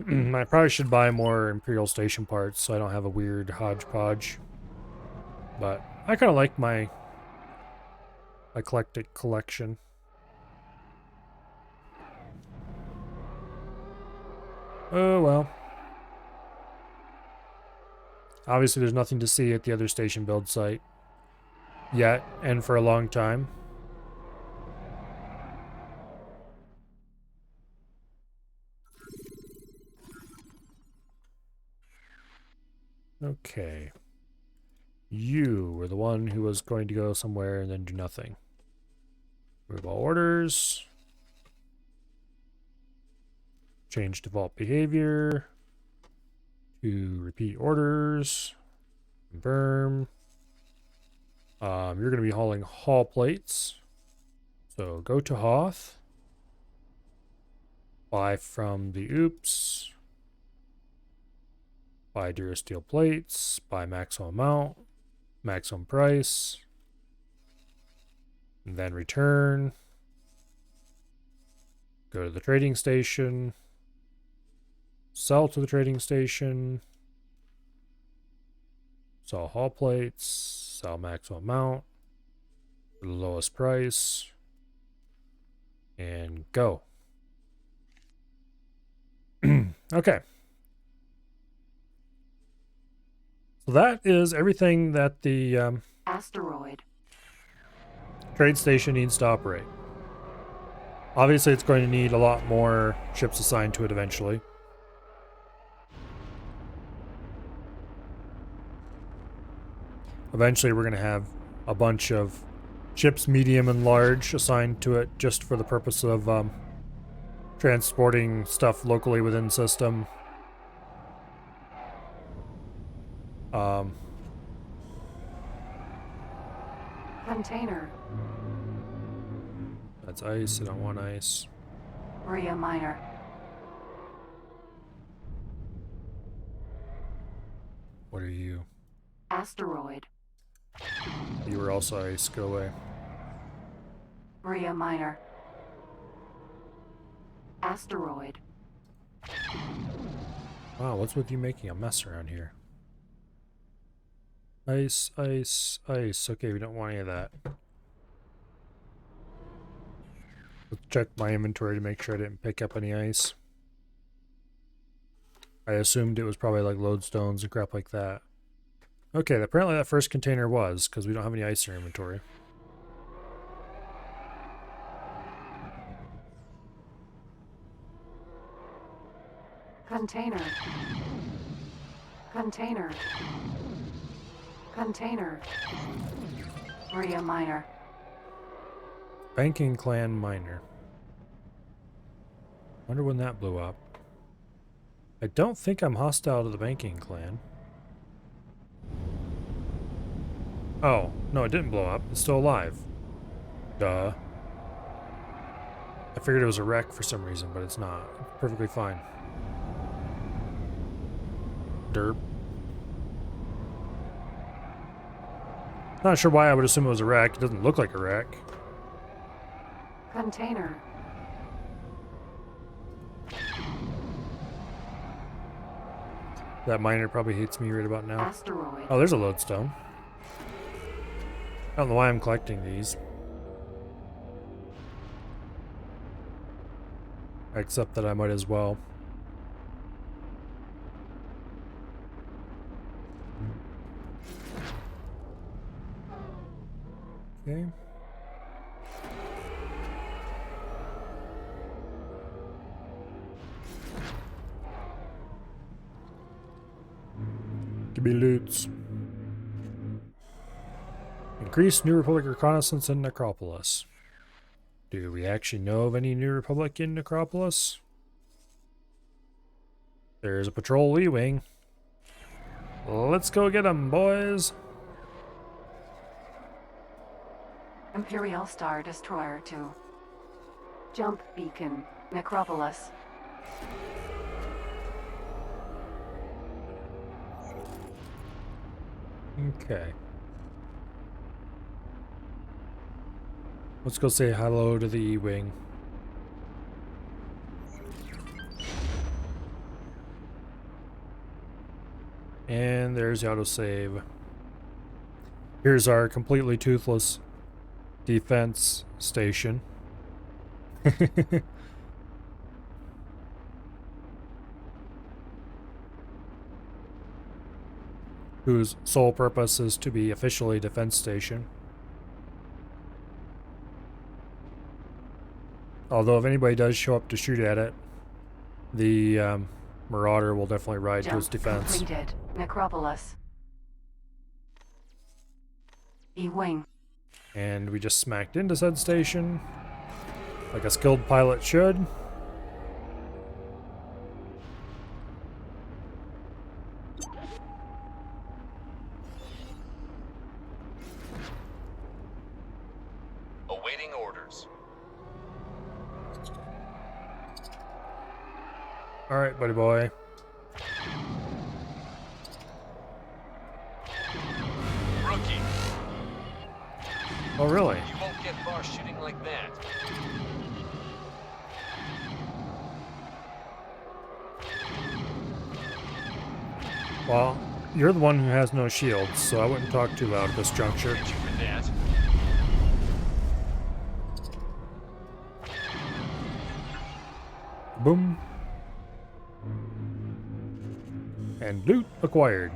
I probably should buy more Imperial Station parts so I don't have a weird hodgepodge. But I kind of like my eclectic collection. Oh well. Obviously, there's nothing to see at the other station build site yet, and for a long time. Okay. You were the one who was going to go somewhere and then do nothing. Move all orders. Change default behavior. To repeat orders. Confirm. You're going to be hauling haul plates. So go to Hoth. Buy from the Oops. Buy Durasteel plates. Buy maximum amount. Maximum price. And then return. Go to the trading station. Sell to the trading station. Sell haul plates. Sell maximum amount. For the lowest price. And go. Okay. So that is everything that the Asteroid. trade station needs to operate. Obviously, it's going to need a lot more ships assigned to it eventually. Eventually, we're going to have a bunch of ships, medium and large, assigned to it just for the purpose of transporting stuff locally within system. Container. That's ice. I don't want ice. Rhea Minor. What are you? Asteroid. You were also ice. Go away. Rhea Minor. Asteroid. Wow, what's with you making a mess around here? Ice, ice, ice. Okay, we don't want any of that. Let's check my inventory to make sure I didn't pick up any ice. I assumed it was probably like lodestones and crap like that. Okay, apparently that first container was, because we don't have any ice in our inventory. Container. Container. Container. Rhea Minor. Banking Clan Miner. Wonder when that blew up. I don't think I'm hostile to the Banking Clan. Oh, no, it didn't blow up. It's still alive. Duh. I figured it was a wreck for some reason, but it's not. It's perfectly fine. Derp. Not sure why I would assume it was a wreck. It doesn't look like a wreck. Container. That miner probably hates me right about now. Asteroid. Oh, there's a lodestone. I don't know why I'm collecting these. Except that I might as well. Okay. Give me loots. Increase New Republic reconnaissance in Necropolis. Do we actually know of any New Republic in Necropolis? There's a patrol E-Wing. Let's go get them, boys. Imperial Star Destroyer 2. Jump Beacon. Necropolis. Okay. Let's go say hello to the E-Wing. And there's the autosave. Here's our completely toothless defense station. whose sole purpose is to be officially a defense station. Although if anybody does show up to shoot at it, the Marauder will definitely ride to its Jump defense. completed. Necropolis. E-wing. And we just smacked into said station, like a skilled pilot should. Awaiting orders. Alright, buddy boy. Rookie, Oh, really? you won't get far shooting like that. Well, you're the one who has no shields, so I wouldn't talk too loud at this juncture. Get you for that. Boom. And loot acquired.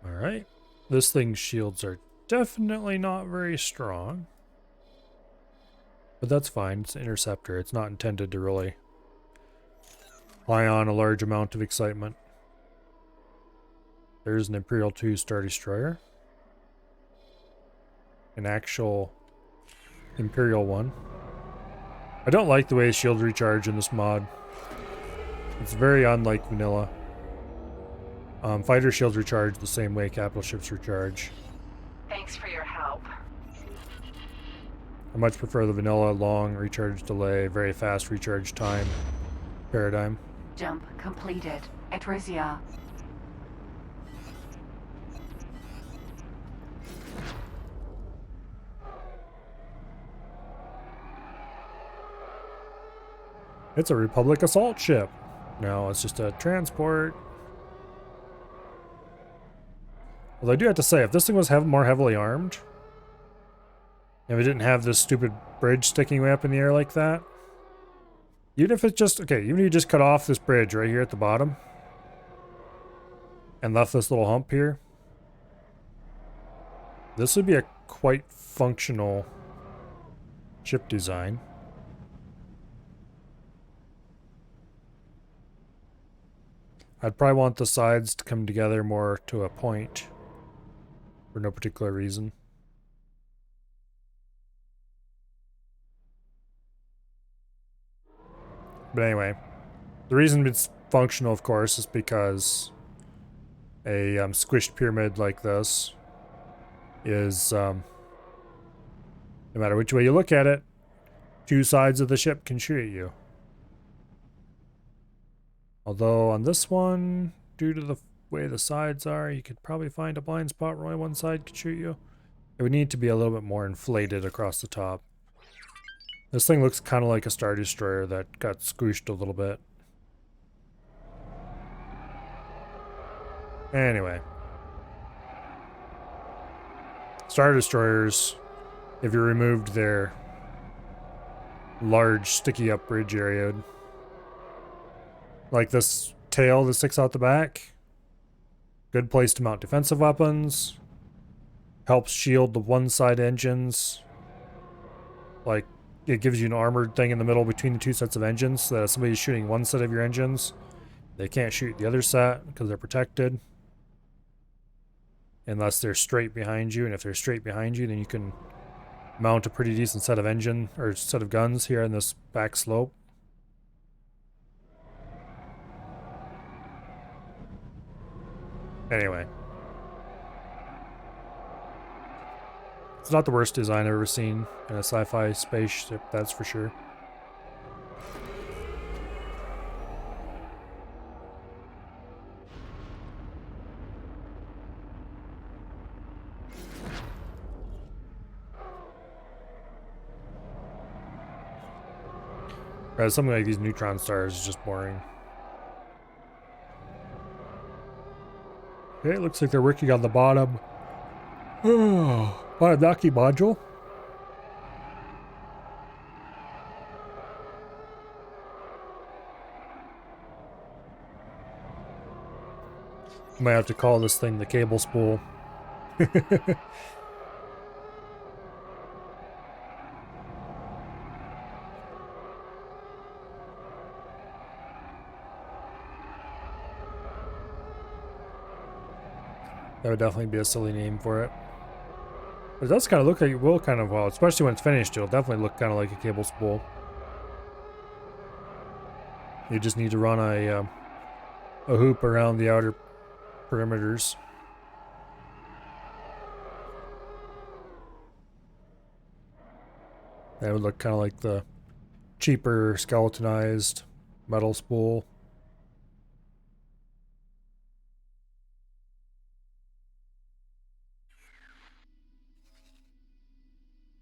Alright. This thing's shields are definitely not very strong. But that's fine. It's an interceptor. It's not intended to really rely on a large amount of excitement. There's an Imperial 2 Star Destroyer. An actual Imperial 1. I don't like the way shields recharge in this mod. It's very unlike vanilla. Fighter shields recharge the same way capital ships recharge. Thanks for your help. I much prefer the vanilla long recharge delay, very fast recharge time paradigm. Jump completed. Etrisia. It's a Republic assault ship. No, it's just a transport. Although I do have to say, if this thing was more heavily armed, and we didn't have this stupid bridge sticking way up in the air like that, even if it's just, okay, even if you just cut off this bridge right here at the bottom, and left this little hump here, this would be a quite functional ship design. I'd probably want the sides to come together more to a point for no particular reason. But anyway, the reason it's functional, of course, is because a squished pyramid like this is, no matter which way you look at it, two sides of the ship can shoot at you. Although on this one, due to the way the sides are, you could probably find a blind spot where only one side could shoot you. It would need to be a little bit more inflated across the top. This thing looks kind of like a Star Destroyer that got squished a little bit. Anyway. Star Destroyers, if you removed their large sticky up bridge area, like this tail that sticks out the back, good place to mount defensive weapons, helps shield the one side engines, like it gives you an armored thing in the middle between the two sets of engines, so that if somebody's shooting one set of your engines, they can't shoot the other set because they're protected unless they're straight behind you. And if they're straight behind you, then you can mount a pretty decent set of engine or set of guns here in this back slope. Anyway, it's not the worst design I've ever seen in a sci-fi spaceship, that's for sure. Whereas something like these neutron stars is just boring. Okay, it looks like they're working on the bottom. Oh, Anunnaki module. Might have to call this thing the cable spool. That would definitely be a silly name for it. But it does kind of look like it will kind of, well, especially when it's finished, it'll definitely look kind of like a cable spool. You just need to run a hoop around the outer perimeters. That would look kind of like the cheaper skeletonized metal spool.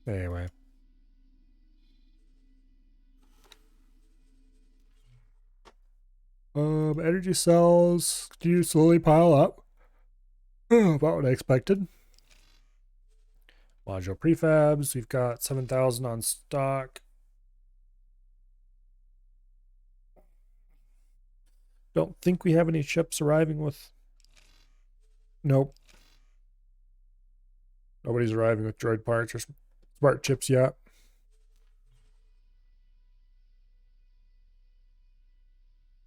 Anyway. Energy cells do slowly pile up. About what I expected. Module prefabs, we've got 7,000 on stock. Don't think we have any ships arriving with... Nope. Nobody's arriving with droid parts or smart chips yet.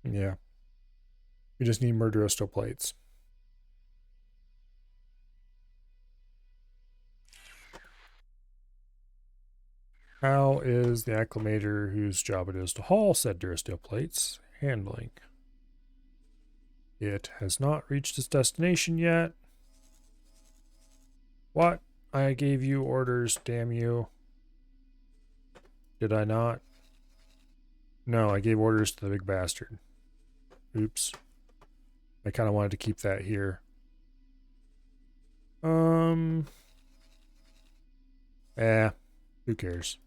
Yeah. We just need Murderisto plates. How is the acclimator whose job it is to haul said Durasteel plates handling? It has not reached its destination yet. What? I gave you orders, damn you. Did I not? No, I gave orders to the big bastard. Oops. I kind of wanted to keep that here. Who cares?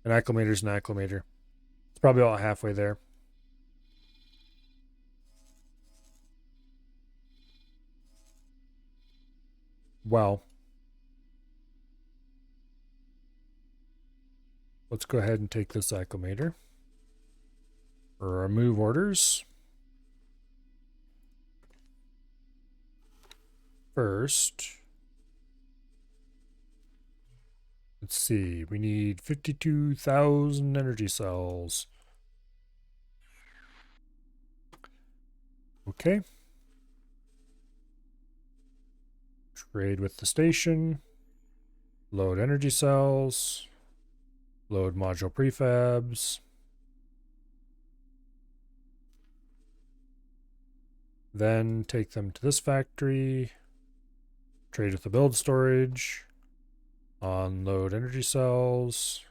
An acclimator's an acclimator. It's probably all halfway there. Well. Let's go ahead and take this acclimator. Remove orders. First, let's see, we need 52,000 energy cells. Okay. Trade with the station. Load energy cells. Load module prefabs. Then take them to this factory. Trade with the build storage. Unload energy cells.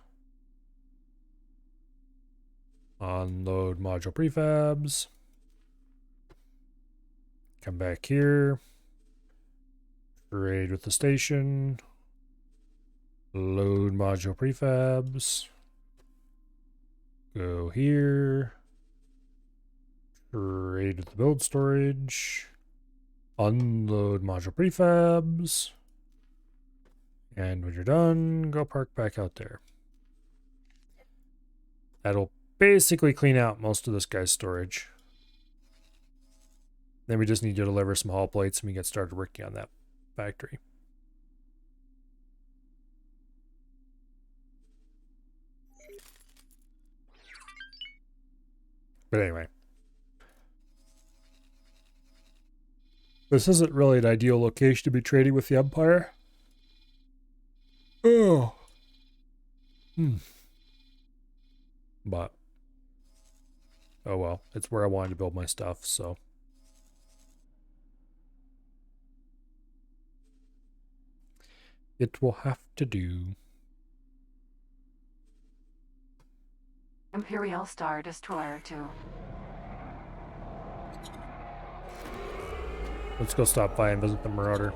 Unload module prefabs. Come back here. Trade with the station. Load module prefabs. Go here. Trade with the build storage. Unload module prefabs. And when you're done, go park back out there. That'll basically clean out most of this guy's storage. Then we just need to deliver some hull plates and we get started working on that factory. But anyway. This isn't really an ideal location to be trading with the Empire. Oh. But. Oh well, it's where I wanted to build my stuff, so. It will have to do. Imperial Star Destroyer 2. Let's go stop by and visit the Marauder.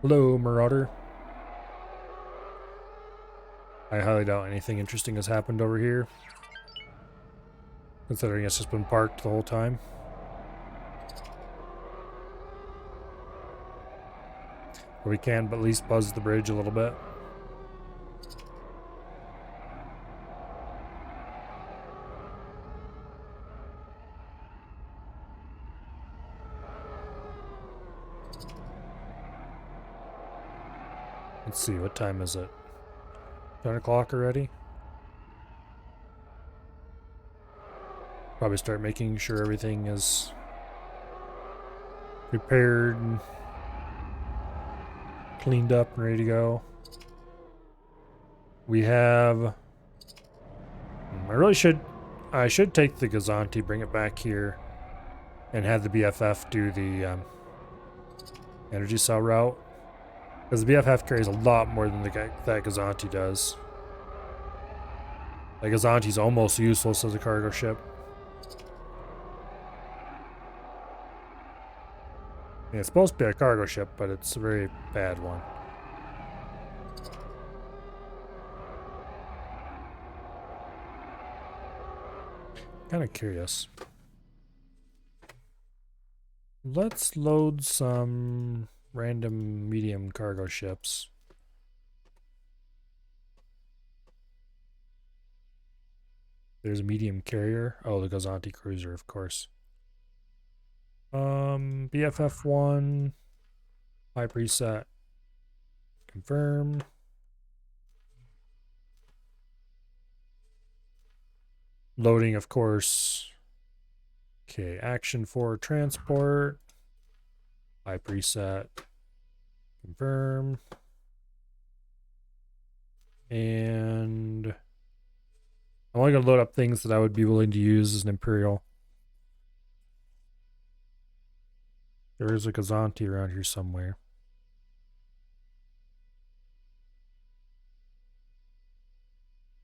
Hello, Marauder. I highly doubt anything interesting has happened over here, considering it's just been parked the whole time. We can, but at least buzz the bridge a little bit. Let's see, what time is it? 10 o'clock already? Probably start making sure everything is prepared and cleaned up and ready to go. We have... I should take the Gazanti, bring it back here, and have the BFF do the energy cell route. Because the BFF carries a lot more than that Gazanti does. Like, Gazanti's almost useless as a cargo ship. Yeah, it's supposed to be a cargo ship, but it's a very bad one. Kind of curious. Let's load some random medium cargo ships. There's a medium carrier. Oh, the Gazanti cruiser, of course. BFF1. High preset. Confirm. Loading, of course. Okay, action for transport. High preset. Confirm. And I'm only going to load up things that I would be willing to use as an Imperial. There is a Gazanti around here somewhere.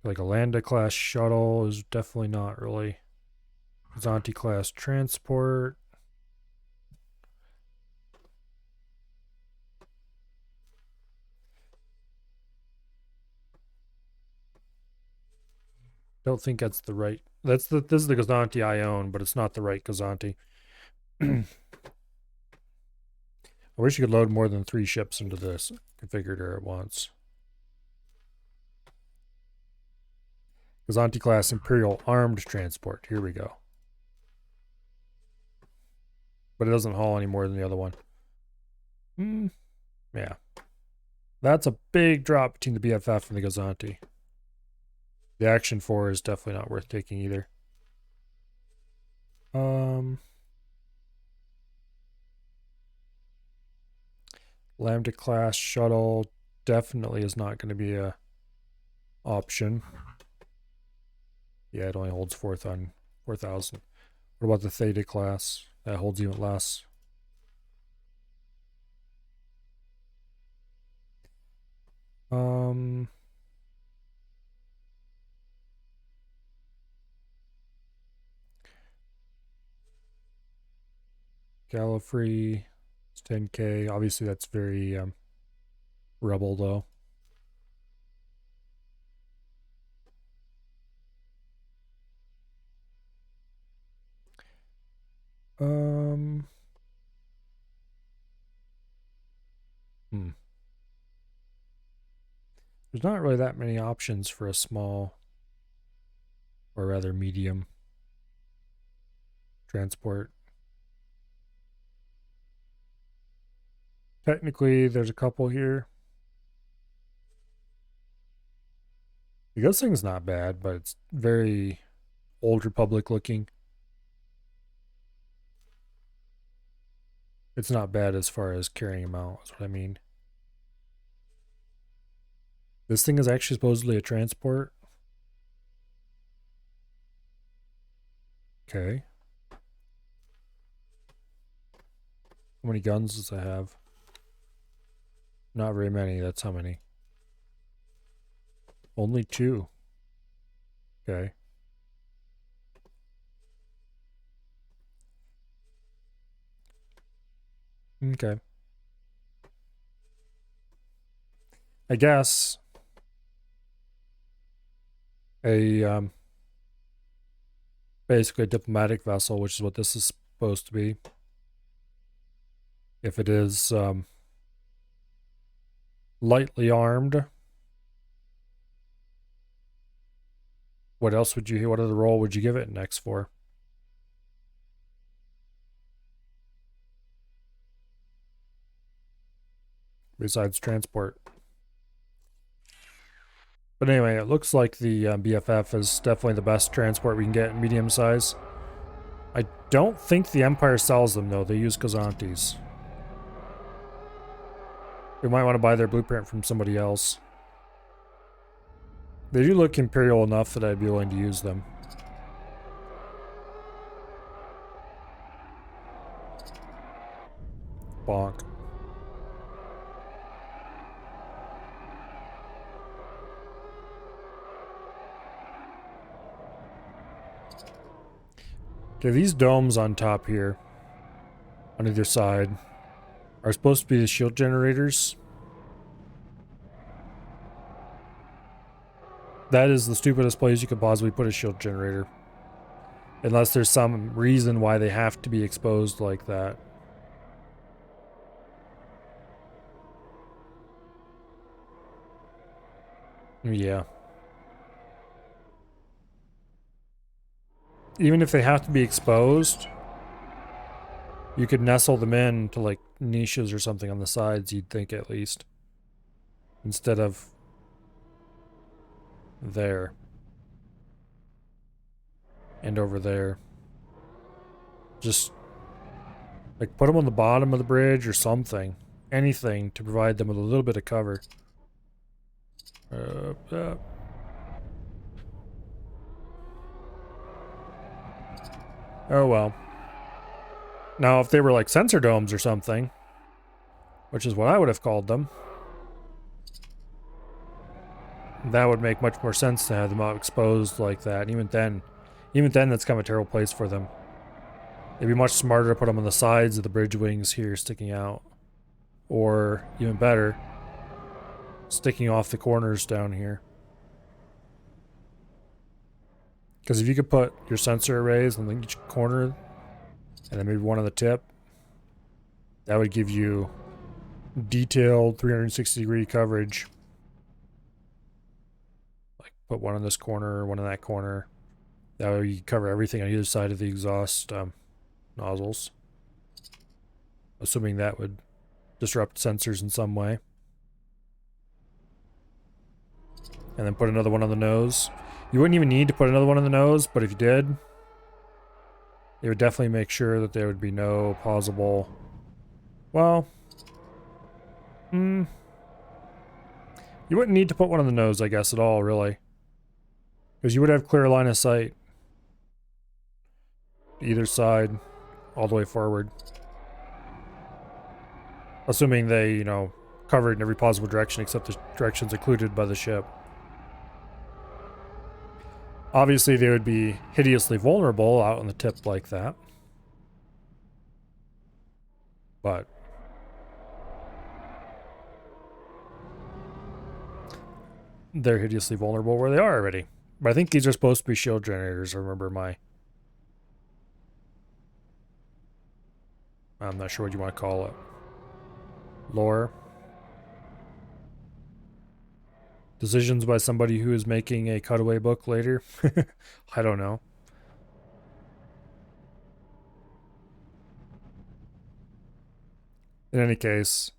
Like a Landa class shuttle is definitely not really. Gazanti class transport. Don't think that's the right. This is the Gazanti I own, but it's not the right Gazanti. I wish you could load more than 3 ships into this configurator at once. Gazanti class Imperial armed transport. Here we go. But it doesn't haul any more than the other one. Yeah. That's a big drop between the BFF and the Gazanti. The Action 4 is definitely not worth taking either. Lambda class shuttle definitely is not going to be a option. Yeah, it only holds 4,000. What about the Theta class? That holds even less. Gallifrey is 10K. Obviously, that's very rebel, though. There's not really that many options for a small, or rather medium, transport. Technically, there's a couple here. The Ghost thing's not bad, but it's very Old Republic looking. It's not bad as far as carrying them out, is what I mean. This thing is actually supposedly a transport. Okay. How many guns does it have? Not very many. That's how many. Only 2. Okay. Okay. I guess a basically a diplomatic vessel, which is what this is supposed to be. If it is Lightly armed. What else would you, what other role would you give it next for? Besides transport. But anyway, it looks like the BFF is definitely the best transport we can get in medium size. I don't think the Empire sells them though, they use Kazantes. We might want to buy their blueprint from somebody else. They do look Imperial enough that I'd be willing to use them. Bonk. Okay, these domes on top here, on either side, are supposed to be the shield generators. That is the stupidest place you could possibly put a shield generator. Unless there's some reason why they have to be exposed like that. Yeah. Even if they have to be exposed, you could nestle them in to like niches or something on the sides, you'd think at least. Instead of there. And over there. Just like put them on the bottom of the bridge or something. Anything to provide them with a little bit of cover. Oh well. Now if they were like sensor domes or something, which is what I would have called them, that would make much more sense to have them out exposed like that. And even then that's kind of a terrible place for them. It'd be much smarter to put them on the sides of the bridge wings here sticking out. Or, even better, sticking off the corners down here. Because if you could put your sensor arrays on each corner, and then maybe one on the tip, that would give you detailed 360-degree coverage. Like, put one on this corner, one in that corner. That way you cover everything on either side of the exhaust nozzles. Assuming that would disrupt sensors in some way. And then put another one on the nose. You wouldn't even need to put another one on the nose, but if you did, it would definitely make sure that there would be no plausible... Well... You wouldn't need to put one on the nose, I guess, at all, really. Because you would have clear line of sight. Either side, all the way forward. Assuming they, you know, covered in every possible direction except the directions included by the ship. Obviously, they would be hideously vulnerable out on the tip like that. But they're hideously vulnerable where they are already. But I think these are supposed to be shield generators, remember my... I'm not sure what you want to call it. Lore. Decisions by somebody who is making a cutaway book later. I don't know. In any case,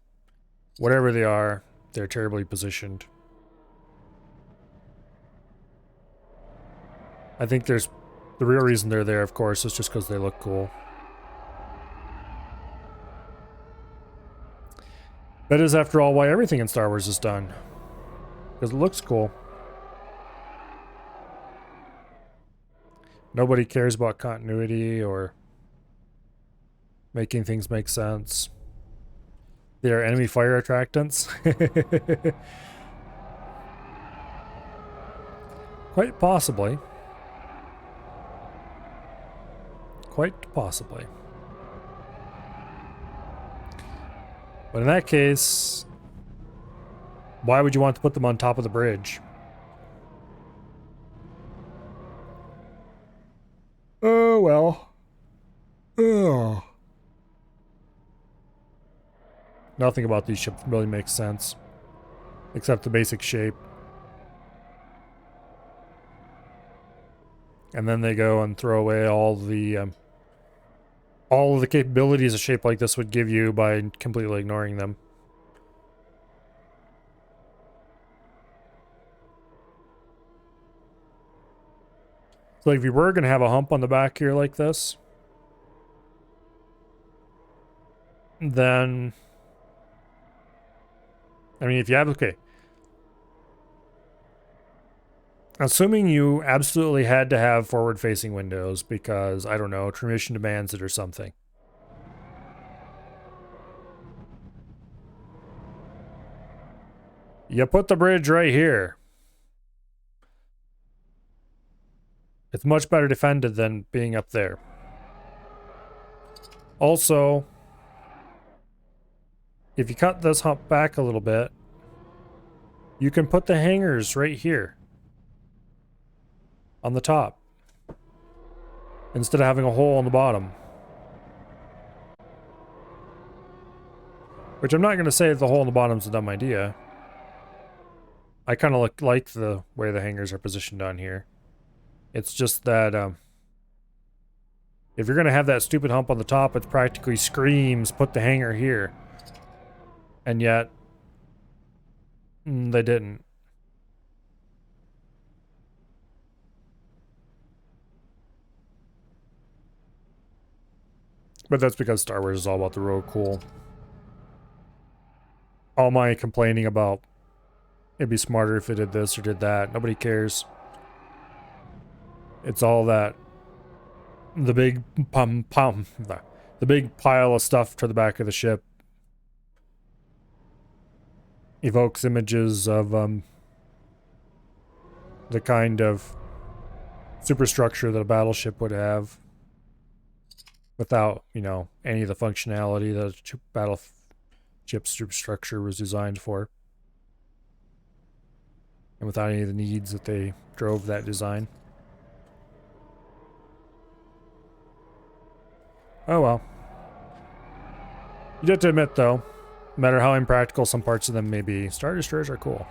whatever they are, they're terribly positioned. I think there's... The real reason they're there, of course, is just because they look cool. That is, after all, why everything in Star Wars is done. Because it looks cool. Nobody cares about continuity or making things make sense. They are enemy fire attractants. Quite possibly. Quite possibly. But in that case, why would you want to put them on top of the bridge? Oh, well. Oh. Nothing about these ships really makes sense. except the basic shape. And then they go and throw away all of the capabilities a shape like this would give you by completely ignoring them. So like if you were going to have a hump on the back here like this, then, I mean, if you have, okay, assuming you absolutely had to have forward-facing windows because, I don't know, tradition demands it or something. You put the bridge right here. It's much better defended than being up there. Also, if you cut this hump back a little bit, you can put the hangers right here on the top instead of having a hole on the bottom. Which I'm not going to say that the hole on the bottom is a dumb idea. I kind of like the way the hangers are positioned on here. It's just that if you're going to have that stupid hump on the top, it practically screams, put the hanger here. And yet, they didn't. But that's because Star Wars is all about the road cool. All my complaining about it'd be smarter if it did this or did that, nobody cares. It's all that the big the big pile of stuff to the back of the ship evokes images of the kind of superstructure that a battleship would have without, you know, any of the functionality that a battleship superstructure was designed for. And without any of the needs that they drove that design. Oh well. You have to admit, though, no matter how impractical some parts of them may be, Star Destroyers are cool.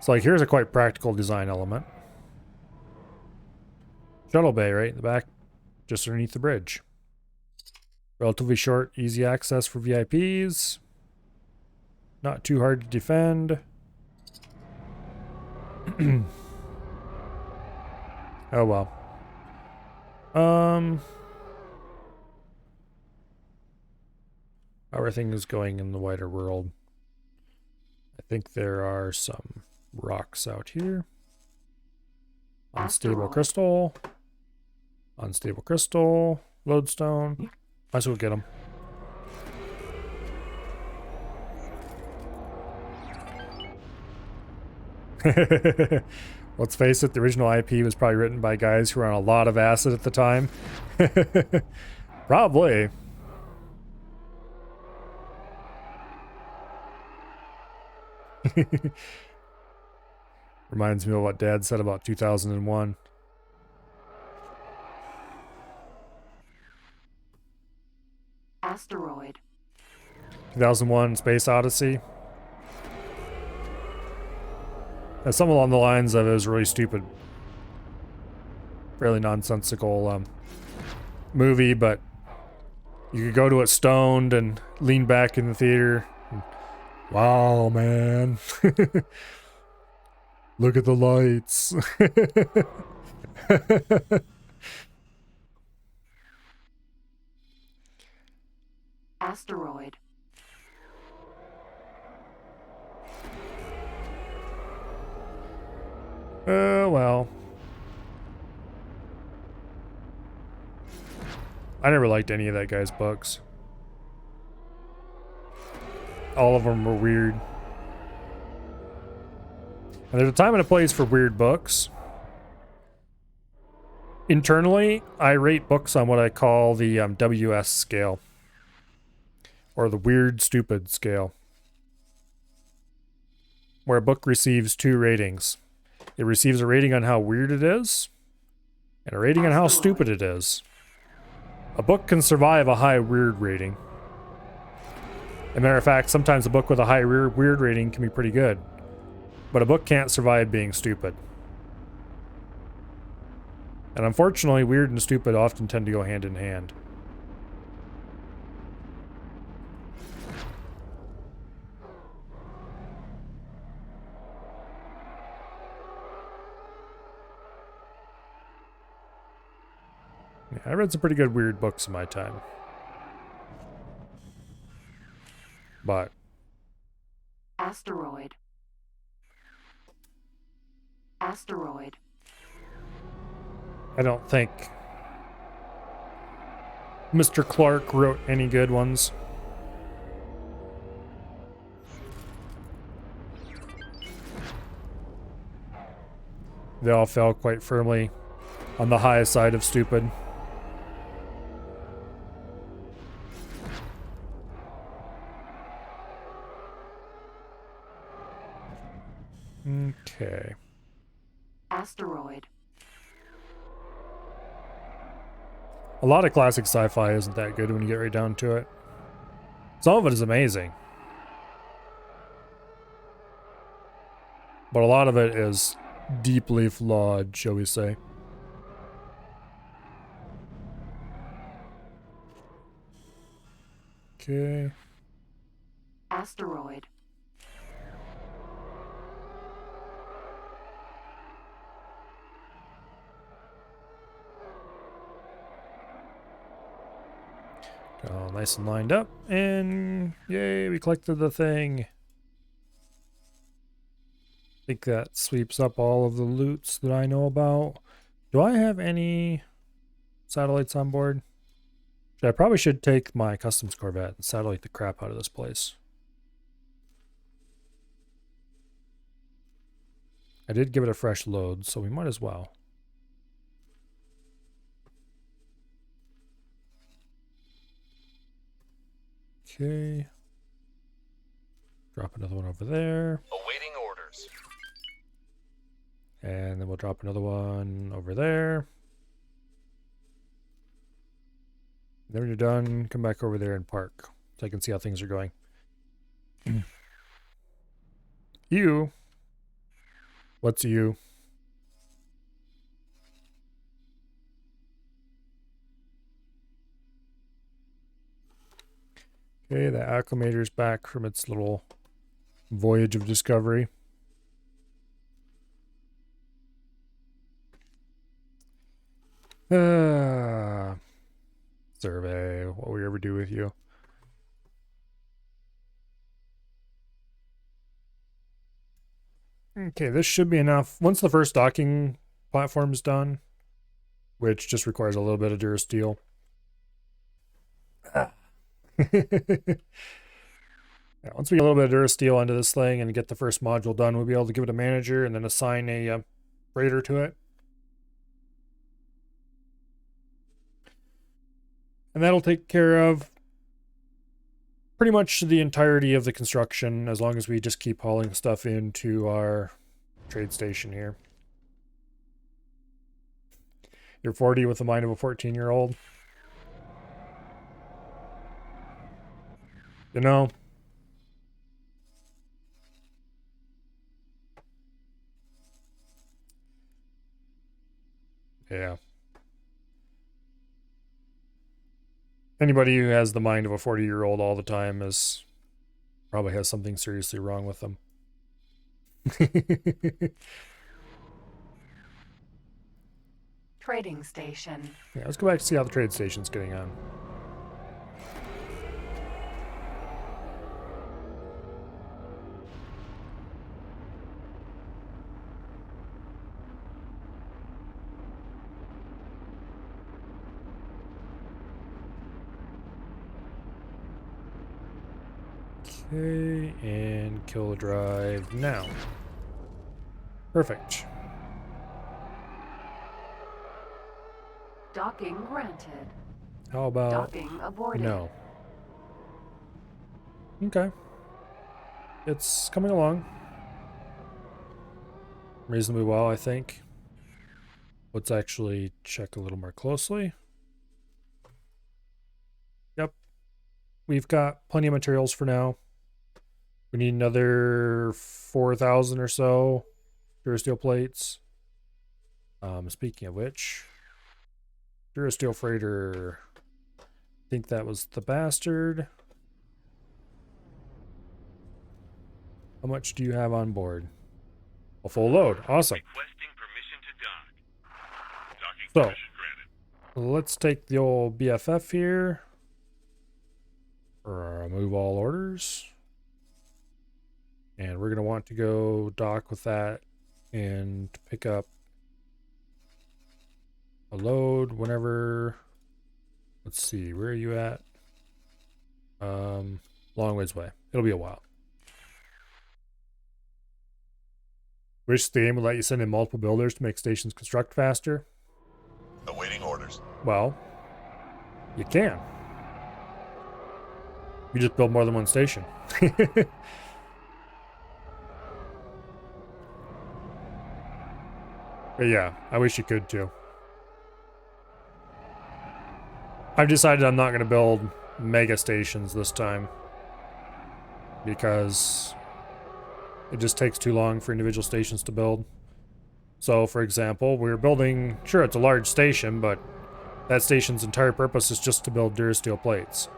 So, like, here's a quite practical design element. Shuttle bay, right in the back, just underneath the bridge. Relatively short, easy access for VIPs. Not too hard to defend. Oh well. How everything is going in the wider world. I think there are some rocks out here. Unstable Asteroid. crystal. Unstable crystal. Lodestone. Might as well get them. Let's face it, the original IP was probably written by guys who were on a lot of acid at the time. Probably. Reminds me of what Dad said about 2001. Asteroid. 2001 Space Odyssey. And some along the lines of it was really stupid, fairly nonsensical movie, but you could go to it stoned and lean back in the theater. And, wow, man. Look at the lights. Asteroid. Well. I never liked any of that guy's books. All of them were weird. And there's a time and a place for weird books. Internally, I rate books on what I call the WS scale. Or the weird, stupid scale. Where a book receives 2 ratings. It receives a rating on how weird it is, and a rating on how stupid it is. A book can survive a high weird rating. a matter of fact, sometimes a book with a high weird rating can be pretty good. But a book can't survive being stupid. And unfortunately, weird and stupid often tend to go hand in hand. Yeah, I read some pretty good weird books in my time. But Asteroid. Asteroid. I don't think Mr. Clark wrote any good ones. They all fell quite firmly on the high side of stupid. Okay. Asteroid. A lot of classic sci-fi isn't that good when you get right down to it. Some of it is amazing. But a lot of it is deeply flawed, shall we say. Okay. Asteroid. All nice and lined up, and yay, we collected the thing. I think that sweeps up all of the loots that I know about. Do I have any satellites on board? I probably should take my customs Corvette and satellite the crap out of this place. I did give it a fresh load, so we might as well. Okay. Drop another one over there. Awaiting orders. And then we'll drop another one over there. Then when you're done, come back over there and park so I can see how things are going. You. What's you? Okay, the acclimator's back from its little voyage of discovery. Survey, what will we ever do with you? Okay, this should be enough. Once the first docking platform's done, which just requires a little bit of Durasteel. Yeah, once we get a little bit of Durasteel onto this thing and get the first module done, we'll be able to give it a manager and then assign a freighter to it. And that'll take care of pretty much the entirety of the construction, as long as we just keep hauling stuff into our trade station here. You're 40 with the mind of a 14-year-old. You know, yeah. Anybody who has the mind of a 40-year-old all the time is probably has something seriously wrong with them. Trading station. Yeah, let's go back to see how the trade station's getting on. Okay, and kill the drive now. Perfect. Docking granted. How about Docking aborted. no? Okay. It's coming along reasonably well, I think. Let's actually check a little more closely. Yep. we've got plenty of materials for now. We need another 4,000 or so Durasteel plates. Speaking of which, Durasteel freighter, I think that was the bastard. How much do you have on board? A full load. Awesome. Requesting permission to dock. Docking So, permission granted. let's take the old BFF here. Remove all orders. And we're going to want to go dock with that and pick up a load whenever. Let's see, where are you at? Long ways away. It'll be a while. Wish the game would let you send in multiple builders to make stations construct faster. Awaiting orders. Well, you can. You just build more than one station. But yeah, I wish you could too. I've decided I'm not going to build mega stations this time because it just takes too long for individual stations to build. So, for example, we're building, sure, it's a large station, but that station's entire purpose is just to build Durasteel plates.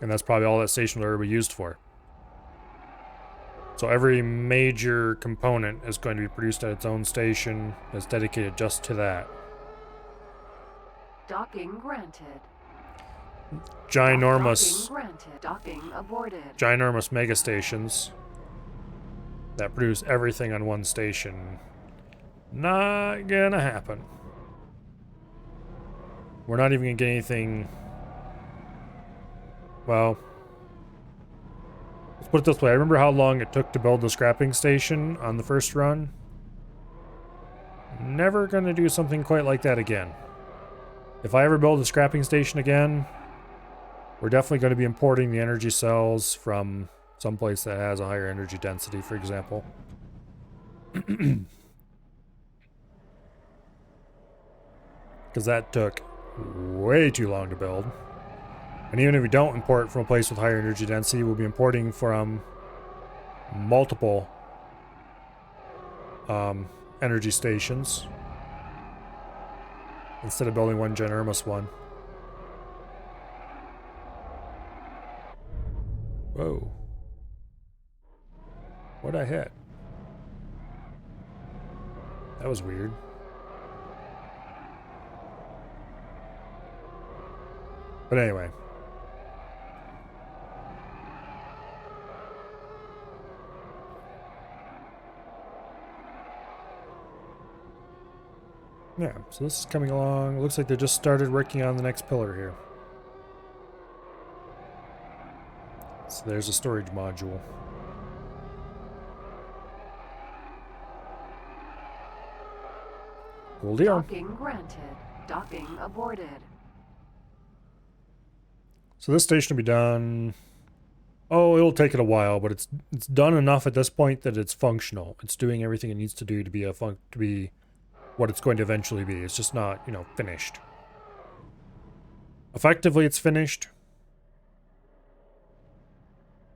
And that's probably all that station will ever be used for. So every major component is going to be produced at its own station that's dedicated just to that. Docking granted. Ginormous, Docking granted. Docking aborted. ginormous mega stations that produce everything on one station. Not gonna happen. We're not even gonna get anything. Well, let's put it this way. I remember how long it took to build the scrapping station on the first run. Never gonna do something quite like that again. If I ever build a scrapping station again, we're definitely going to be importing the energy cells from someplace that has a higher energy density, for example. Because that took way too long to build. And even if we don't import from a place with higher energy density, we'll be importing from multiple energy stations instead of building one ginormous one. Whoa. What'd I hit? That was weird. But anyway. Yeah, so this is coming along. It looks like they just started working on the next pillar here. So there's a storage module. Cool deal. Docking granted. Docking aborted. So this station will be done. Oh, it'll take it a while, but it's done enough at this point that it's functional. It's doing everything it needs to do to be what it's going to eventually be. It's just not, finished. Effectively, it's finished.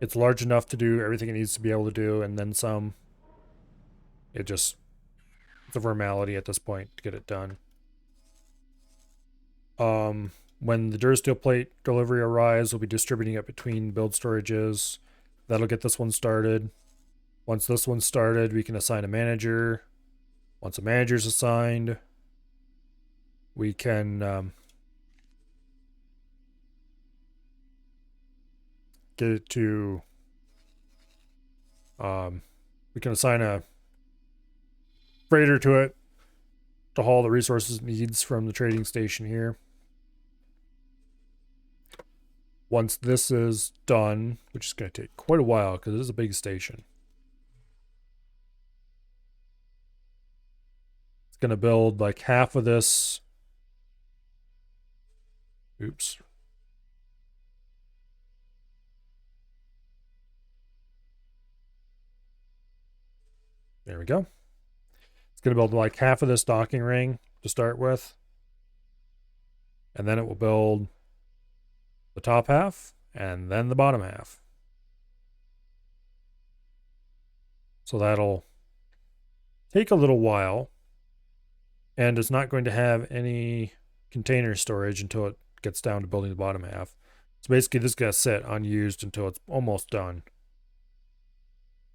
It's large enough to do everything it needs to be able to do, and then some. It's a formality at this point to get it done. When the Durasteel plate delivery arrives, we'll be distributing it between build storages. That'll get this one started. Once this one's started, we can assign a manager. Once a manager's assigned, we can get it to we can assign a freighter to it to haul the resources it needs from the trading station here. Once this is done, which is going to take quite a while because it is a big station, it's going to build like half of this. Oops. There we go. It's going to build like half of this docking ring to start with. And then it will build the top half and then the bottom half. So that'll take a little while. And it's not going to have any container storage until it gets down to building the bottom half. So basically this is going to sit unused until it's almost done.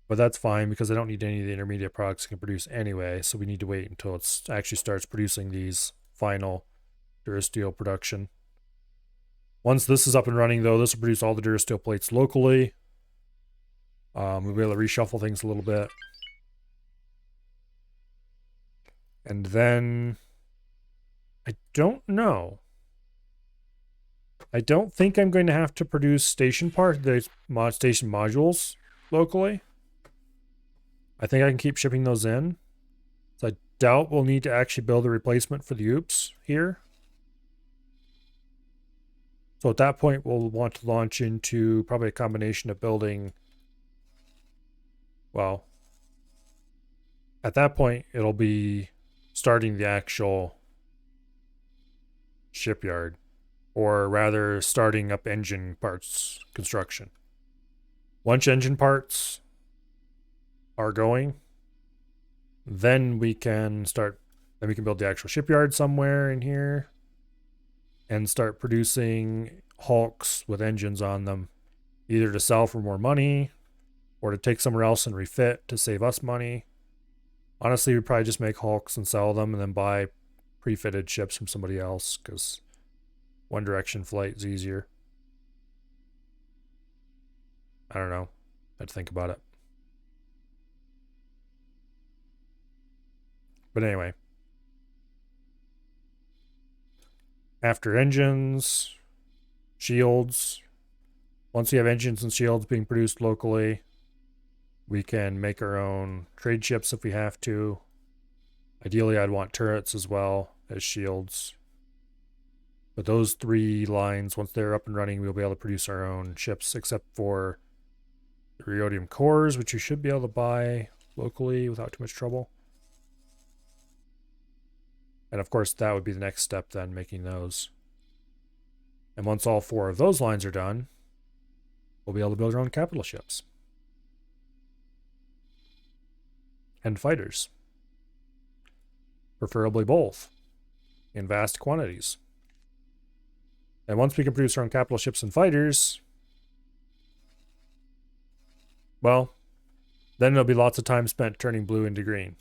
But that's fine because I don't need any of the intermediate products it can produce anyway. So we need to wait until it actually starts producing these final Durasteel production. Once this is up and running though, this will produce all the Durasteel plates locally. We'll be able to reshuffle things a little bit. And then I don't know. I don't think I'm going to have to produce station station modules locally. I think I can keep shipping those in. So I doubt we'll need to actually build a replacement for the OOPS here. So at that point, we'll want to launch into probably a combination of building, well, at that point, it'll be starting the actual shipyard, or rather starting up engine parts construction. Once engine parts are going, then we can build the actual shipyard somewhere in here and start producing Hulks with engines on them, either to sell for more money or to take somewhere else and refit to save us money. Honestly, we'd probably just make Hulks and sell them and then buy pre-fitted ships from somebody else because one direction flight is easier. I don't know. I had to think about it. But anyway. After engines, shields. Once we have engines and shields being produced locally, we can make our own trade ships if we have to. Ideally, I'd want turrets as well as shields. But those three lines, once they're up and running, we'll be able to produce our own ships, except for the Rhodium cores, which you should be able to buy locally without too much trouble. And of course, that would be the next step then, making those. And once all four of those lines are done, we'll be able to build our own capital ships. And fighters. Preferably both. In vast quantities. And once we can produce our own capital ships and fighters, well, then there'll be lots of time spent turning blue into green.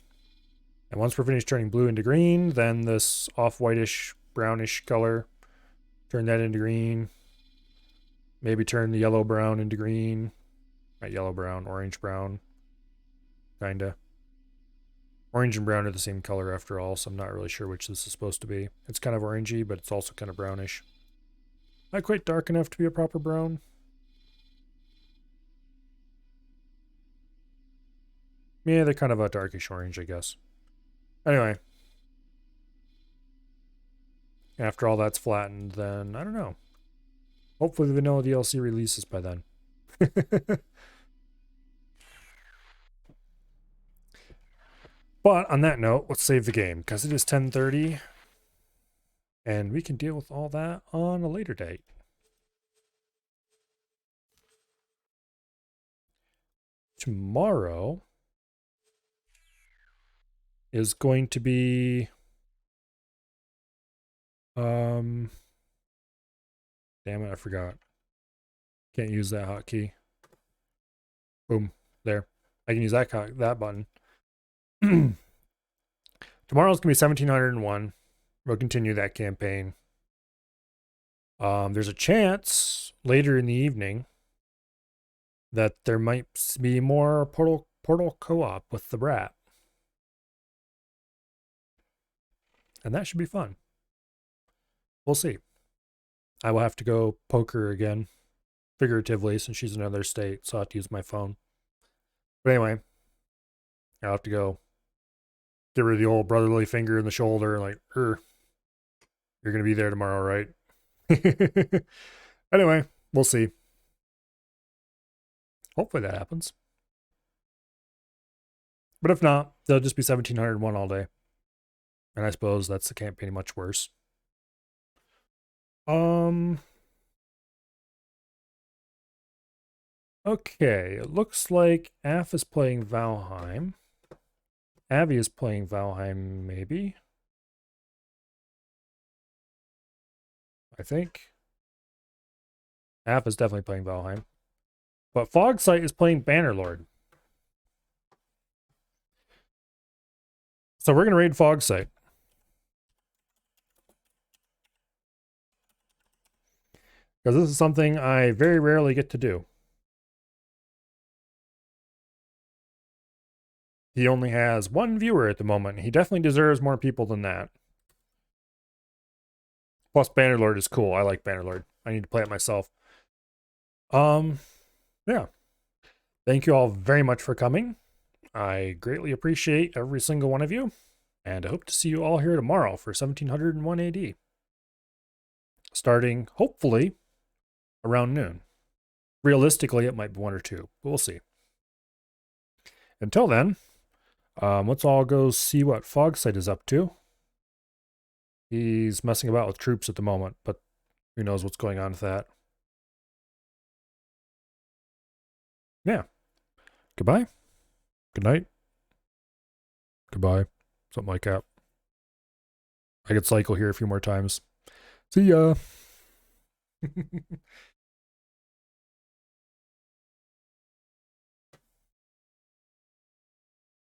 And once we're finished turning blue into green, then this off-whitish, brownish color, turn that into green. Maybe turn the yellow-brown into green. Not yellow-brown, orange-brown. Kinda. Orange and brown are the same color after all, so I'm not really sure which this is supposed to be. It's kind of orangey, but it's also kind of brownish. Not quite dark enough to be a proper brown. Yeah, they're kind of a darkish orange, I guess. Anyway. After all that's flattened, then, I don't know. Hopefully the vanilla DLC releases by then. But on that note, let's save the game, because it is 10:30. And we can deal with all that on a later date. Tomorrow is going to be damn it, I forgot. Can't use that hotkey. Boom. There. I can use that button. Tomorrow's gonna be 1701. We'll continue that campaign. There's a chance later in the evening that there might be more Portal co-op with the Brat. And that should be fun. We'll see. I will have to go poke her again, figuratively, since she's in another state, so I'll have to use my phone. But anyway, I'll have to go give her the old brotherly finger in the shoulder, like, you're going to be there tomorrow, right? Anyway, we'll see. Hopefully that happens. But if not, they'll just be 1701 all day. And I suppose that's the campaign much worse. Okay, it looks like Af is playing Valheim. Avi is playing Valheim, maybe. I think. Af is definitely playing Valheim. But Fogsight is playing Bannerlord. So we're going to raid Fogsight. Because this is something I very rarely get to do. He only has one viewer at the moment. He definitely deserves more people than that. Plus, Bannerlord is cool. I like Bannerlord. I need to play it myself. Yeah. Thank you all very much for coming. I greatly appreciate every single one of you. And I hope to see you all here tomorrow for 1701 AD. Starting, hopefully, around noon. Realistically, it might be 1 or 2. But we'll see. Until then, let's all go see what Fogsight is up to. He's messing about with troops at the moment, but who knows what's going on with that. Yeah. Goodbye. Good night. Goodbye. Something like that. I could cycle here a few more times. See ya.